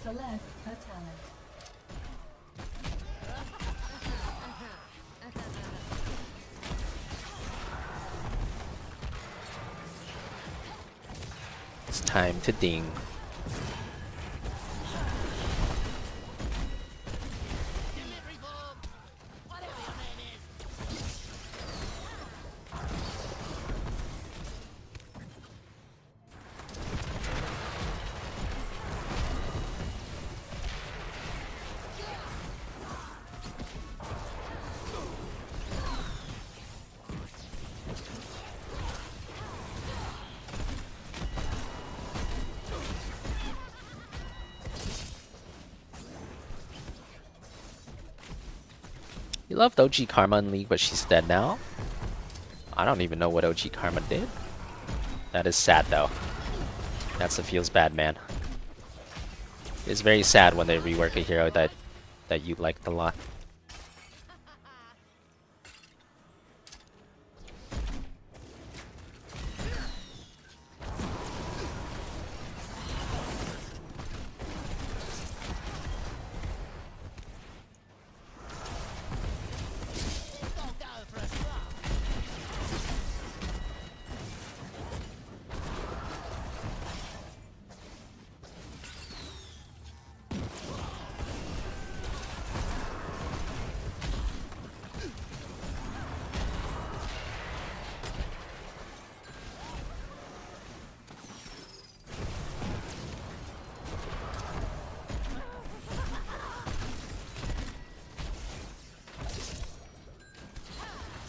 Select a talent. It's time to ding. You loved OG Karma in League, but she's dead now? I don't even know what OG Karma did. That is sad though. That's what feels bad, man. It's very sad when they rework a hero that you liked a lot.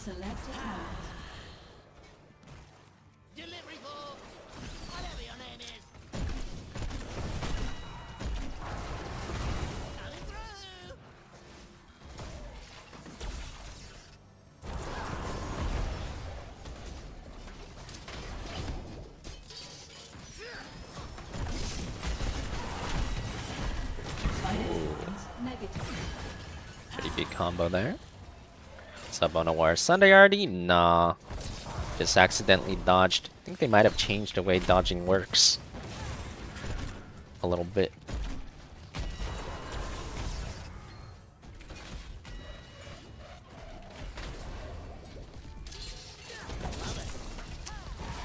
Select a talent. Delivery for whatever your name is. Coming through. Pretty big combo there. What's up on a War Sunday already? Nah. Just accidentally dodged. I think they might have changed the way dodging works. A little bit.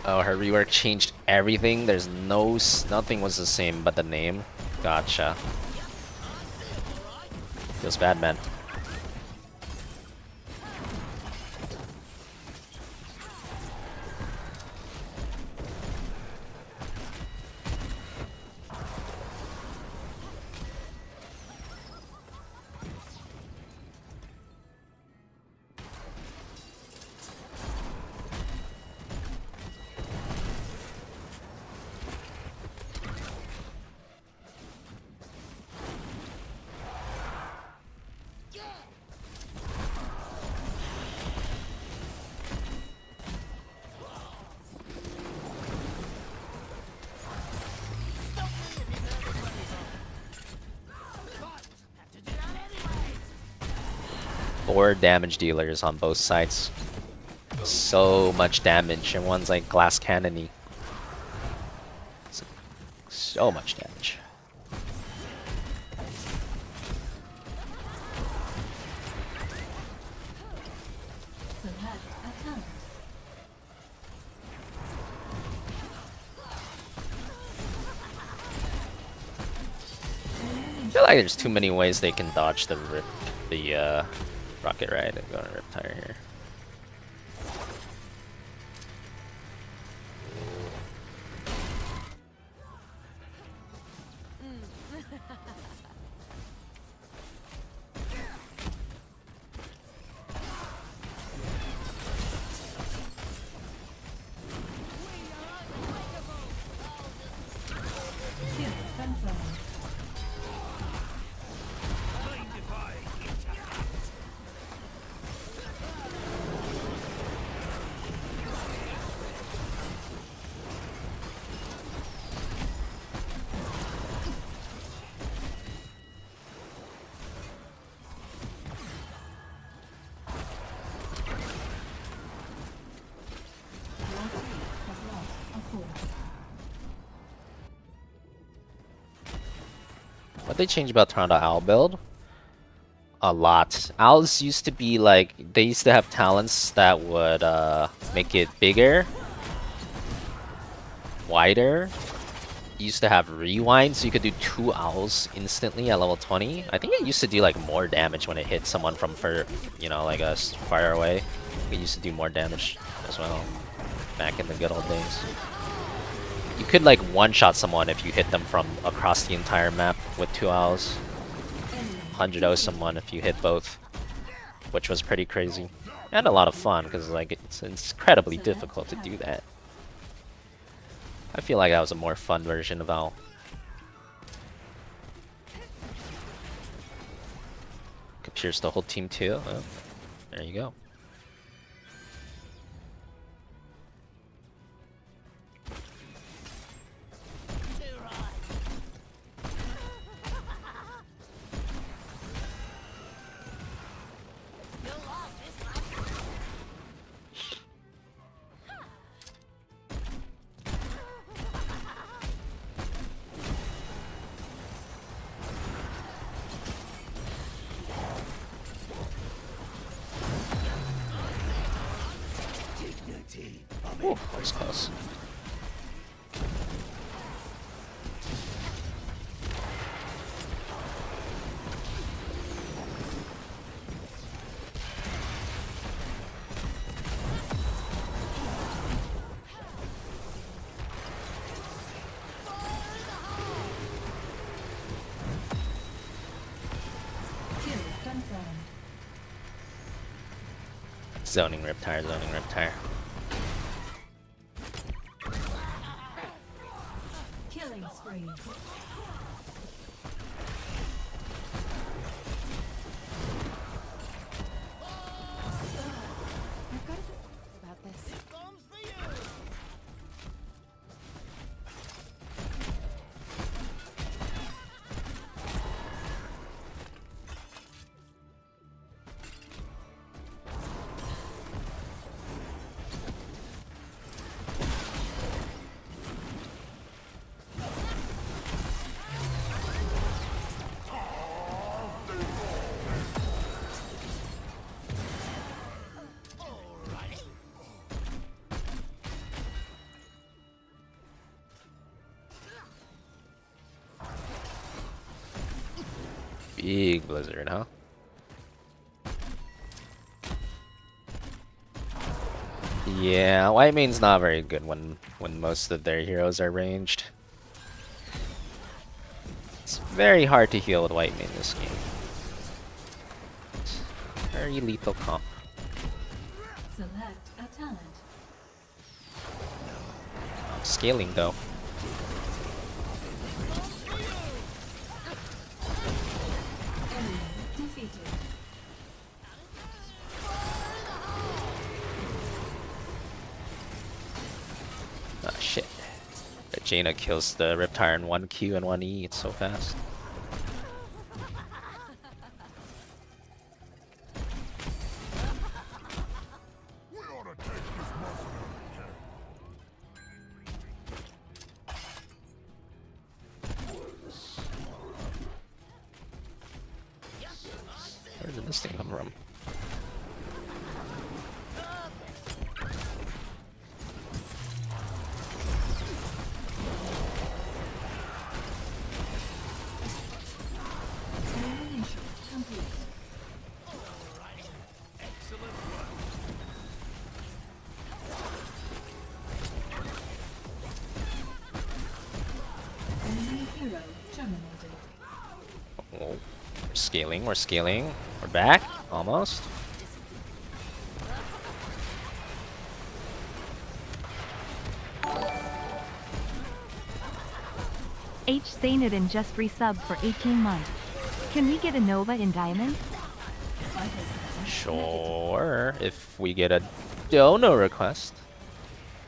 Oh, her rework changed everything. There's nothing was the same but the name. Gotcha. Feels bad, man. Four damage dealers on both sides. So much damage, and one's like glass cannon-y. So much damage. Select a talent. I feel like there's too many ways they can dodge the rocket ride and go on Riptire here. Kill confirmed. What they changed about Toronto Owl build? A lot. Owls used to be like, they used to have talents that would make it bigger, wider. Used to have rewind, so you could do 2 owls instantly at level 20. I think it used to do like more damage when it hit someone from like far away. It used to do more damage as well back in the good old days. You could like one-shot someone if you hit them from across the entire map with 2 owls. 100-0 someone if you hit both, which was pretty crazy and a lot of fun because like it's incredibly difficult to do that. I feel like that was a more fun version of Owl. pierce the whole team too. Oh, there you go. Ooh, that was close. Kill confirmed. Zoning Riptire, zoning Riptire. Killing spree. I've got to think about this. Big blizzard, huh? Yeah, white main's not very good when most of their heroes are ranged. It's very hard to heal with white main this game. It's very lethal comp. Select a talent. Scaling though. Enemy defeated. Ah shit. Jaina kills the Riptire in 1 Q and 1 E, it's so fast. Where did this thing come from? Elimination complete. Enemy hero terminated. Oh, we're scaling, we're scaling. We're back, almost. H. Zaynadin just resubbed for 18 months. Can we get a Nova in Diamond? Sure, if we get a dono request.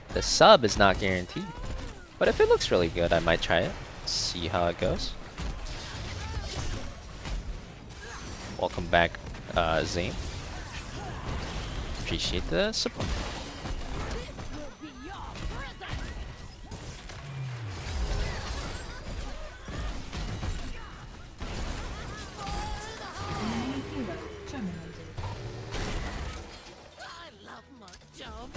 The sub is not guaranteed. But if it looks really good, I might try it. See how it goes. Welcome back, Zane. Appreciate the support. Enemy hero terminated. I love my job.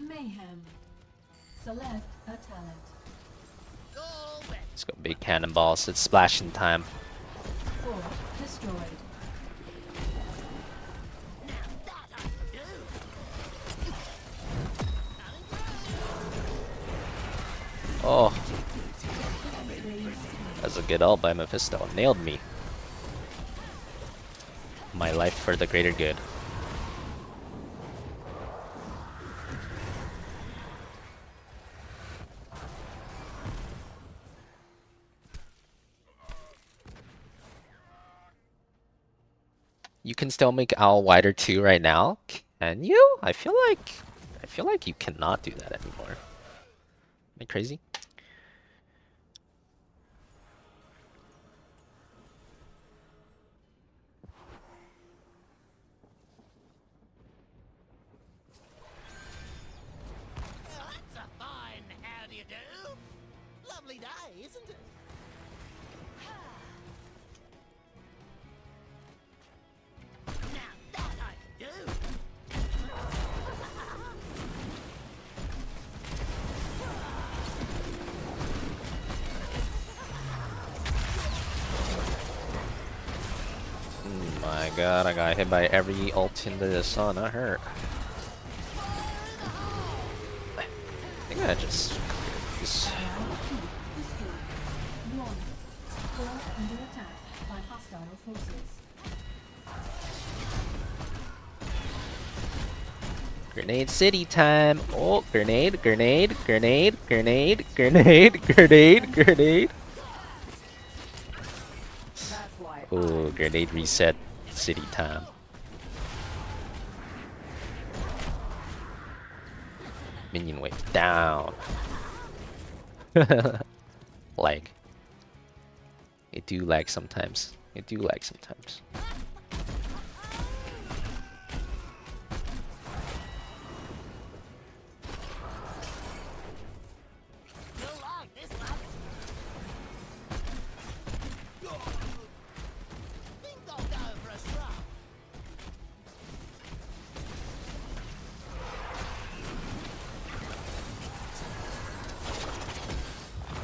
Mayhem. Select a talent. Let's go big cannonballs. It's splashing time. Fort destroyed. Oh. That's a good ult by Mephisto. Nailed me. My life for the greater good. You can still make Owl wider too right now. Can you? I feel like you cannot do that anymore. Am I crazy? That's a fine how do you do? Lovely day, isn't it? Now that I can do. Oh my god, I got hit by every ult in the sun. That hurt. I think I just. Warning. Core under attack by hostile forces. Grenade city time! Oh, grenade, grenade, grenade, grenade, grenade, grenade, grenade. Oh, grenade reset city time. Minion wave down. Lag. It do lag sometimes. It do lag sometimes.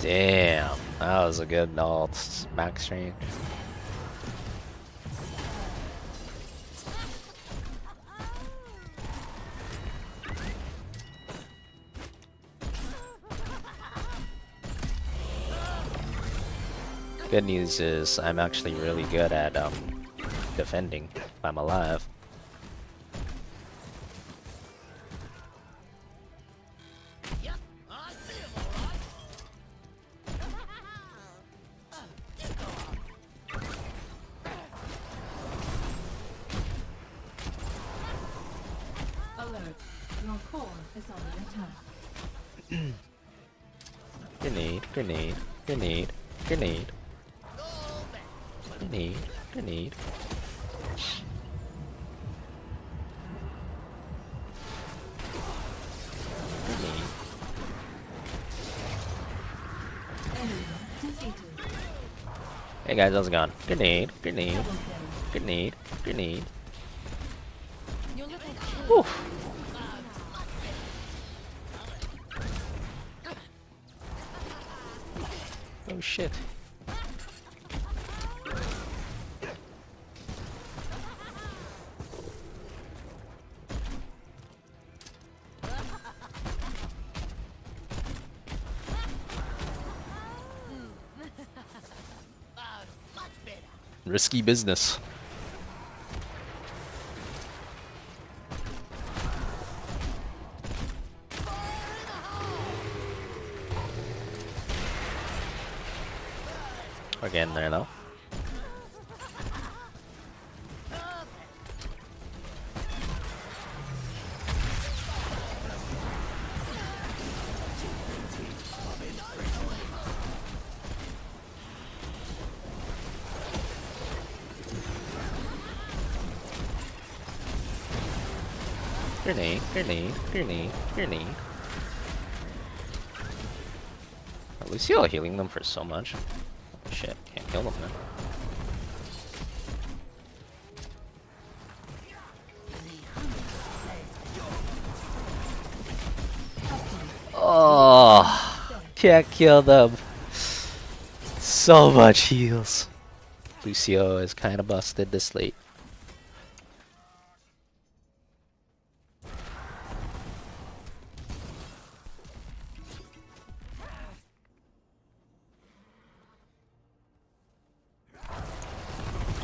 Damn, that was a good ult. Max range. Good news is I'm actually really good at defending if I'm alive. Alert. Your core is under attack. Grenade, grenade, grenade, grenade. Grenade, grenade. Grenade. Hey guys, how's it going? Grenade, grenade, grenade, grenade. Whew. Oh shit. Risky business. We're getting there though. Grenade, grenade, grenade, grenade. Lucio healing them for so much. Oh, shit, can't kill them now. Oh, can't kill them. So much heals. Lucio is kind of busted this late.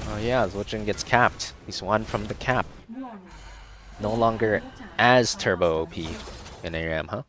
Oh yeah, Zolchin gets capped. He's one from the cap. No longer as turbo OP in ARAM, huh?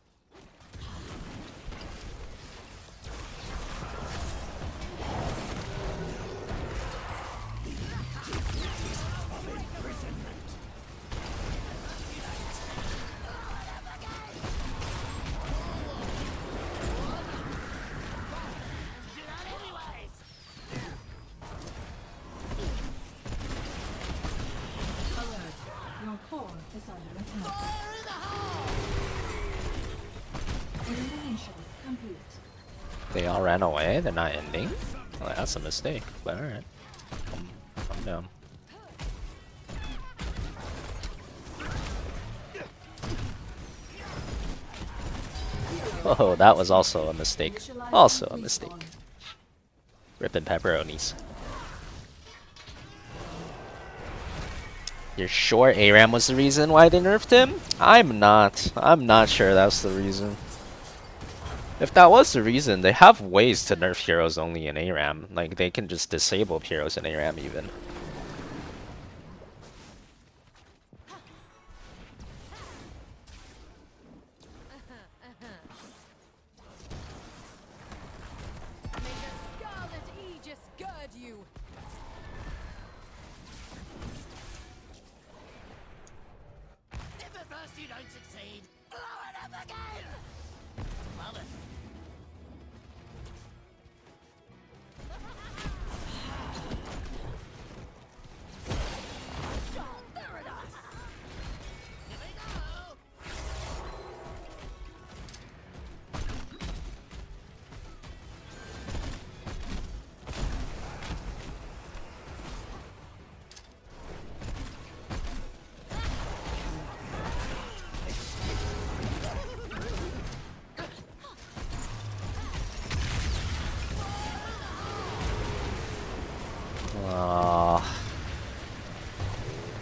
complete. They all ran away? They're not ending? Well, that's a mistake, but alright. Calm down. Oh, that was also a mistake. Also a mistake. Ripping pepperonis. You're sure ARAM was the reason why they nerfed him? I'm not sure that's the reason. If that was the reason, they have ways to nerf heroes only in ARAM. Like, they can just disable heroes in ARAM even. You don't succeed. Blow it up again! Love it. Here we go!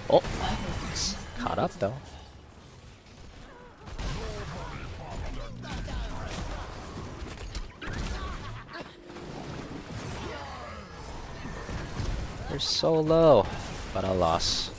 Oh, caught up though. They're so low, but a loss.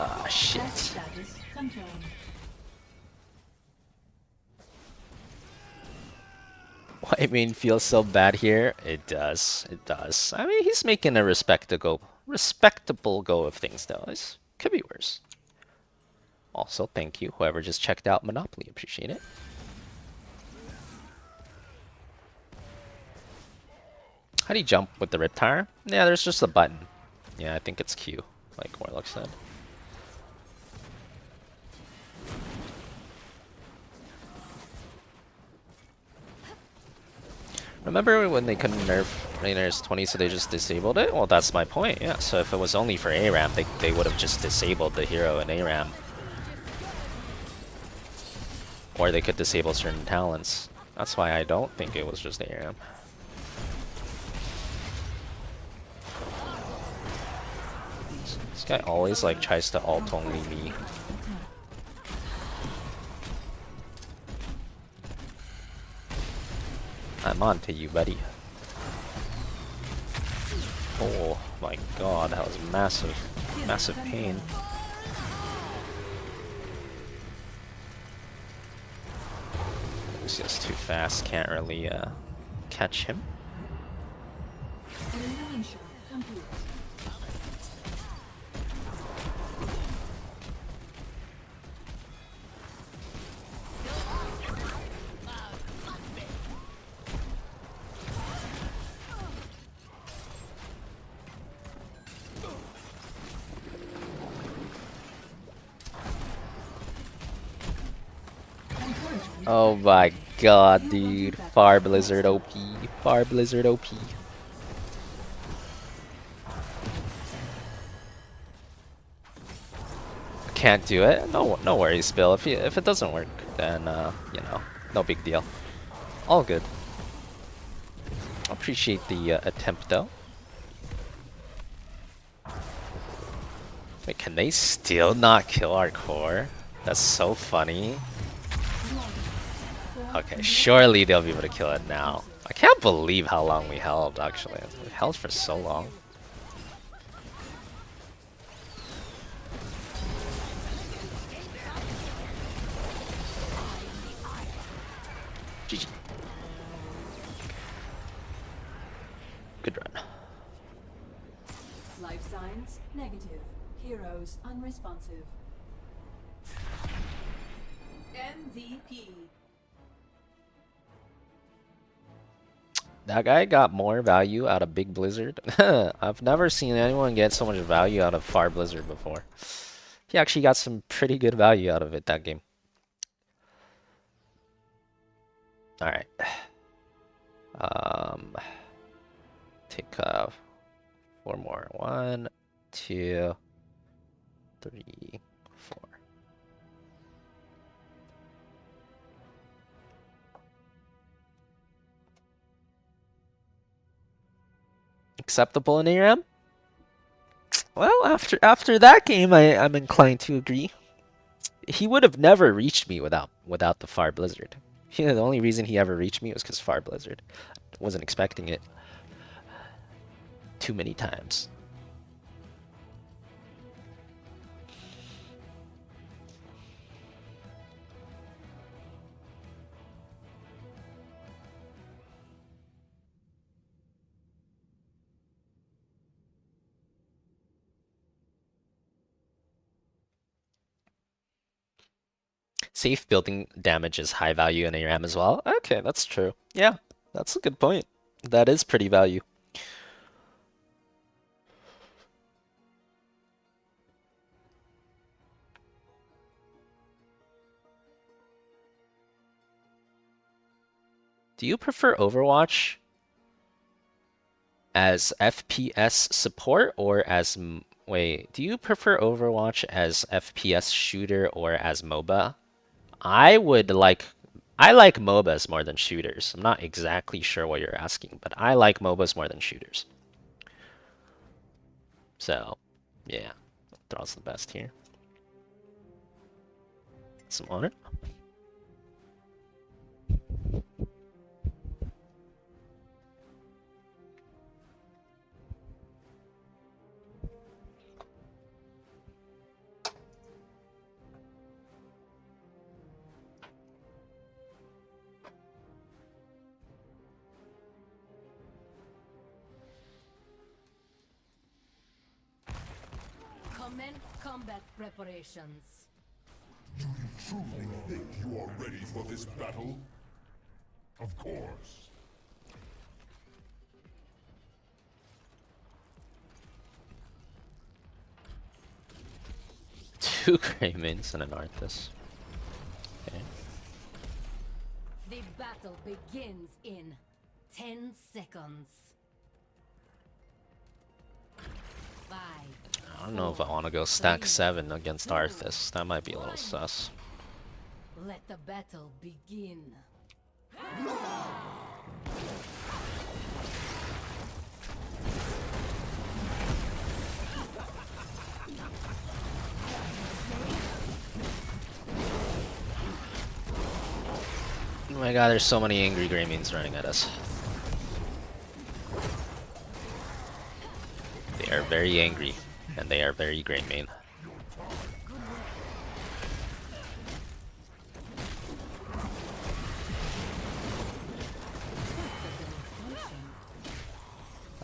Ah, shit. Why mean feels so bad here? It does. It does. I mean, he's making a respectable go of things though. It could be worse. Also, thank you whoever just checked out Monopoly. Appreciate it. How do you jump with the Riptire? Yeah, there's just a button. Yeah, I think it's Q, like Warlock said. Remember when they couldn't nerf Rainer's 20, so they just disabled it? Well, that's my point, yeah. So if it was only for ARAM, they would have just disabled the hero in ARAM. Or they could disable certain talents. That's why I don't think it was just ARAM. This guy always like tries to ult only me. I'm on to you, buddy. Oh my god, that was massive, massive pain. It's just too fast, can't really catch him. Oh my god, dude. Far Blizzard OP. Far Blizzard OP. Can't do it? No worries, Bill. If it doesn't work, then, you know, no big deal. All good. Appreciate the attempt, though. Wait, can they still not kill our core? That's so funny. Okay, surely they'll be able to kill it now. I can't believe how long we held, actually. We held for so long. GG. Good run. Life signs negative. Heroes unresponsive. MVP. That guy got more value out of Big Blizzard. I've never seen anyone get so much value out of Far Blizzard before. He actually got some pretty good value out of it that game. Alright. Take 4 more. 1, 2, 3, 4. Acceptable in ARAM? Well, after that game, I'm inclined to agree. He would have never reached me without the Far Blizzard. The only reason he ever reached me was because Far Blizzard. Wasn't expecting it too many times. Safe building damage is high value in ARAM as well. Okay, that's true. Yeah, that's a good point. That is pretty value. Do you prefer Overwatch as FPS support or as... Wait, do you prefer Overwatch as FPS shooter or as MOBA? I like MOBAs more than shooters. I'm not exactly sure what you're asking, but I like MOBAs more than shooters. So, yeah, Thrall's the best here. Some honor. Commence combat preparations. Do you truly think you are ready for this battle? Of course. Two Greymins and an Arthas. Okay. The battle begins in 10 seconds. 5. I don't know if I want to go stack 7 against Arthas. That might be a little sus. Let the battle begin. Oh my god, there's so many angry Greymins running at us. They are very angry, and they are very Greymane.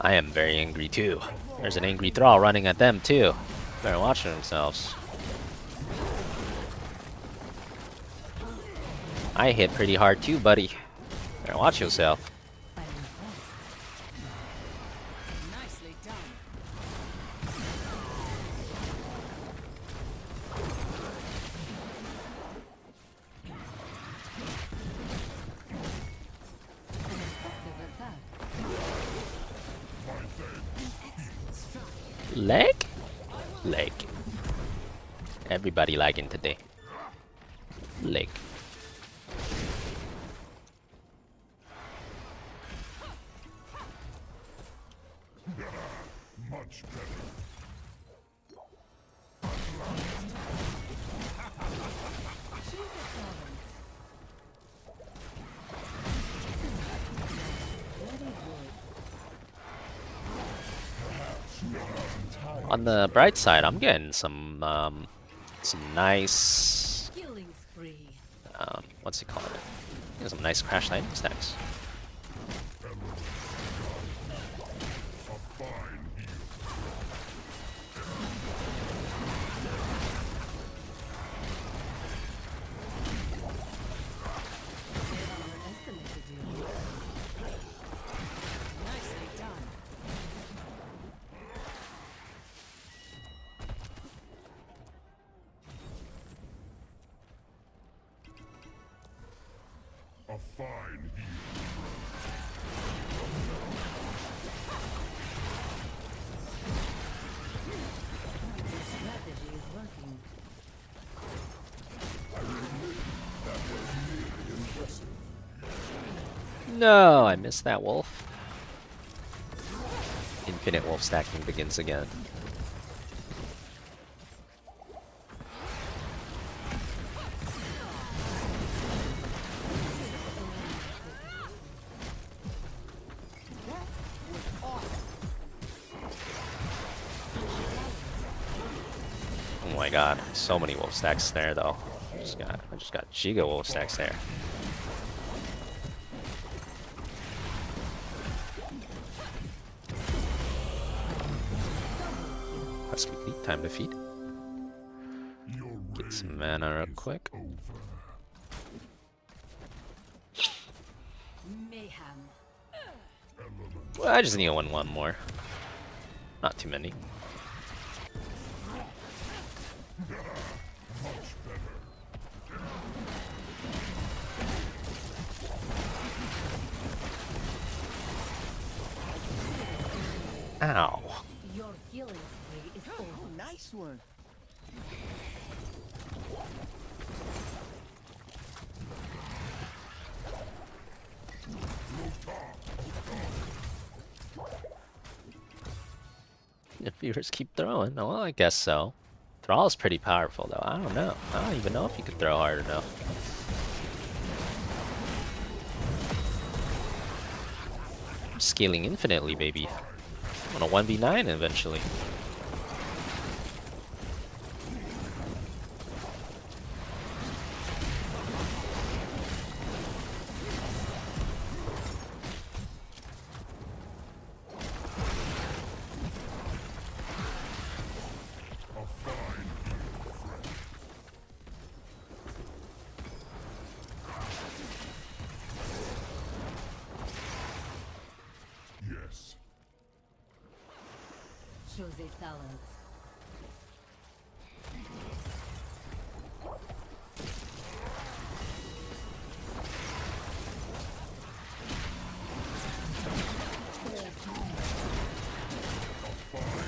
I am very angry too. There's an angry Thrall running at them too. Better watch themselves. I hit pretty hard too, buddy. Better watch yourself. Nicely done. Leg? Leg. Everybody lagging today. Leg. Much better. On the bright side, I'm getting some nice Killing spree. what's it called? Some nice Crash Lightning stacks. A fine heal. Strategy is working. I will admit that was really impressive. No, I missed that wolf. Infinite wolf stacking begins again. Oh my god, so many wolf stacks there though. I just got giga wolf stacks there. Let's complete, time to feed. Get some mana real quick. Mayhem. Well, I just need one more. Not too many. Ow. Your healing spree is over. Nice one. If viewers keep throwing, well, I guess so. Thrall is pretty powerful, though. I don't know. I don't even know if you could throw hard enough. I'm scaling infinitely, baby. On a 1v9 eventually. Yes. Shows a talent.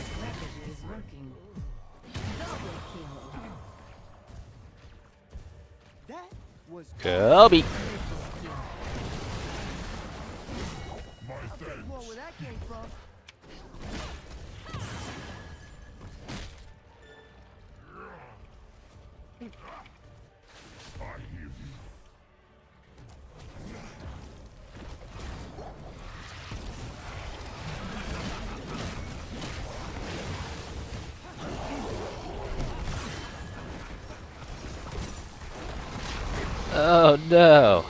Strategy is working. Double kill. That was Kobe. Well, where that came from. I hear you. Oh no.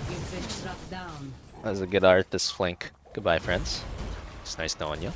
You've been struck down. That was a good art, this flank. Goodbye, friends. It's nice knowing you.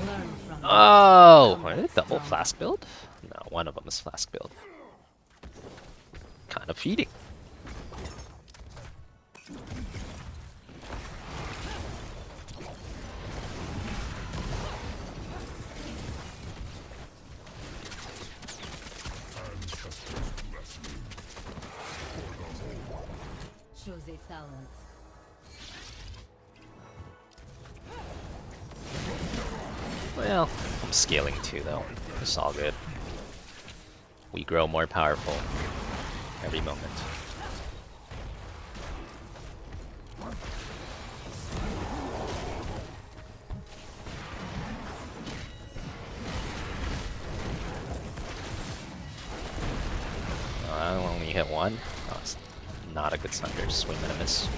Learn from Oh, are they double flask build? No, one of them is flask build. Kind of feeding. shows a talent. Well, I'm scaling too, though. It's all good. We grow more powerful every moment. I only hit one. Oh, it's not a good sunder. Swing and a miss.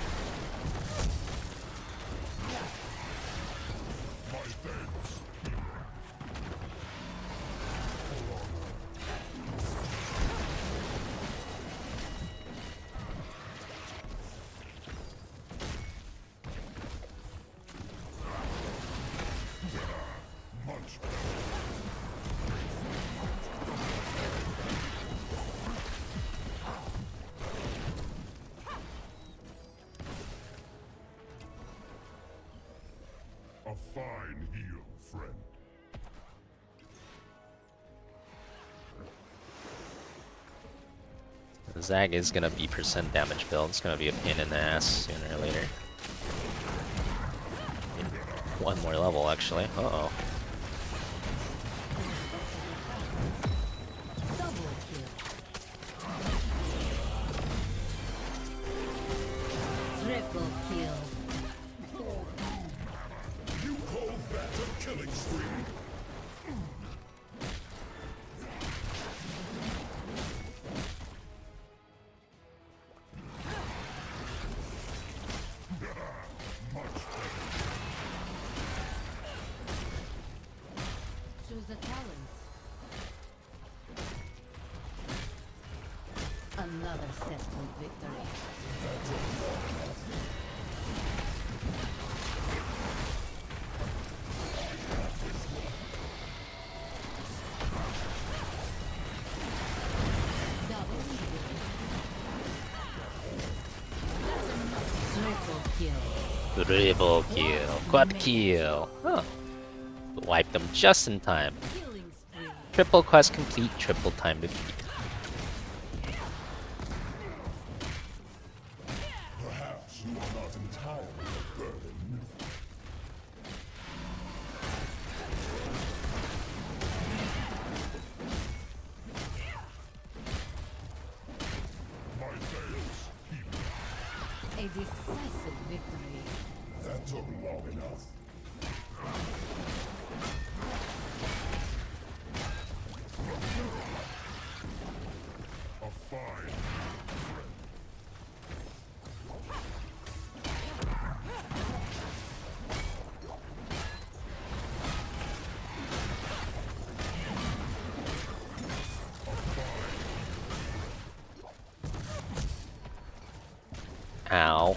fine heal, friend. Zag is gonna be percent damage build. It's gonna be a pain in the ass sooner or later. One more level, actually. Uh-oh. Triple kill. You call that a killing spree? Choose the talent. Another step to victory. Triple kill. Triple kill. Quad kill. Huh. Wipe them just in time. Killing spree. Triple quest complete, triple time defeat. Perhaps you are not entirely a burden. My veils heal. A decisive victory. That took long enough. A fine Ow.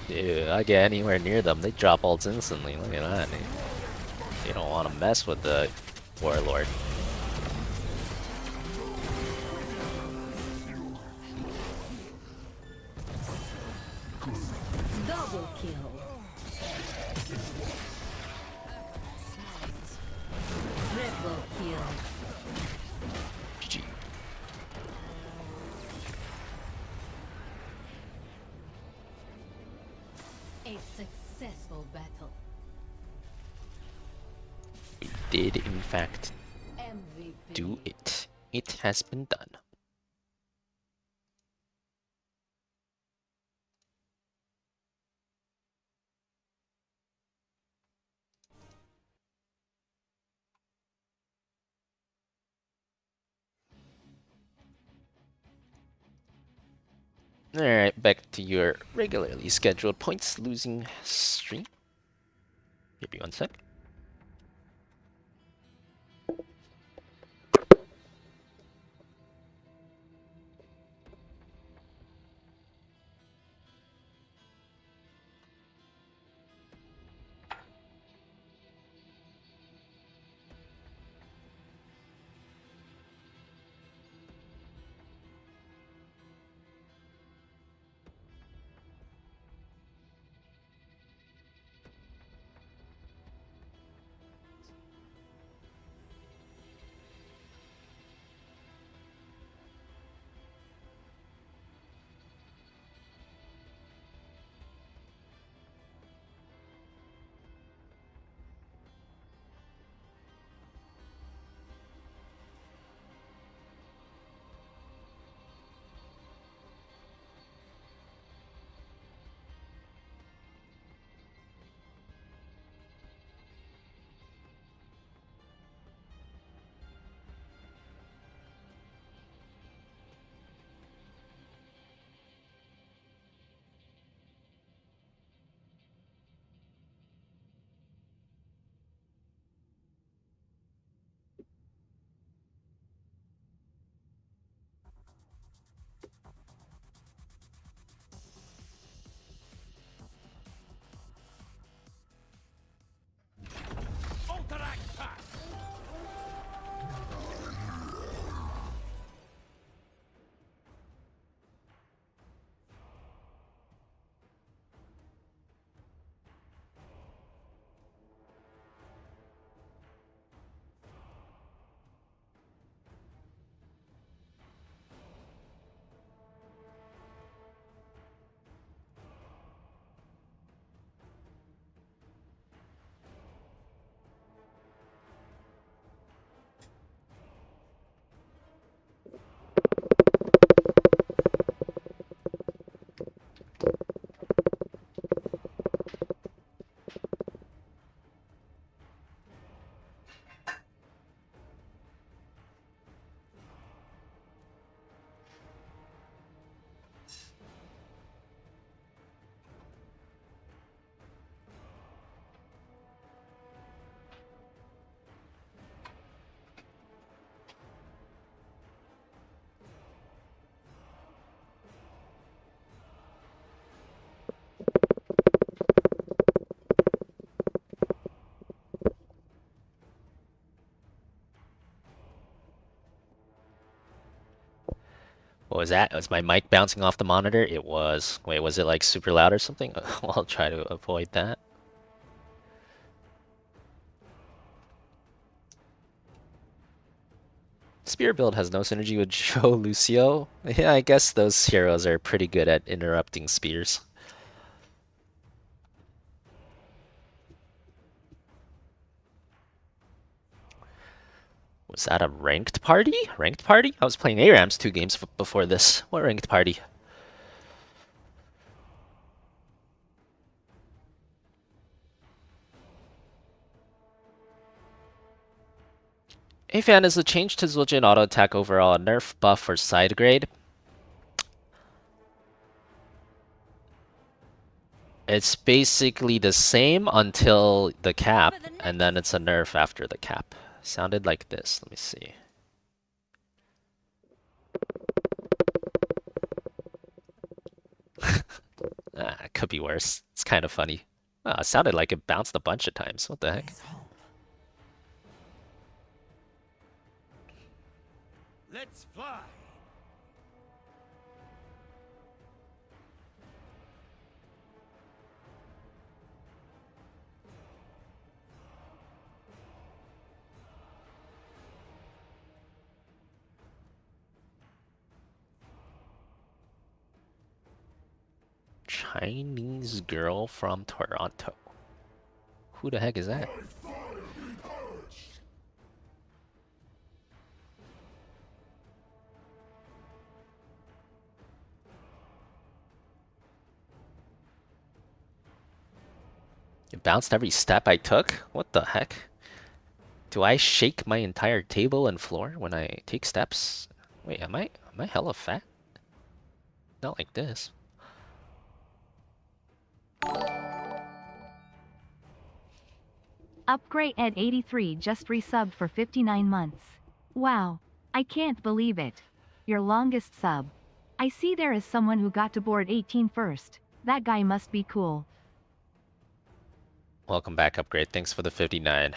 Dude, I get anywhere near them, they drop ults instantly. Look at that. They don't want to mess with the Warlord. Double kill. Triple kill. GG. A successful battle. We did, in fact, MVP. do it. It has been done. Alright, back to your regularly scheduled points losing stream. Give me one sec. What was that? Was my mic bouncing off the monitor? It was. Wait, was it like super loud or something? Well, I'll try to avoid that. Spear build has no synergy with Joe Lucio. Yeah, I guess those heroes are pretty good at interrupting spears. Was that a ranked party? Ranked party? I was playing ARAMs 2 games before this. What ranked party? Hey fan, is the change to Zul'jin auto attack overall a nerf, buff, or side grade? It's basically the same until the cap, and then it's a nerf after the cap. Sounded like this. Let me see. It could be worse. It's kind of funny. It sounded like it bounced a bunch of times. What the heck? Let's fly. Chinese girl from Toronto. Who the heck is that? It bounced every step I took? What the heck? Do I shake my entire table and floor when I take steps? Wait, am I hella fat? Not like this. Upgrade Ed 83 just resubbed for 59 months. Wow. I can't believe it. Your longest sub. I see there is someone who got to board 18 first. That guy must be cool. Welcome back, Upgrade. Thanks for the 59.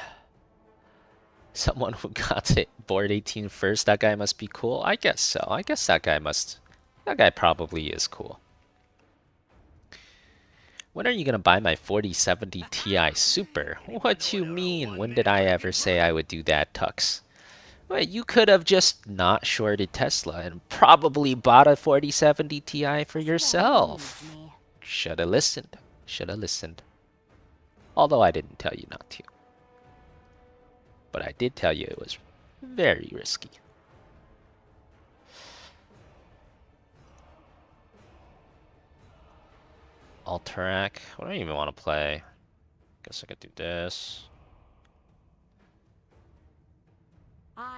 Someone who got to board 18 first, that guy must be cool? I guess so. I guess that guy probably is cool. When are you gonna buy my 4070 Ti Super? What you mean? When did I ever say I would do that, Tux? Well, you could have just not shorted Tesla and probably bought a 4070 Ti for yourself. Shoulda listened. Shoulda listened. Although I didn't tell you not to. But I did tell you it was very risky. Alterac. What do I even want to play? Guess I could do this.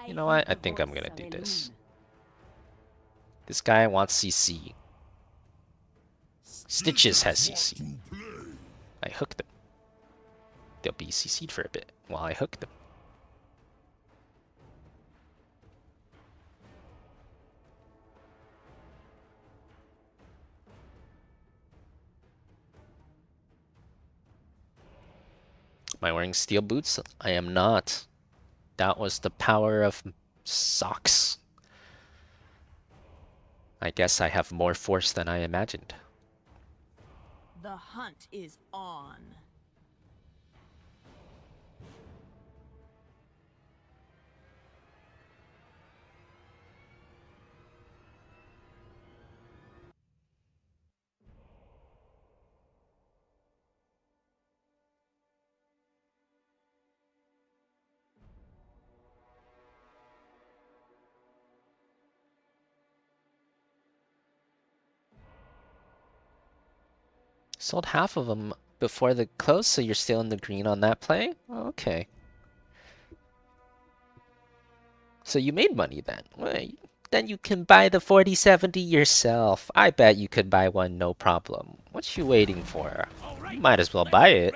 You know what? I think I'm gonna do this. This guy wants CC. Stitches has CC. I hooked them. They'll be CC'd for a bit while I hook them. Am I wearing steel boots? I am not. That was the power of socks. I guess I have more force than I imagined. The hunt is on. Sold half of them before the close, so you're still in the green on that play? Oh, okay. So you made money then. Well, then you can buy the 4070 yourself. I bet you could buy one no problem. What you waiting for? You might as well buy it.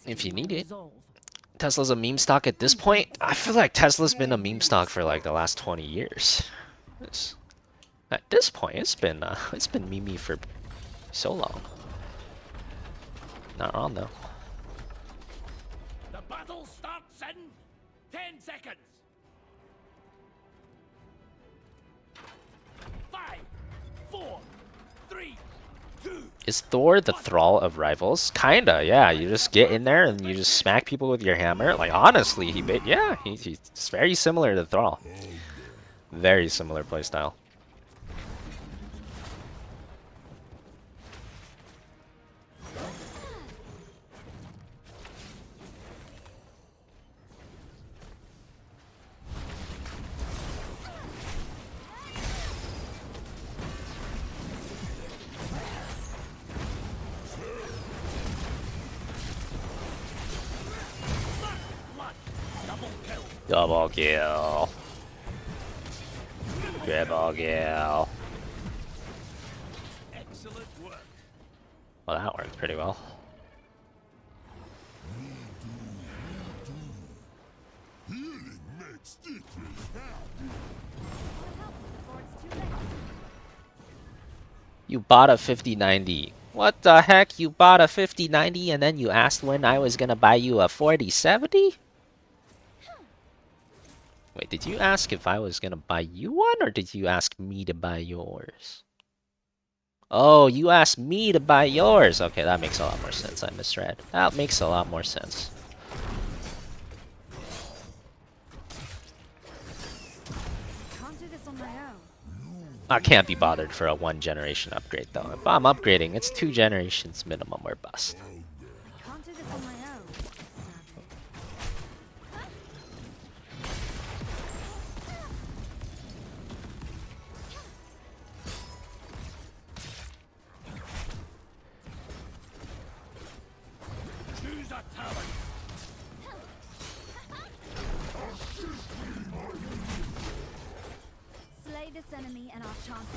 If you need it. Tesla's a meme stock at this point? I feel like Tesla's been a meme stock for like the last 20 years. At this point, it's been memey for so long. Not wrong though. The battle starts in 10 seconds. 5, 4, 3, 2. Is Thor the thrall of rivals? Kinda, yeah. You just get in there and you just smack people with your hammer. Like, honestly, he's very similar to Thrall. Very similar playstyle. Double kill. Triple kill. Excellent work. Well, that worked pretty well. You bought a 5090. What the heck? You bought a 5090 and then you asked when I was gonna buy you a 4070? Wait, did you ask if I was gonna buy you one, or did you ask me to buy yours? Oh, you asked me to buy yours! Okay, that makes a lot more sense. I misread. That makes a lot more sense. I can't be bothered for a 1 generation upgrade, though. If I'm upgrading, it's 2 generations minimum or bust. Choose a talent. Slay this enemy and our chance.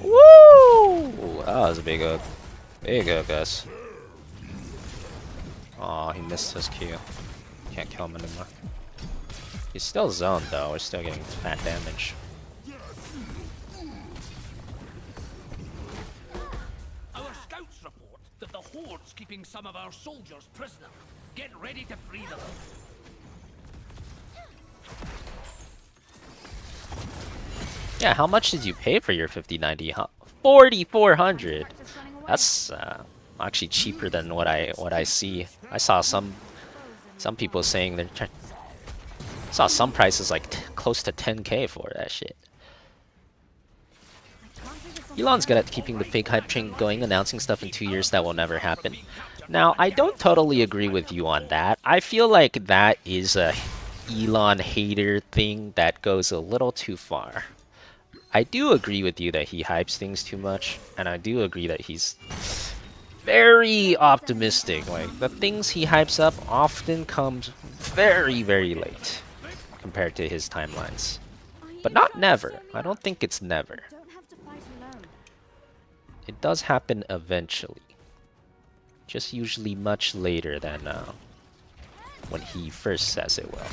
Woo! That was a big hook. Big hook, guys. Aw, he missed his Q. Can't kill him anymore. He's still zoned though, we're still getting fat damage. Our scouts report that the Horde's keeping some of our soldiers prisoner. Get ready to free them. Yeah, how much did you pay for your 5090? 4,400. That's actually cheaper than what I see. I saw some people saying they're saw some prices like close to 10K for that shit. Elon's good at keeping the fake hype train going, announcing stuff in 2 years that will never happen. Now, I don't totally agree with you on that. I feel like that is a Elon hater thing that goes a little too far. I do agree with you that he hypes things too much, and I do agree that he's very optimistic. Like, the things he hypes up often comes very, very late compared to his timelines. But not never. I don't think it's never. It does happen eventually. Just usually much later than when he first says it will.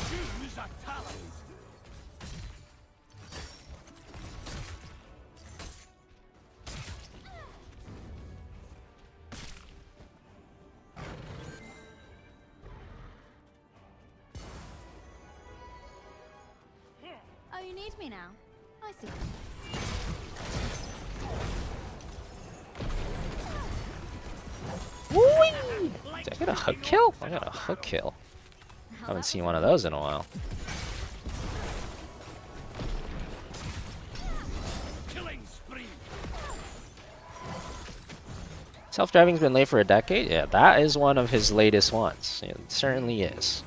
Oh, you need me now? I see. Whee! Did I get a hook kill? I got a hook kill. Haven't seen one of those in a while. Self-driving's been late for a decade? Yeah, that is one of his latest ones. It certainly is.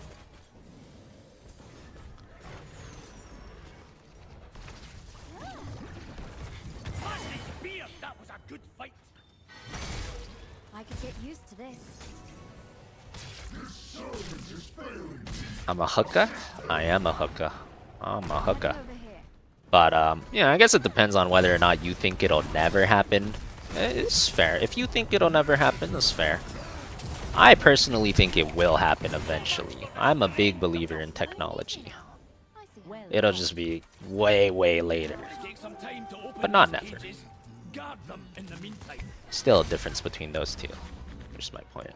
I could get used to this. I'm a hooker? I am a hooker. I'm a hooker. But, yeah, I guess it depends on whether or not you think it'll never happen. It's fair. If you think it'll never happen, that's fair. I personally think it will happen eventually. I'm a big believer in technology. It'll just be way, way later. some time to open but not these never. cages. Guard them in the meantime. Still a difference between those two. Here's my point.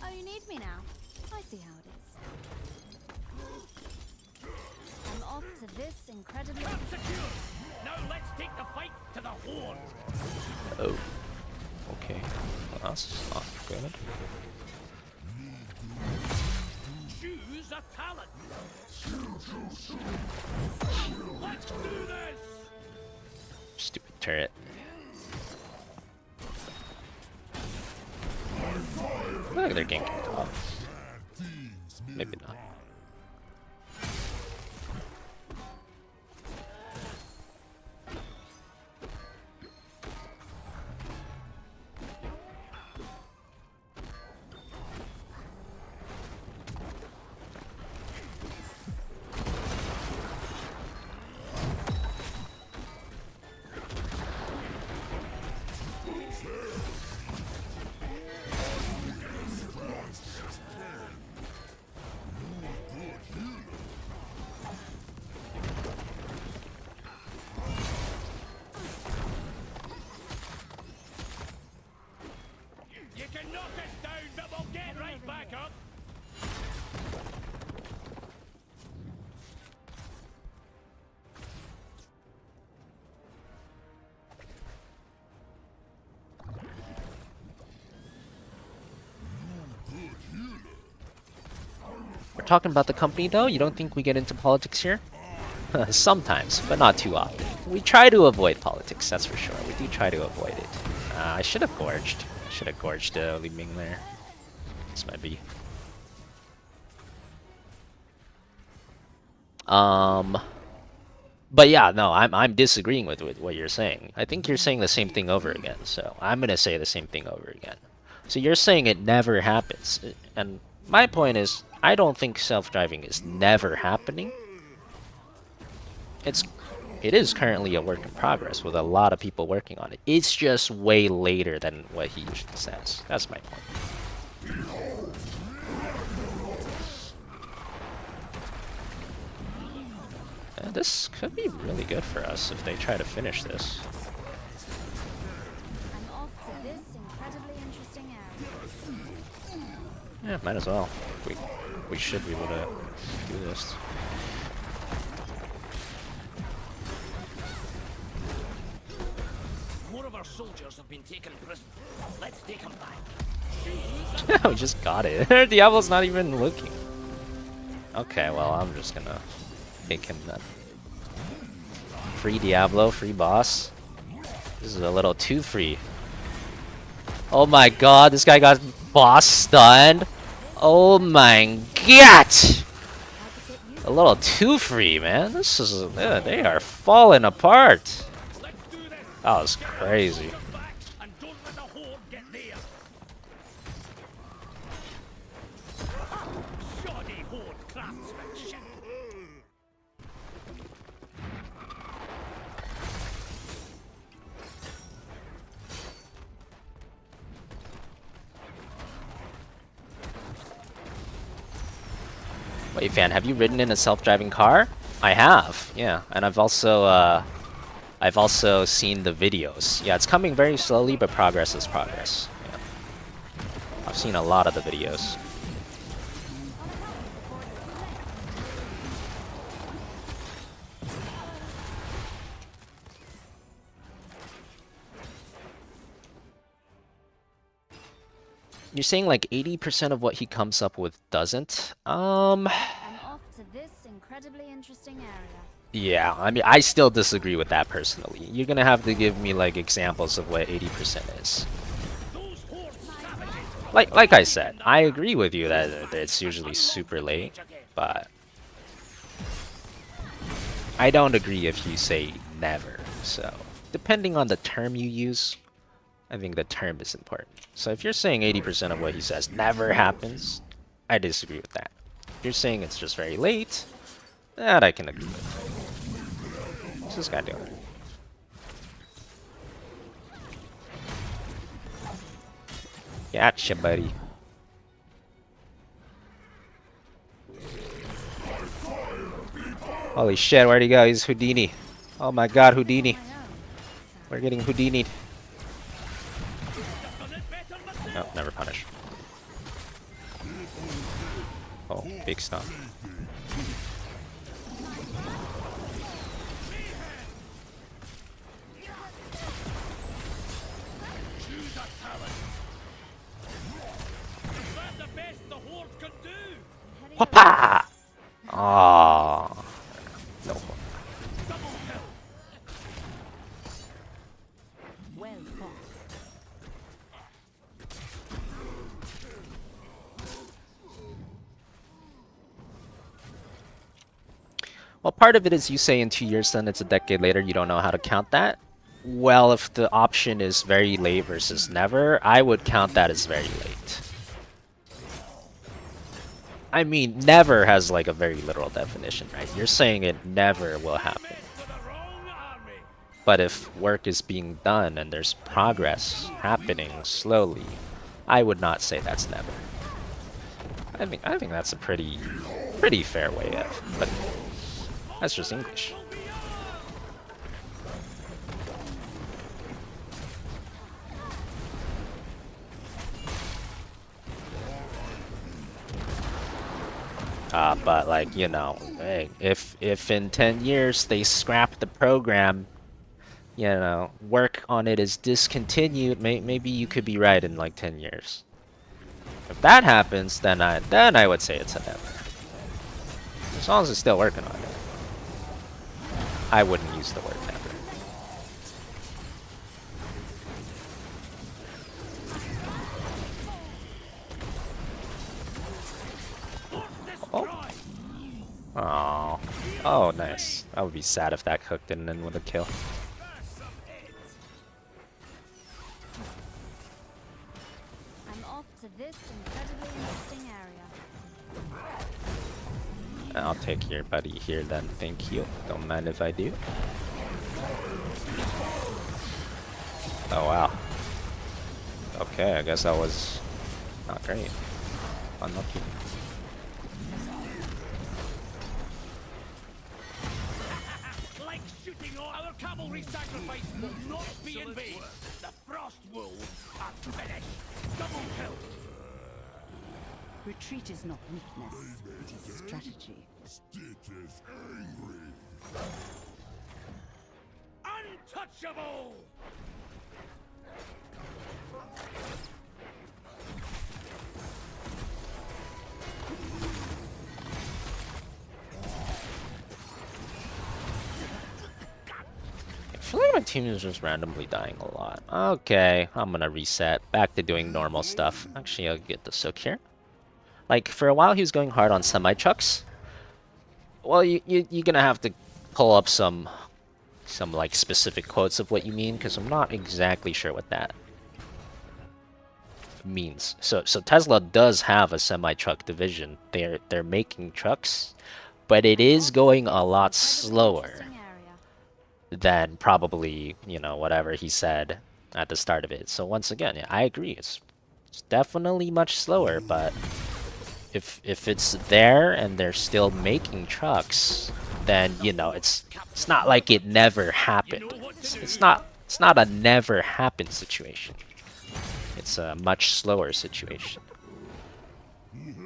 Oh, you need me now? I see how it is. I'm off to this incredibly... Secure! Now let's take the fight to the horde! Oh. Okay. Well, that's not good. Choose a talent! Let's do this! Stupid turret. I feel like they're getting kicked off. Maybe not. You can knock us down, but we'll get right back up! We're talking about the company though? You don't think we get into politics here? Sometimes, but not too often. We try to avoid politics, that's for sure. We do try to avoid it. I should have gorged. Should have gorged Li Ming there. This might be. But yeah, no, I'm disagreeing with what you're saying. I think you're saying the same thing over again, so I'm gonna say the same thing over again. So you're saying it never happens, and my point is, I don't think self-driving is never happening. It is currently a work in progress with a lot of people working on it. It's just way later than what he usually says. That's my point. And this could be really good for us if they try to finish this. I'm off to this incredibly interesting area. Yeah, might as well. We should be able to do this. More of our soldiers have been taken prisoner. Let's take them back. We just got it. Diablo's not even looking. Okay, well, I'm just gonna make him then. Free Diablo, free boss. This is a little too free. Oh my god, this guy got boss stunned. Oh my god! A little too free, man. This is they are falling apart. That was crazy. Wait, Fan, have you ridden in a self-driving car? I have, yeah, and I've also seen the videos. Yeah, it's coming very slowly, but progress is progress. Yeah. I've seen a lot of the videos. You're saying like 80% of what he comes up with doesn't? I'm off to this incredibly interesting area. Yeah, I mean, I still disagree with that personally. You're gonna have to give me like examples of what 80% is. Like I said, I agree with you that it's usually super late, but I don't agree if you say never. So, depending on the term you use, I think the term is important. So if you're saying 80% of what he says never happens, I disagree with that. If you're saying it's just very late, that I can agree with. What's this guy doing? Gotcha, buddy. Holy shit, where'd he go? He's Houdini. Oh my god, Houdini. We're getting Houdini'd. Oh, never punish. Oh, big stomp. Whoppa! Aww. No. Well fought. Well, part of it is you say in 2 years, then it's a decade later, you don't know how to count that. Well, if the option is very late versus never, I would count that as very late. I mean, never has like a very literal definition, right? You're saying it never will happen. But if work is being done and there's progress happening slowly, I would not say that's never. I think that's a pretty fair way of, but that's just English. But like, you know, hey, if in 10 years they scrap the program, you know, work on it is discontinued, maybe you could be right in like 10 years. If that happens, then I would say it's a never. As long as it's still working on it, I wouldn't use the word never. Oh, oh, nice. I would be sad if that hook didn't end with a kill. I'm off to this incredibly interesting area. I'll take your buddy here then, thank you. Don't mind if I do. Oh wow. Okay, I guess that was not great. Unlucky. Like shooting all our cavalry sacrifice will not be in vain. The frost wolves are finished. Double kill. Retreat is not weakness, it is strategy. Stitch is angry. Untouchable! I feel like my team is just randomly dying a lot. Okay, I'm gonna reset. Back to doing normal stuff. Actually, I'll get the soak here. Like, for a while he was going hard on semi-chucks. Well, you're gonna have to pull up some like specific quotes of what you mean, because I'm not exactly sure what that means. So Tesla does have a semi-truck division. They're making trucks, but it is going a lot slower than probably, you know, whatever he said at the start of it. So once again, yeah, I agree. It's definitely much slower, but if it's there and they're still making trucks, then, you know, it's not like it never happened. It's not a never happened situation. It's a much slower situation.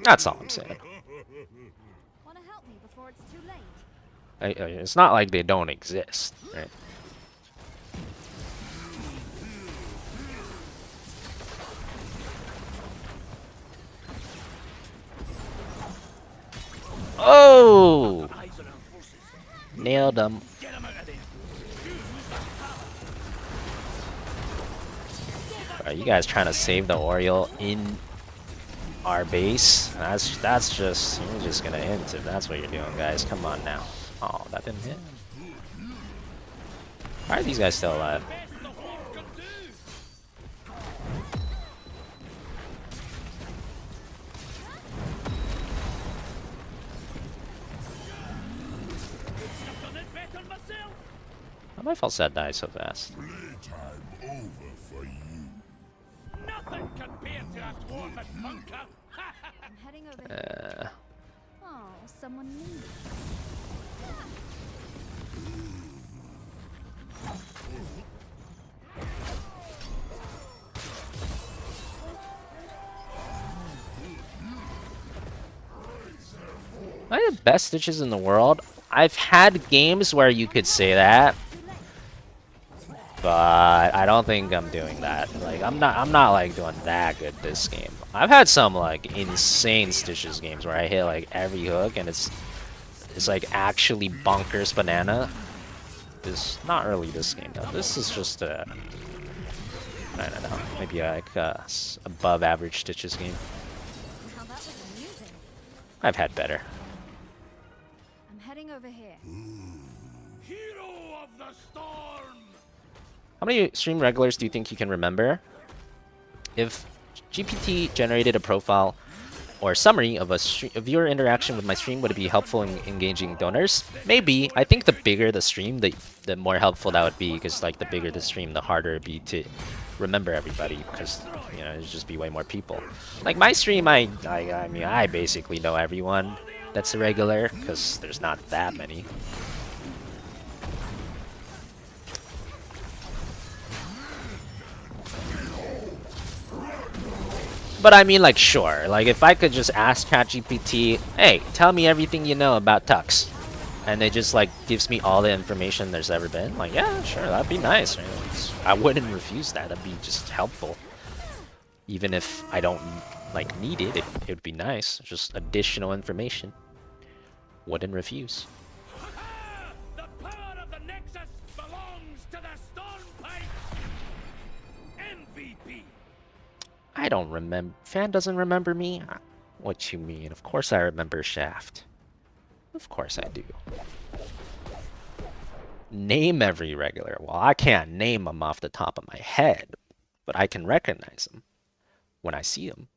That's all I'm saying. Want to help me before it's too late? It's not like they don't exist, right? Oh! Nailed him. Are you guys trying to save the Oriole in our base? That's just, you're just gonna hint if that's what you're doing, guys. Come on now. Oh, that didn't hit. Why are these guys still alive? my fault that died so fast. Playtime over for you. Nothing compared to that dwarfish bunker. I'm heading over here. Oh, someone needs Am I the best Stitches in the world? I've had games where you could say that, but I don't think I'm doing that. Like I'm not like doing that good this game. I've had some like insane Stitches games where I hit like every hook and it's like actually bonkers banana. It's not really this game though. This is just a I don't know, maybe like above average Stitches game. Now that was amusing. I've had better. I'm heading over here. Hero of the storm. How many stream regulars do you think you can remember? If GPT generated a profile or summary of a viewer interaction with my stream, would it be helpful in engaging donors? Maybe. I think the bigger the stream, the more helpful that would be, because like the bigger the stream, the harder it'd be to remember everybody, because you know it'd just be way more people. Like my stream, I mean I basically know everyone that's a regular, because there's not that many. But I mean, like, sure. Like, if I could just ask ChatGPT, hey, tell me everything you know about Tux, and it just, like, gives me all the information there's ever been, like, yeah, sure, that'd be nice. Right? I wouldn't refuse that. That'd be just helpful. Even if I don't, like, need it, it would be nice. Just additional information. Wouldn't refuse. The power of the Nexus belongs to the Stormpike. MVP. I don't remember. Fan doesn't remember me? What you mean? Of course I remember Shaft. Of course I do. Name every regular. Well, I can't name them off the top of my head, but I can recognize them when I see them.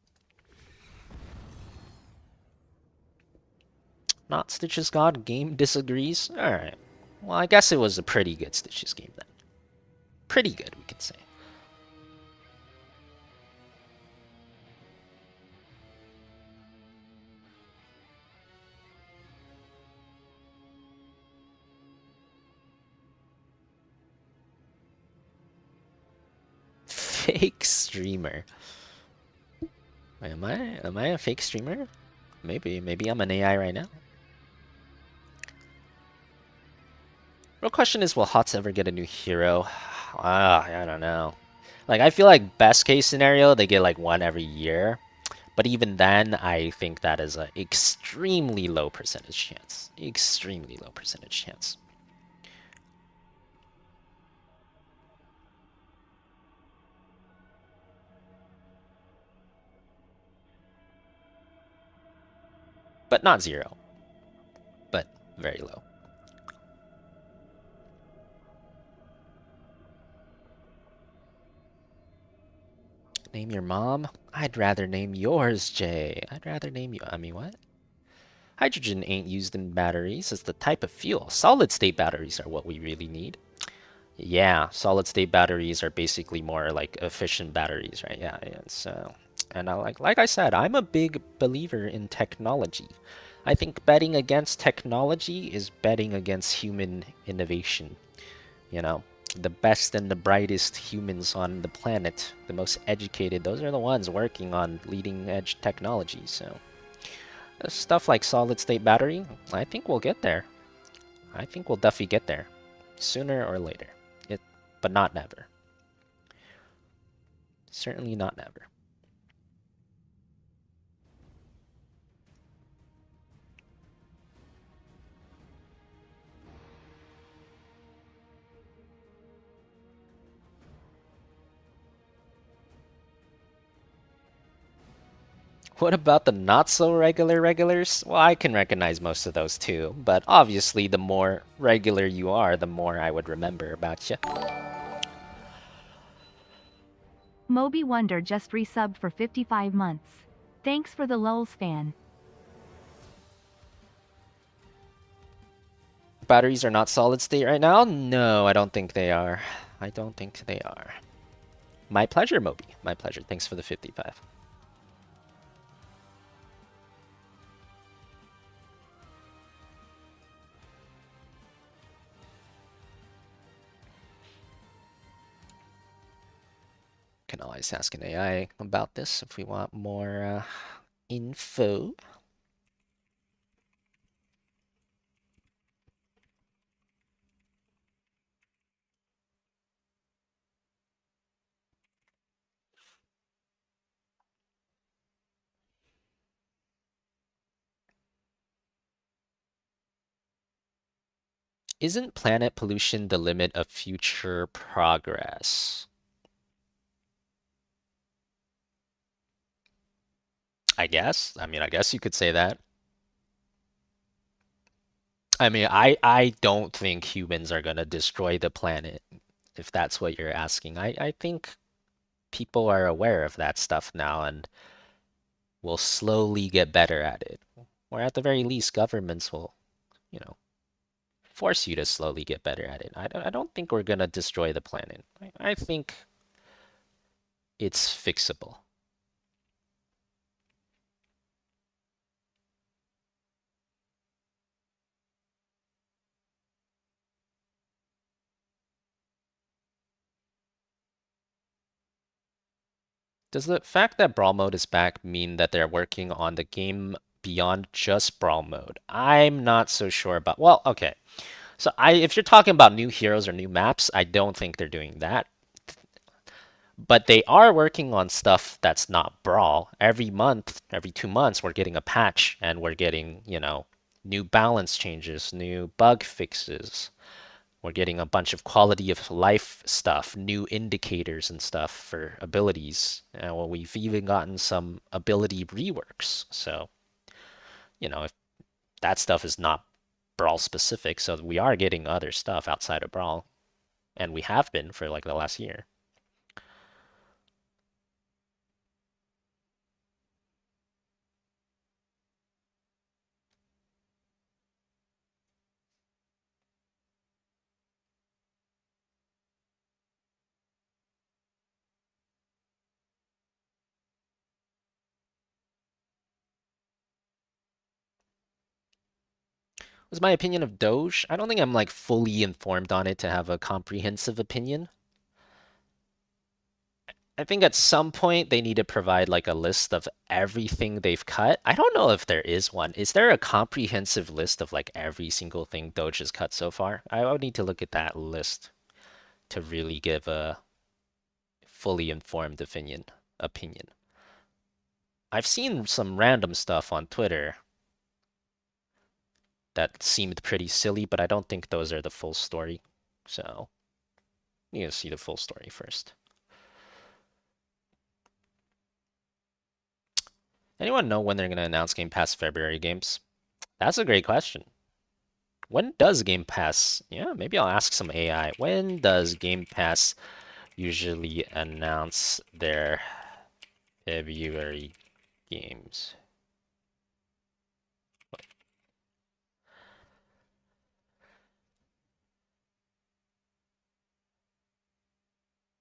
Not Stitches God? Game disagrees? Alright. Well, I guess it was a pretty good Stitches game then. Pretty good, we could say. Fake streamer. Wait, am I a fake streamer? Maybe I'm an AI right now. Real question is, will HOTS ever get a new hero? I don't know. Like, I feel like best case scenario, they get like one every year. But even then, I think that is an extremely low percentage chance. Extremely low percentage chance. But not zero. But very low. Name your mom? I'd rather name yours, Jay. I'd rather name you. I mean, what? Hydrogen ain't used in batteries as the type of fuel. Solid-state batteries are what we really need. Yeah, solid-state batteries are basically more like efficient batteries, right? Yeah. So, and like I said, I'm a big believer in technology. I think betting against technology is betting against human innovation. You know, the best and the brightest humans on the planet, the most educated, those are the ones working on leading-edge technology. So, stuff like solid-state battery, I think we'll get there. I think we'll definitely get there, sooner or later. But not never. Certainly not never. What about the not-so-regular regulars? Well, I can recognize most of those too, but obviously the more regular you are, the more I would remember about you. Moby Wonder just resubbed for 55 months. Thanks for the lulz, fan. batteries are not solid state right now? No, I don't think they are. I don't think they are. My pleasure, Moby. My pleasure. Thanks for the 55. Can always ask an AI about this if we want more info. Isn't planet pollution the limit of future progress? I guess. I mean, I guess you could say that. I mean, I don't think humans are gonna destroy the planet, if that's what you're asking. I think people are aware of that stuff now and will slowly get better at it. Or at the very least, governments will, you know, force you to slowly get better at it. I don't think we're gonna destroy the planet. I think it's fixable. Does the fact that Brawl mode is back mean that they're working on the game beyond just Brawl mode? I'm not so sure about. Well, okay. So if you're talking about new heroes or new maps, I don't think they're doing that. But they are working on stuff that's not Brawl. Every month, every 2 months, we're getting a patch and we're getting, new balance changes, new bug fixes. We're getting a bunch of quality of life stuff, new indicators and stuff for abilities. Well, we've even gotten some ability reworks. So, if that stuff is not Brawl specific, so we are getting other stuff outside of Brawl, and we have been for like the last year. Was my opinion of Doge? I don't think I'm like fully informed on it to have a comprehensive opinion. I think at some point they need to provide like a list of everything they've cut. I don't know if there is one. Is there a comprehensive list of like every single thing Doge has cut so far? I would need to look at that list to really give a fully informed opinion. I've seen some random stuff on Twitter that seemed pretty silly, but I don't think those are the full story. So, you need to see the full story first. Anyone know when they're going to announce Game Pass February games? That's a great question. When does Game Pass? Yeah, maybe I'll ask some AI. When does Game Pass usually announce their February games?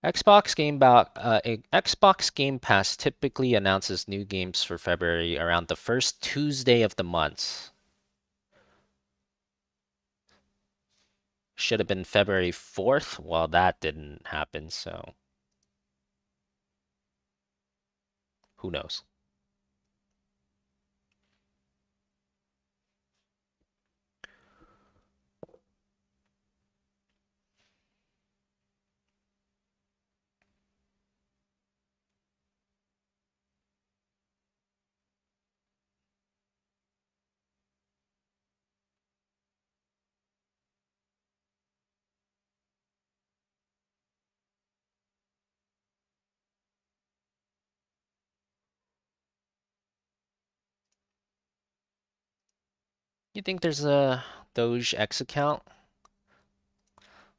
Xbox Game Pass typically announces new games for February around the first Tuesday of the month. Should have been February 4th. Well, that didn't happen, so who knows? You think there's a Doge X account?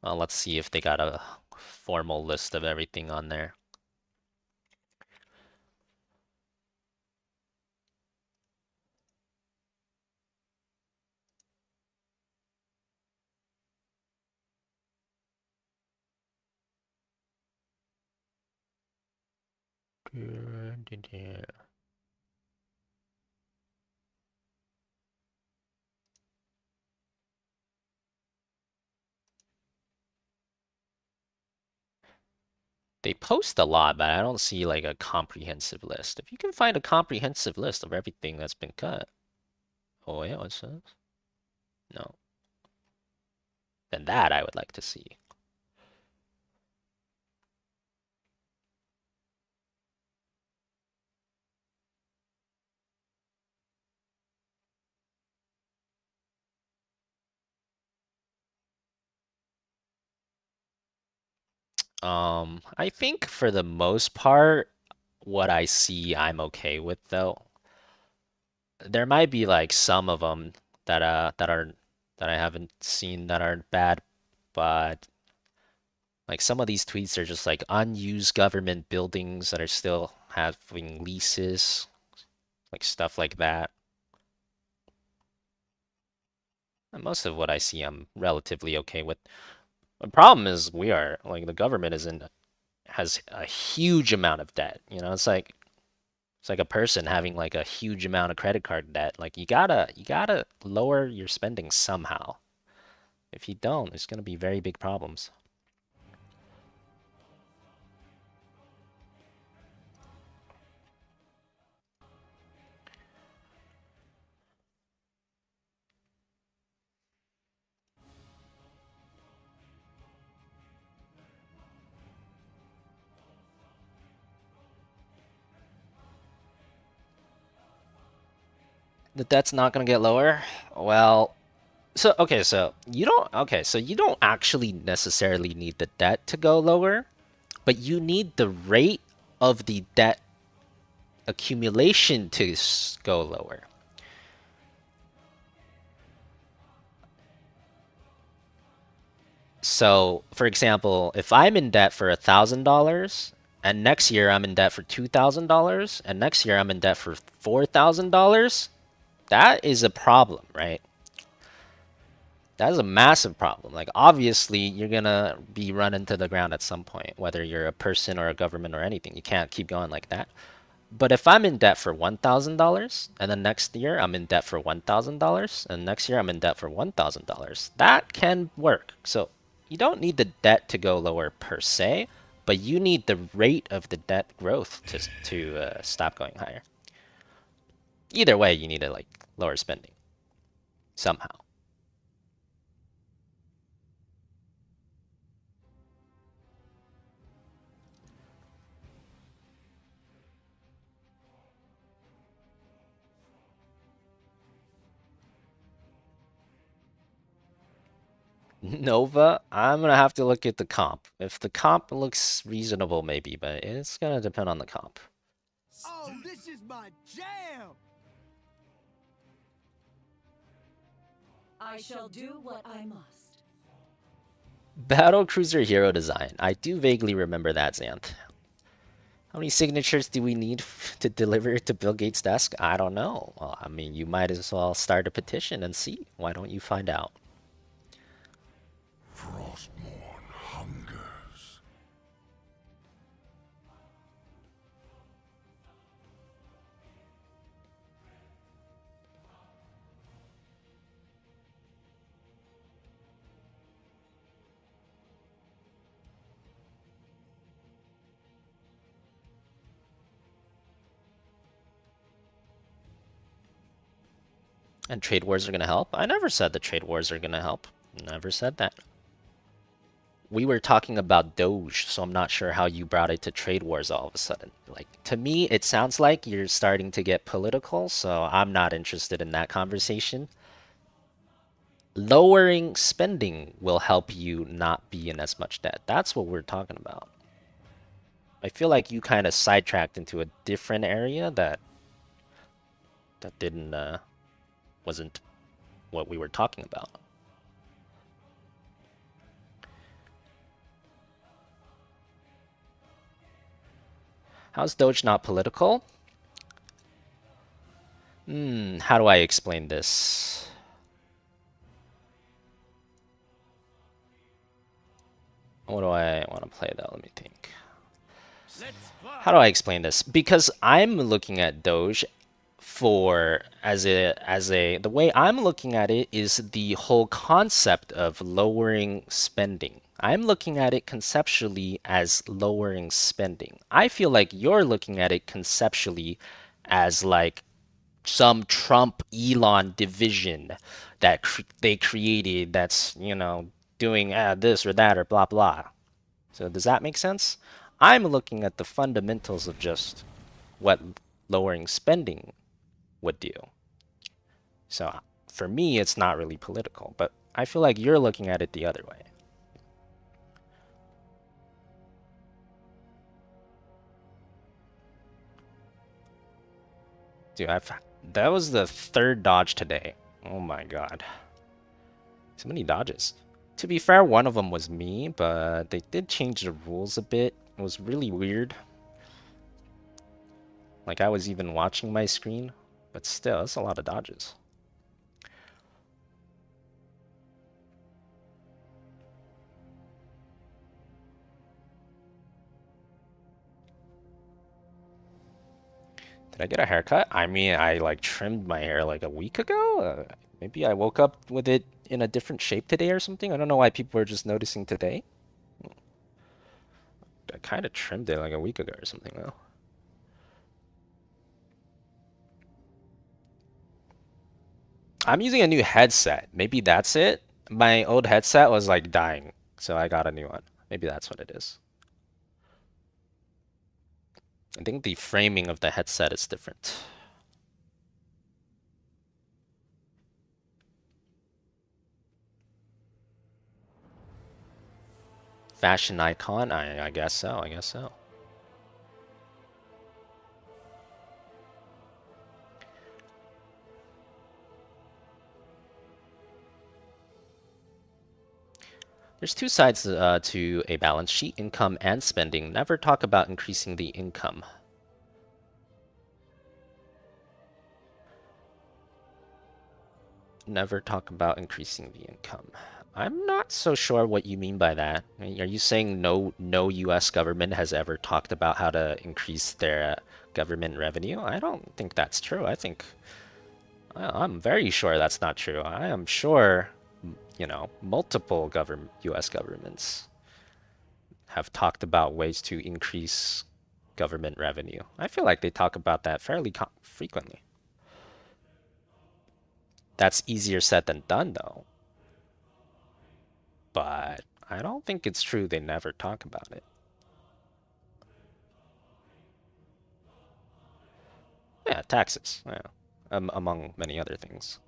Well, let's see if they got a formal list of everything on there. They post a lot, but I don't see like a comprehensive list. If you can find a comprehensive list of everything that's been cut. Oh yeah, it says? No. Then that I would like to see. I think for the most part, what I see, I'm okay with though. There might be like some of them that I haven't seen that aren't bad, but like some of these tweets are just like unused government buildings that are still having leases, like stuff like that. And most of what I see, I'm relatively okay with. The problem is we are like the government has a huge amount of debt. You know, it's like a person having like a huge amount of credit card debt. Like you gotta lower your spending somehow. If you don't, there's gonna be very big problems. The debt's not gonna get lower? Well, so you don't actually necessarily need the debt to go lower, but you need the rate of the debt accumulation to go lower. So, for example, if I'm in debt for $1,000 and next year I'm in debt for $2,000 and next year I'm in debt for $4,000, that is a problem, right? That is a massive problem. Like, obviously, you're gonna be run into the ground at some point, whether you're a person or a government or anything. You can't keep going like that. But if I'm in debt for $1,000 and then next year I'm in debt for $1,000 and next year I'm in debt for $1,000, that can work. So you don't need the debt to go lower per se, but you need the rate of the debt growth to stop going higher. Either way, you need to like lower spending somehow. Nova, I'm gonna have to look at the comp. If the comp looks reasonable, maybe, but it's gonna depend on the comp. Oh, this is my jam! I shall do what I must. Battle Cruiser hero design. I do vaguely remember that, Xanth. How many signatures do we need to deliver to Bill Gates' desk? I don't know. Well, I mean, you might as well start a petition and see. Why don't you find out? Frostmourne hungers. And trade wars are going to help? I never said the trade wars are going to help. Never said that. We were talking about Doge, so I'm not sure how you brought it to trade wars all of a sudden. Like, to me, it sounds like you're starting to get political, so I'm not interested in that conversation. Lowering spending will help you not be in as much debt. That's what we're talking about. I feel like you kind of sidetracked into a different area that didn't wasn't what we were talking about. How's Doge not political? How do I explain this? What do I want to play though? Let me think. how do I explain this? Because I'm looking at Doge for the way I'm looking at it is the whole concept of lowering spending. I'm looking at it conceptually as lowering spending. I feel like you're looking at it conceptually as like some Trump Elon division that they created that's, you know, doing this or that or blah blah. So does that make sense? I'm looking at the fundamentals of just what lowering spending would do. So for me, it's not really political, but I feel like you're looking at it the other way. Dude, that was the third dodge today. Oh my god. So many dodges. To be fair, one of them was me, but they did change the rules a bit. It was really weird. Like I was even watching my screen, but still, it's a lot of dodges. Did I get a haircut? I mean, I like trimmed my hair like a week ago. Maybe I woke up with it in a different shape today or something. I don't know why people are just noticing today. I kind of trimmed it like a week ago or something though. I'm using a new headset. Maybe that's it. My old headset was like dying, so I got a new one. Maybe that's what it is. I think the framing of the headset is different. Fashion icon? I guess so. I guess so. There's two sides to a balance sheet, income and spending. Never talk about increasing the income. Never talk about increasing the income. I'm not so sure what you mean by that. Are you saying no US government has ever talked about how to increase their government revenue? I don't think that's true. I'm very sure that's not true. I am sure, you know, multiple US governments have talked about ways to increase government revenue. I feel like they talk about that fairly frequently. That's easier said than done, though. But I don't think it's true they never talk about it. Yeah, taxes. Yeah. Among many other things.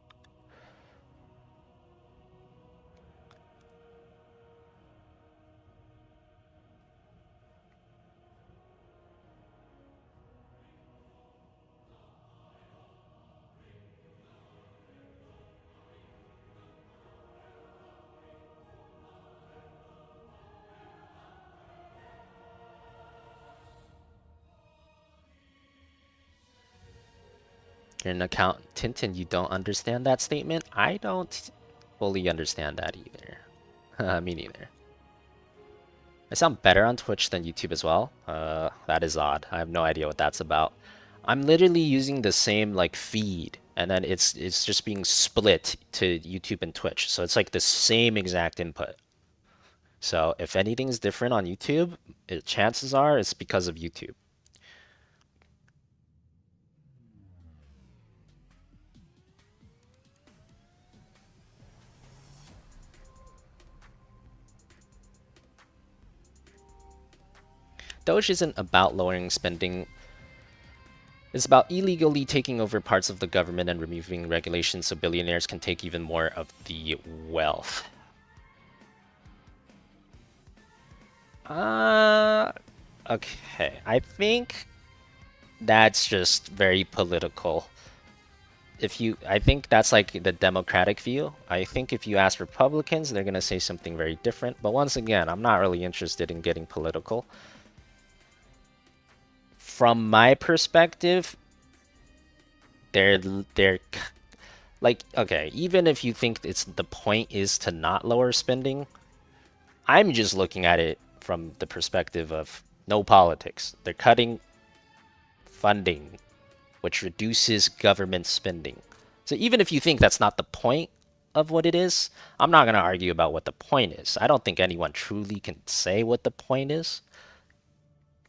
You're an accountant and you don't understand that statement? I don't fully understand that either. Me neither. I sound better on Twitch than YouTube as well. That is odd. I have no idea what that's about. I'm literally using the same like feed, and then it's just being split to YouTube and Twitch. So it's like the same exact input. So if anything's different on YouTube, chances are it's because of YouTube. Doge isn't about lowering spending. It's about illegally taking over parts of the government and removing regulations so billionaires can take even more of the wealth. Okay. I think that's just very political. I think that's like the Democratic view. I think if you ask Republicans, they're gonna say something very different. But once again, I'm not really interested in getting political. From my perspective, they're like, okay, even if you think the point is to not lower spending, I'm just looking at it from the perspective of No politics. They're cutting funding, which reduces government spending. So even if you think that's not the point of what it is, I'm not going to argue about what the point is. I don't think anyone truly can say what the point is.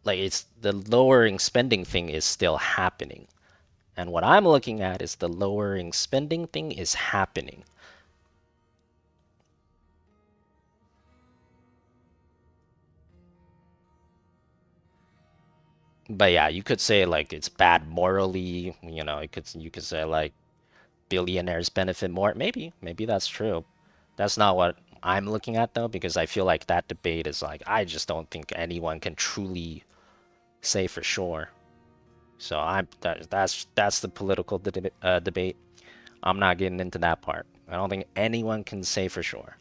Like, it's the lowering spending thing is still happening. And what I'm looking at is the lowering spending thing is happening. But yeah, you could say like it's bad morally, you know, you could say like billionaires benefit more. Maybe that's true. That's not what I'm looking at though, because I feel like that debate is like I just don't think anyone can truly say for sure. So that's the political debate. I'm not getting into that part. I don't think anyone can say for sure.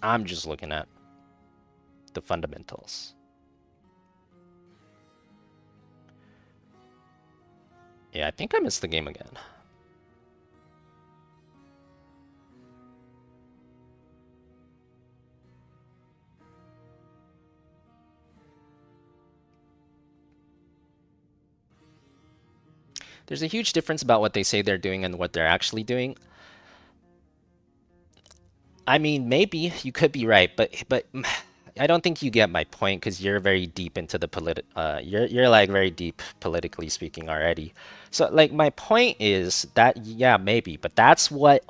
I'm just looking at the fundamentals. Yeah, I think I missed the game again. There's a huge difference about what they say they're doing and what they're actually doing. I mean, maybe you could be right, but I don't think you get my point because you're very deep into the you're like very deep politically speaking already. So like my point is that yeah, maybe, but that's what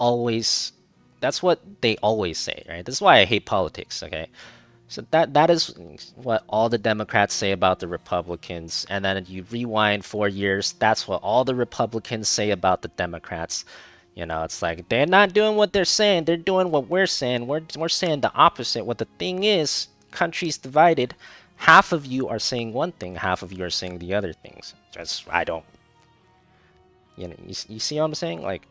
they always say, right? This is why I hate politics, okay? So that is what all the Democrats say about the Republicans, and then you rewind 4 years, that's what all the Republicans say about the Democrats. You know, it's like they're not doing what they're saying, they're doing what we're saying. We're saying the opposite. What the thing is, country's divided. Half of you are saying one thing, half of you are saying the other things. Just I don't, you know, you see what I'm saying? Like,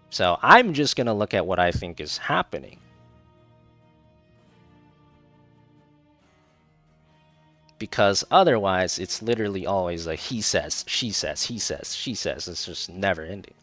so I'm just gonna look at what I think is happening. Because otherwise it's literally always like he says, she says, he says, she says. It's just never ending.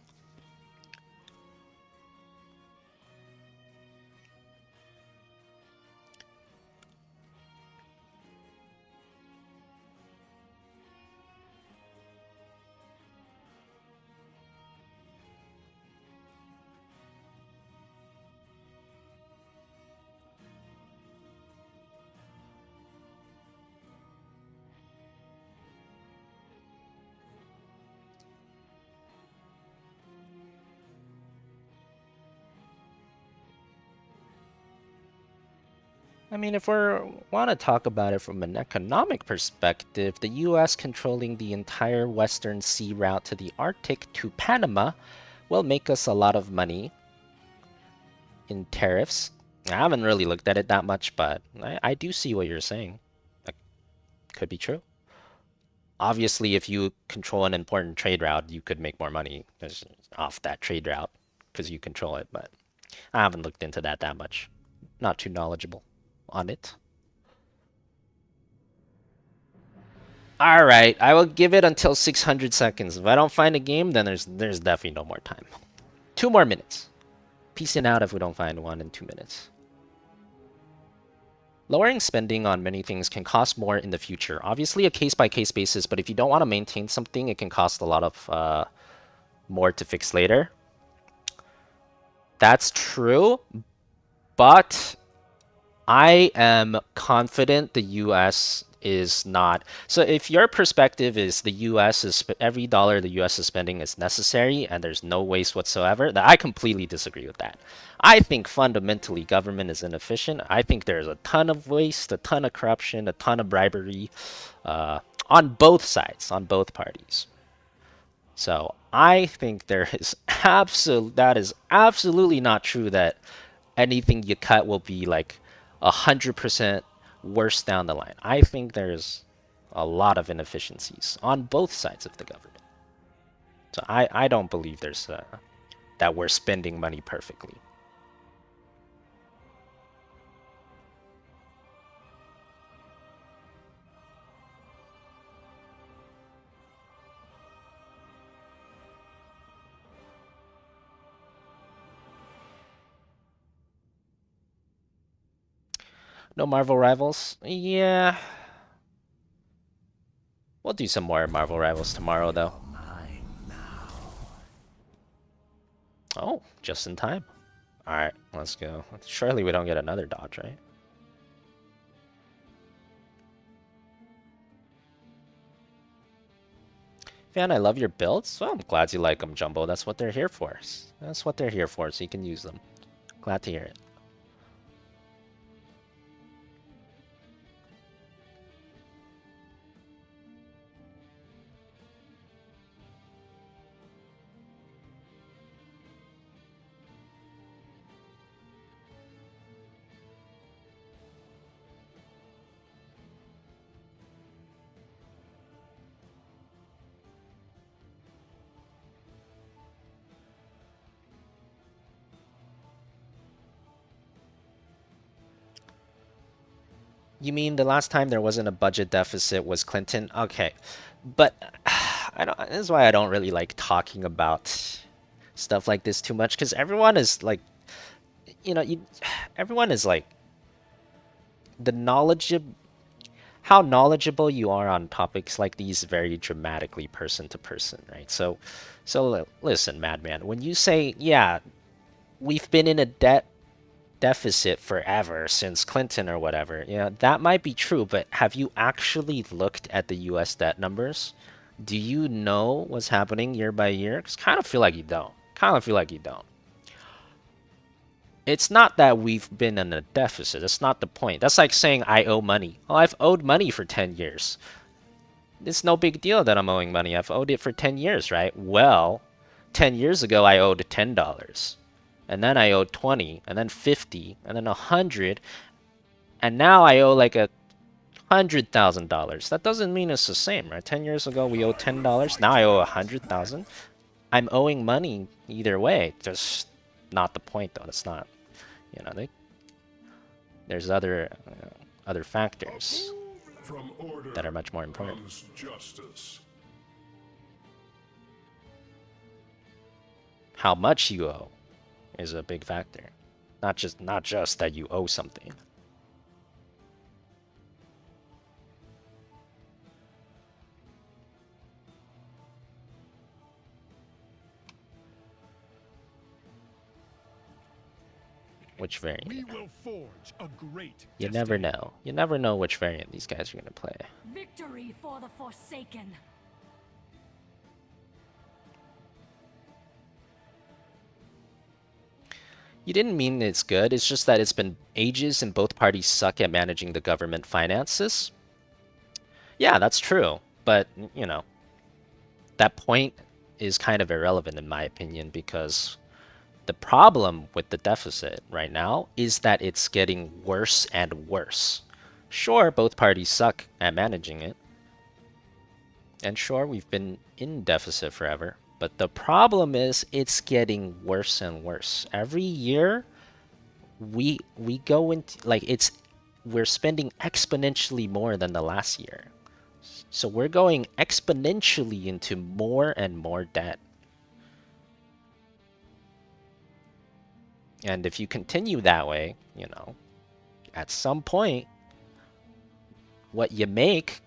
I mean, if we want to talk about it from an economic perspective, the US controlling the entire Western Sea route to the Arctic to Panama will make us a lot of money in tariffs. I haven't really looked at it that much, but I do see what you're saying. That could be true. Obviously, if you control an important trade route, you could make more money off that trade route because you control it, but I haven't looked into that much. Not too knowledgeable on it. Alright, I will give it until 600 seconds. If I don't find a game, then there's definitely no more time. 2 more minutes. Peacing out if we don't find one in 2 minutes. Lowering spending on many things can cost more in the future. Obviously a case-by-case basis, but if you don't want to maintain something, it can cost a lot of more to fix later. That's true, but I am confident the US is not. So if your perspective is the US is every dollar the US is spending is necessary and there's no waste whatsoever, then I completely disagree with that. I think fundamentally government is inefficient. I think there's a ton of waste, a ton of corruption, a ton of bribery on both sides, on both parties. So I think that is absolutely not true that anything you cut will be like 100% worse down the line. I think there's a lot of inefficiencies on both sides of the government. So I don't believe there's that we're spending money perfectly. No Marvel Rivals? Yeah. We'll do some more Marvel Rivals tomorrow, though. Oh, just in time. Alright, let's go. Surely we don't get another dodge, right? Fan, I love your builds. Well, I'm glad you like them, Jumbo. That's what they're here for. That's what they're here for, so you can use them. Glad to hear it. You mean the last time there wasn't a budget deficit was Clinton? Okay, but this is why I don't really like talking about stuff like this too much, because everyone is like, everyone is like how knowledgeable you are on topics like these vary dramatically person to person, right? So listen, Madman, when you say, yeah, we've been in a deficit forever since Clinton or whatever, that might be true, but have you actually looked at the US debt numbers? Do you know what's happening year by year? Because kind of feel like you don't. It's not that we've been in a deficit. That's not the point. That's like saying I owe money. Oh, I've owed money for 10 years. It's no big deal that I'm owing money. I've owed it for 10 years, right? Well, 10 years ago I owed $10. And then I owed 20, and then 50, and then 100, and now I owe like $100,000. That doesn't mean it's the same, right? 10 years ago we owed $10. Now I owe 100,000. I'm owing money either way. Just not the point, though. It's not. There's other factors that are much more important. How much you owe is a big factor. Not just that you owe something. Which variant? We will forge a great You never know. You never know which variant these guys are gonna play. Victory for the Forsaken. You didn't mean it's good, it's just that it's been ages and both parties suck at managing the government finances. Yeah, that's true, but, that point is kind of irrelevant in my opinion, because the problem with the deficit right now is that it's getting worse and worse. Sure, both parties suck at managing it, and sure, we've been in deficit forever. But the problem is it's getting worse and worse. Every year we go into we're spending exponentially more than the last year. So we're going exponentially into more and more debt. And if you continue that way, at some point what you make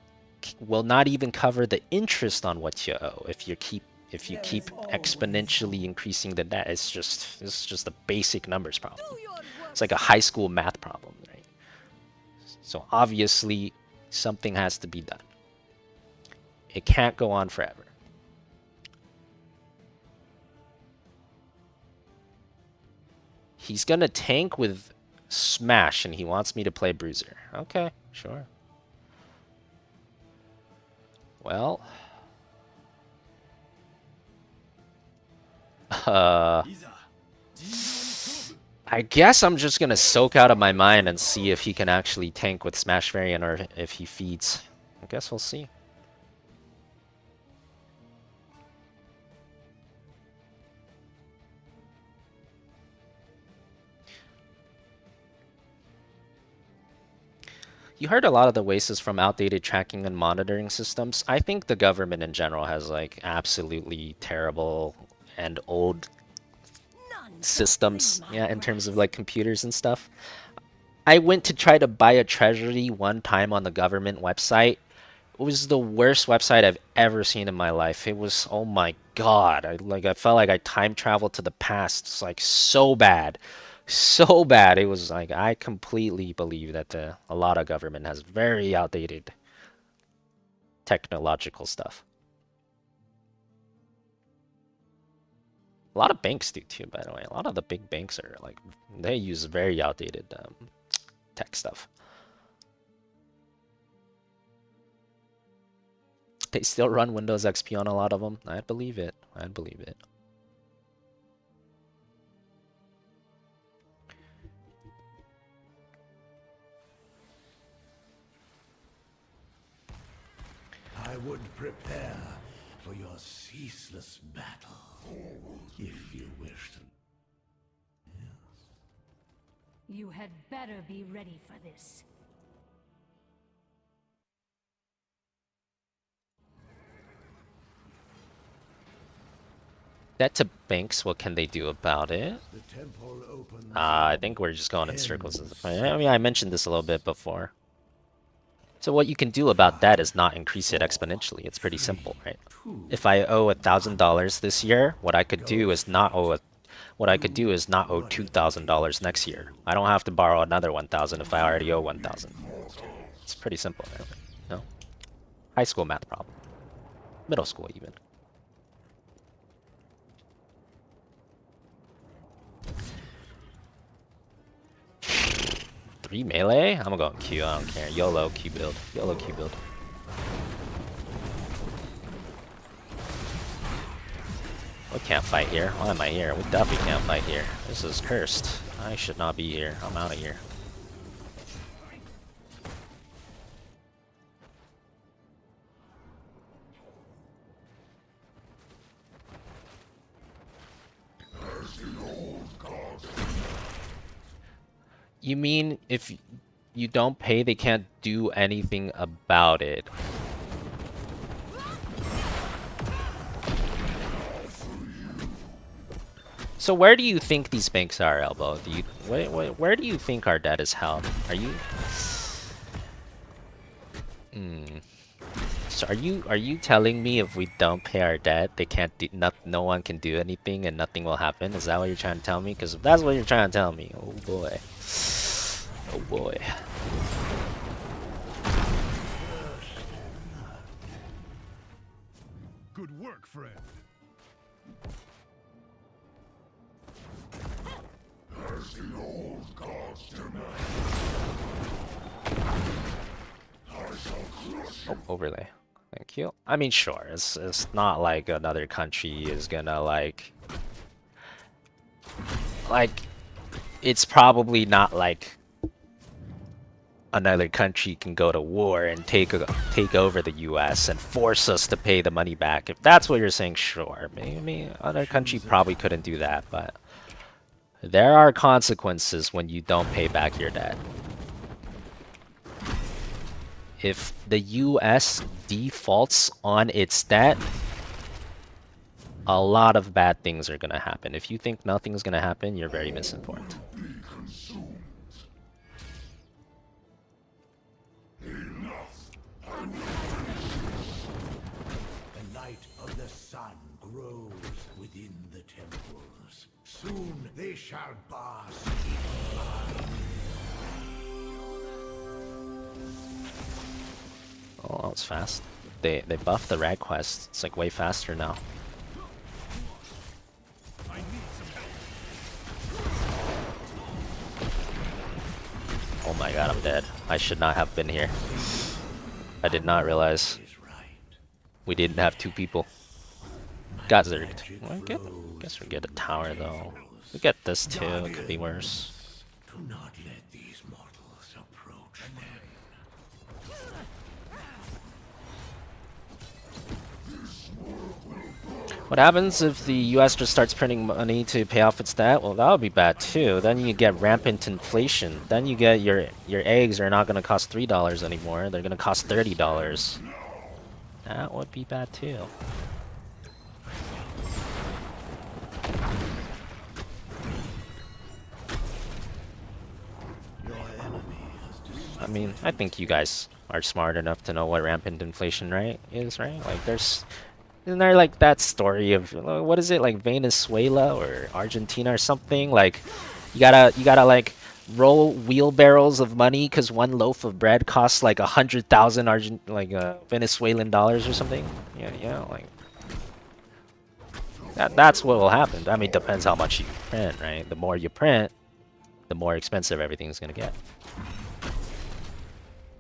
will not even cover the interest on what you owe if you keep exponentially increasing the debt. It's just a basic numbers problem. It's like a high school math problem, right? So obviously something has to be done. It can't go on forever. He's gonna tank with Smash and he wants me to play Bruiser. Okay, sure. Well, I guess I'm just gonna soak out of my mind and see if he can actually tank with Smash variant or if he feeds. I guess we'll see. You heard a lot of the wastes from outdated tracking and monitoring systems. I think the government in general has like absolutely terrible and old systems, in terms of like computers and stuff. I went to try to buy a treasury one time on the government website. It was the worst website I've ever seen in my life. It was, oh my god. I felt like I time traveled to the past. It's like so bad. So bad. It was like I completely believe that a lot of government has very outdated technological stuff. A lot of banks do too, by the way. A lot of the big banks are like, they use very outdated tech stuff. They still run Windows XP on a lot of them. I'd believe it. I'd believe it. I would prepare for your ceaseless battle, if you wish to. You had better be ready for this. That to banks, what can they do about it? I think we're just going in circles. I mean, I mentioned this a little bit before. So what you can do about that is not increase it exponentially. It's pretty simple, right? If I owe $1,000 this year, what I could do is not owe $2,000 next year. I don't have to borrow another $1,000 if I already owe $1,000. It's pretty simple, right? No? High school math problem. Middle school even. Three melee? I'm gonna go Q, I don't care. YOLO Q build. YOLO Q build. We can't fight here. Why am I here? We definitely can't fight here. This is cursed. I should not be here. I'm out of here. You mean if you don't pay, they can't do anything about it? So where do you think these banks are, Elbow? Do you where do you think our debt is held? Are you? So are you telling me if we don't pay our debt, they can't do no one can do anything and nothing will happen? Is that what you're trying to tell me? Because if that's what you're trying to tell me, oh boy, oh boy. Good work, friend. As the old gods demand, I shall crush you. Oh, overlay. Thank you. I mean, sure, it's not like another country is gonna like it's probably not like another country can go to war and take over the US and force us to pay the money back. If that's what you're saying, sure. Maybe other country probably couldn't do that, but there are consequences when you don't pay back your debt. If the US defaults on its debt, a lot of bad things are gonna happen. If you think nothing's gonna happen, you're very misinformed. The light of the sun grows within the temples. Soon they shall bask in light. Oh, that was fast. They buffed the rag quest. It's like way faster now. Oh my god, I'm dead. I should not have been here. I did not realize we didn't have two people. Got zerged. Well, guess we get a tower though. We get this too, it could be worse. Do not let these mortals approach them. What happens if the US just starts printing money to pay off its debt? Well, that would be bad too. Then you get rampant inflation. Then you get your eggs are not going to cost $3 anymore. They're going to cost $30. That would be bad too. Your mean, I think you guys are smart enough to know what rampant inflation is, right? Like, isn't there like that story of what is it, like Venezuela or Argentina or something? Like, you gotta like roll wheelbarrows of money because one loaf of bread costs like 100,000 Venezuelan dollars or something. Yeah, like that's what will happen. I mean, depends how much you print, right? The more you print, the more expensive everything's gonna get.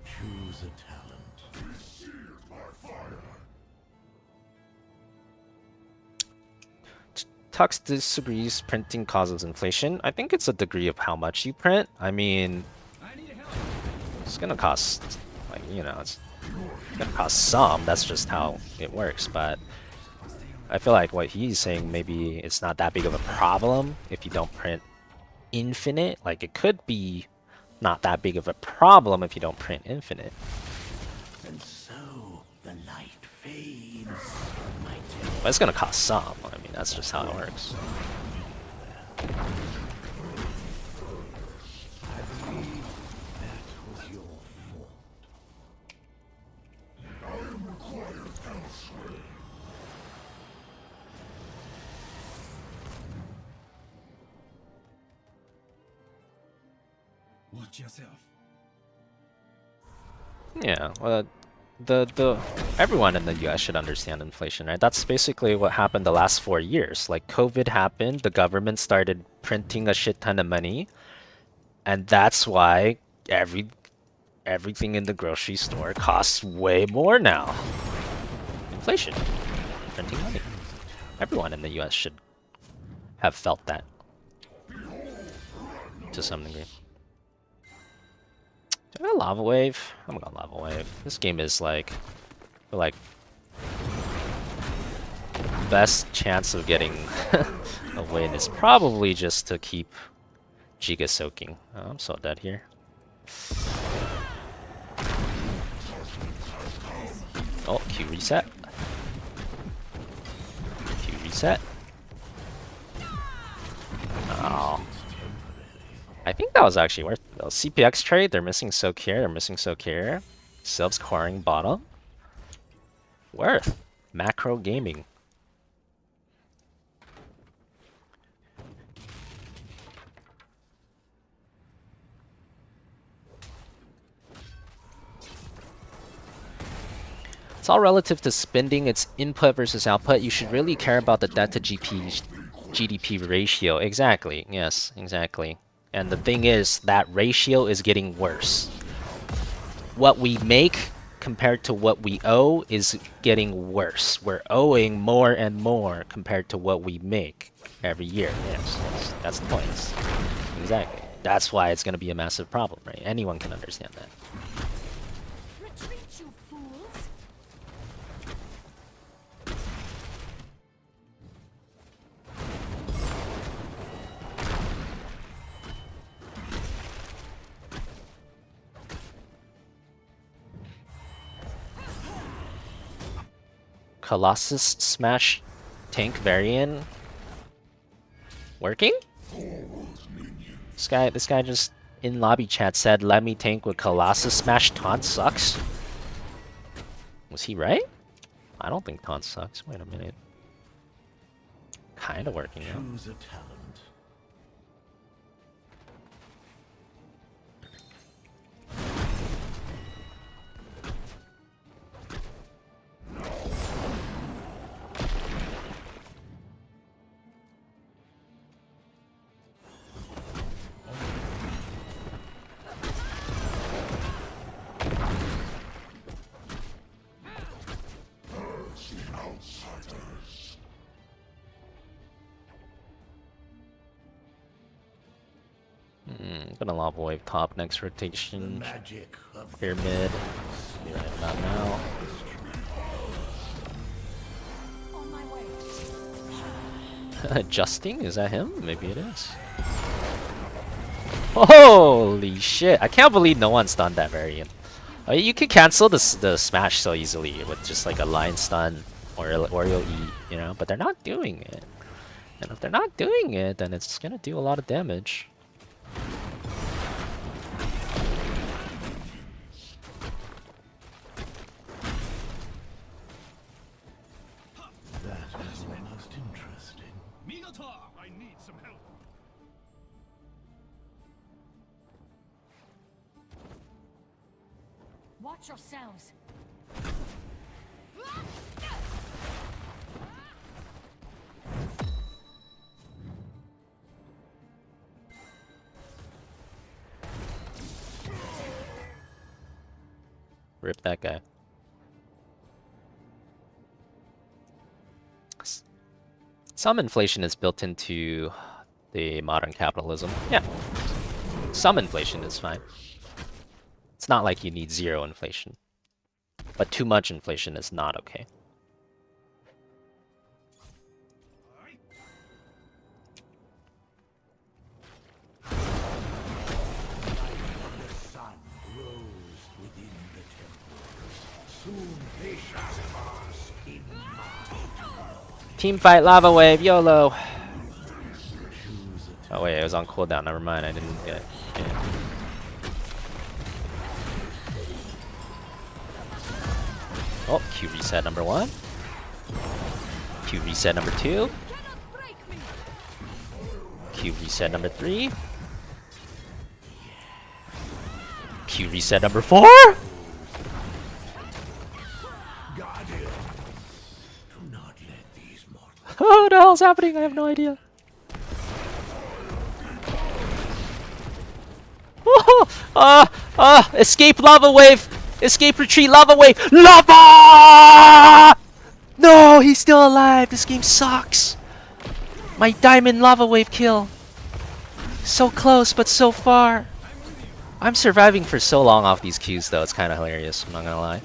Choose a talent. Tux disagrees printing causes inflation. I think it's a degree of how much you print. I mean, it's gonna cost, like, you know, it's gonna cost some. That's just how it works. But I feel like what he's saying, maybe it's not that big of a problem if you don't print infinite. Like, it could be not that big of a problem if you don't print infinite. And so the light fades. But it's gonna cost some. I mean, that's just how it works. Watch yourself. Yeah, well, everyone in the US should understand inflation, right? That's basically what happened the last 4 years. Like, COVID happened, the government started printing a shit ton of money, and that's why everything in the grocery store costs way more now. Inflation. Printing money. Everyone in the US should have felt that to some degree. Do I got Lava Wave? I'm gonna Lava Wave. This game is like best chance of getting a win is probably just to keep Giga soaking. Oh, I'm so dead here. Oh, Q reset. Q reset. Oh. I think that was actually worth it though. CPX trade, they're missing soak here, they're missing soak here. Subs coring bottom. Worth. Macro gaming. It's all relative to spending. It's input versus output. You should really care about the debt to GDP ratio. Exactly. Yes, exactly. And the thing is, that ratio is getting worse. What we make compared to what we owe is getting worse. We're owing more and more compared to what we make every year. Yes, that's the point. Exactly. That's why it's going to be a massive problem, right? Anyone can understand that. Retreat, you fools! Colossus Smash Tank variant working? This guy just in lobby chat said, "Let me tank with Colossus Smash. Taunt sucks." Was he right? I don't think taunt sucks. Wait a minute. Kinda working out. Choose a talent. Gonna Lava Wave top next rotation. Magic of Here mid. Right, not now. On my way. Adjusting? Is that him? Maybe it is. Holy shit! I can't believe no one stunned that variant. You can cancel the smash so easily with just like a line stun or you'll eat, you know. But they're not doing it. And if they're not doing it, then it's gonna do a lot of damage. Watch yourselves. Rip that guy. Some inflation is built into the modern capitalism. Yeah. Some inflation is fine. It's not like you need zero inflation. But too much inflation is not okay. Team fight lava wave, YOLO. Oh wait, it was on cooldown. Never mind, I didn't get it. Yeah. Oh, Q reset number 1. Q reset number 2. Q reset number 3. Q reset number 4. Oh, what the hell's happening? I have no idea. Escape lava wave! Escape retreat lava wave! Lava! No, he's still alive. This game sucks. My diamond lava wave kill. So close, but so far. I'm surviving for so long off these Qs though. It's kind of hilarious. I'm not gonna lie.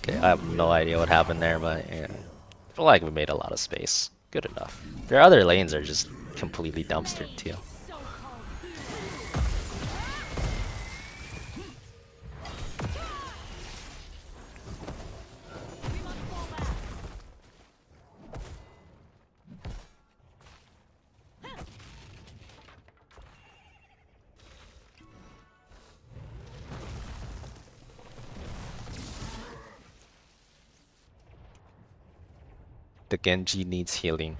Okay, I have no idea what happened there, but yeah. I feel like we made a lot of space. Good enough. Their other lanes are just completely dumpstered too. The Genji needs healing.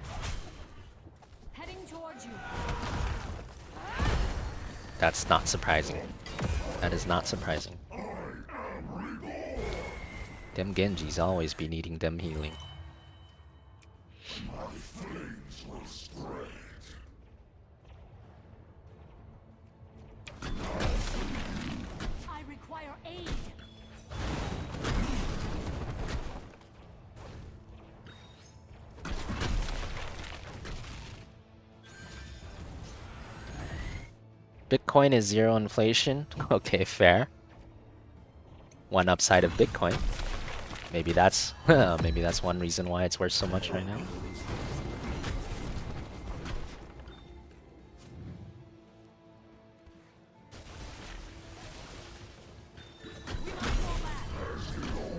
Heading towards you. That's not surprising. That is not surprising. Them Genjis always be needing them healing. I require aid. Bitcoin is zero inflation. Okay, fair. One upside of Bitcoin. Maybe that's maybe that's one reason why it's worth so much right now.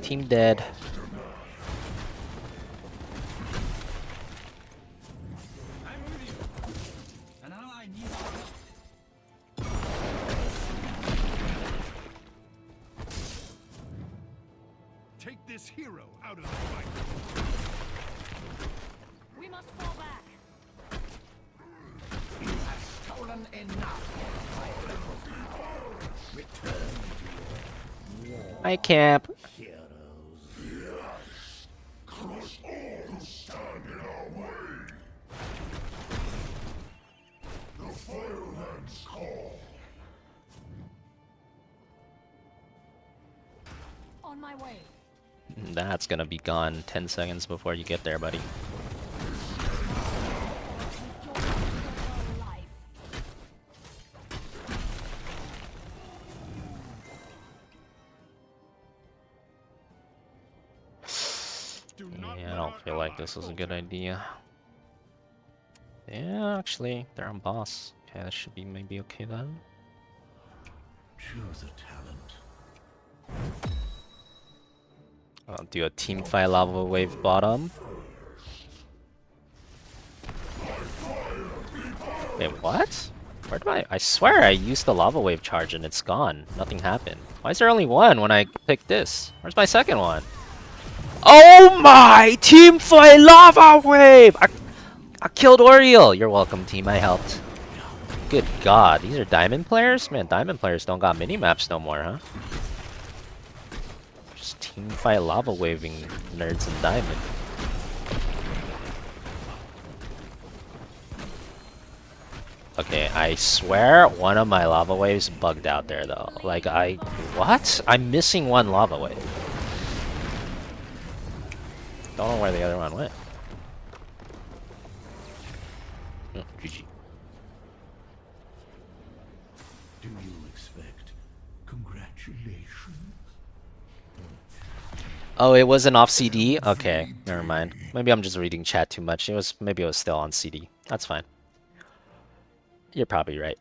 Team dead. Take this hero out of the fight. We must fall back. You have stolen enough. Return to your war. Hi, Camp. Crush all who stand in our way. The Firelands call. On my way. That's gonna be gone 10 seconds before you get there, buddy. Yeah, I don't feel like this is a good idea. Yeah, actually, they're on boss. Okay, that should be maybe okay then. Choose a talent. I'll do a team fight lava wave bottom. Wait, what? Where do I swear I used the lava wave charge and it's gone. Nothing happened. Why is there only one when I picked this? Where's my second one? Oh my! Team fight lava wave! I killed Oriel! You're welcome, team. I helped. Good God, these are diamond players? Man, diamond players don't got mini-maps no more, huh? Just team fight lava waving nerds in diamond. Okay, I swear one of my lava waves bugged out there though. Like what? I'm missing one lava wave. Don't know where the other one went. GG. Do you expect congratulations? Oh, it wasn't off CD? Okay, never mind. Maybe I'm just reading chat too much. Maybe it was still on CD. That's fine. You're probably right.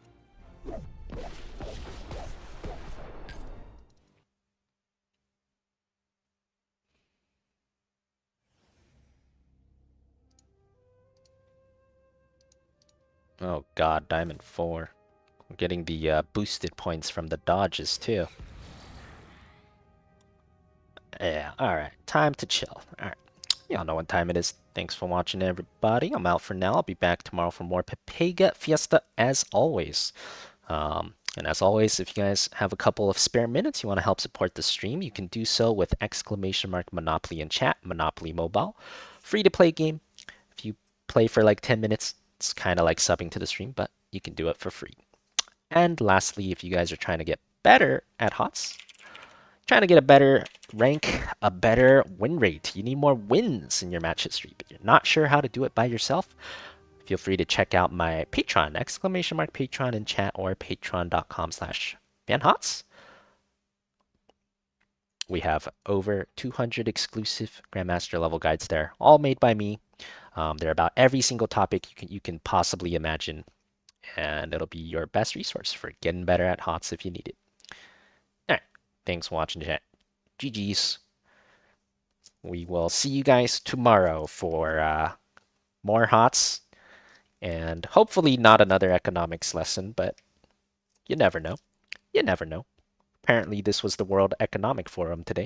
Oh God, Diamond 4. I'm getting the boosted points from the dodges too. Yeah, alright. Time to chill. Alright. Y'all know what time it is. Thanks for watching, everybody. I'm out for now. I'll be back tomorrow for more Pepega Fiesta as always. And as always, if you guys have a couple of spare minutes, you want to help support the stream, you can do so with !Monopoly in chat, Monopoly Mobile. Free to play game. If you play for like 10 minutes, it's kind of like subbing to the stream, but you can do it for free. And lastly, if you guys are trying to get better at HOTS, trying to get a better rank, a better win rate, you need more wins in your match history, but you're not sure how to do it by yourself, feel free to check out my Patreon, !Patreon in chat, or patreon.com/FanHots. We have over 200 exclusive Grandmaster level guides there, all made by me. They're about every single topic you can possibly imagine, and it'll be your best resource for getting better at HOTS if you need it. All right, thanks for watching, chat. GG's. We will see you guys tomorrow for more HOTS, and hopefully not another economics lesson, but you never know. You never know. Apparently this was the World Economic Forum today.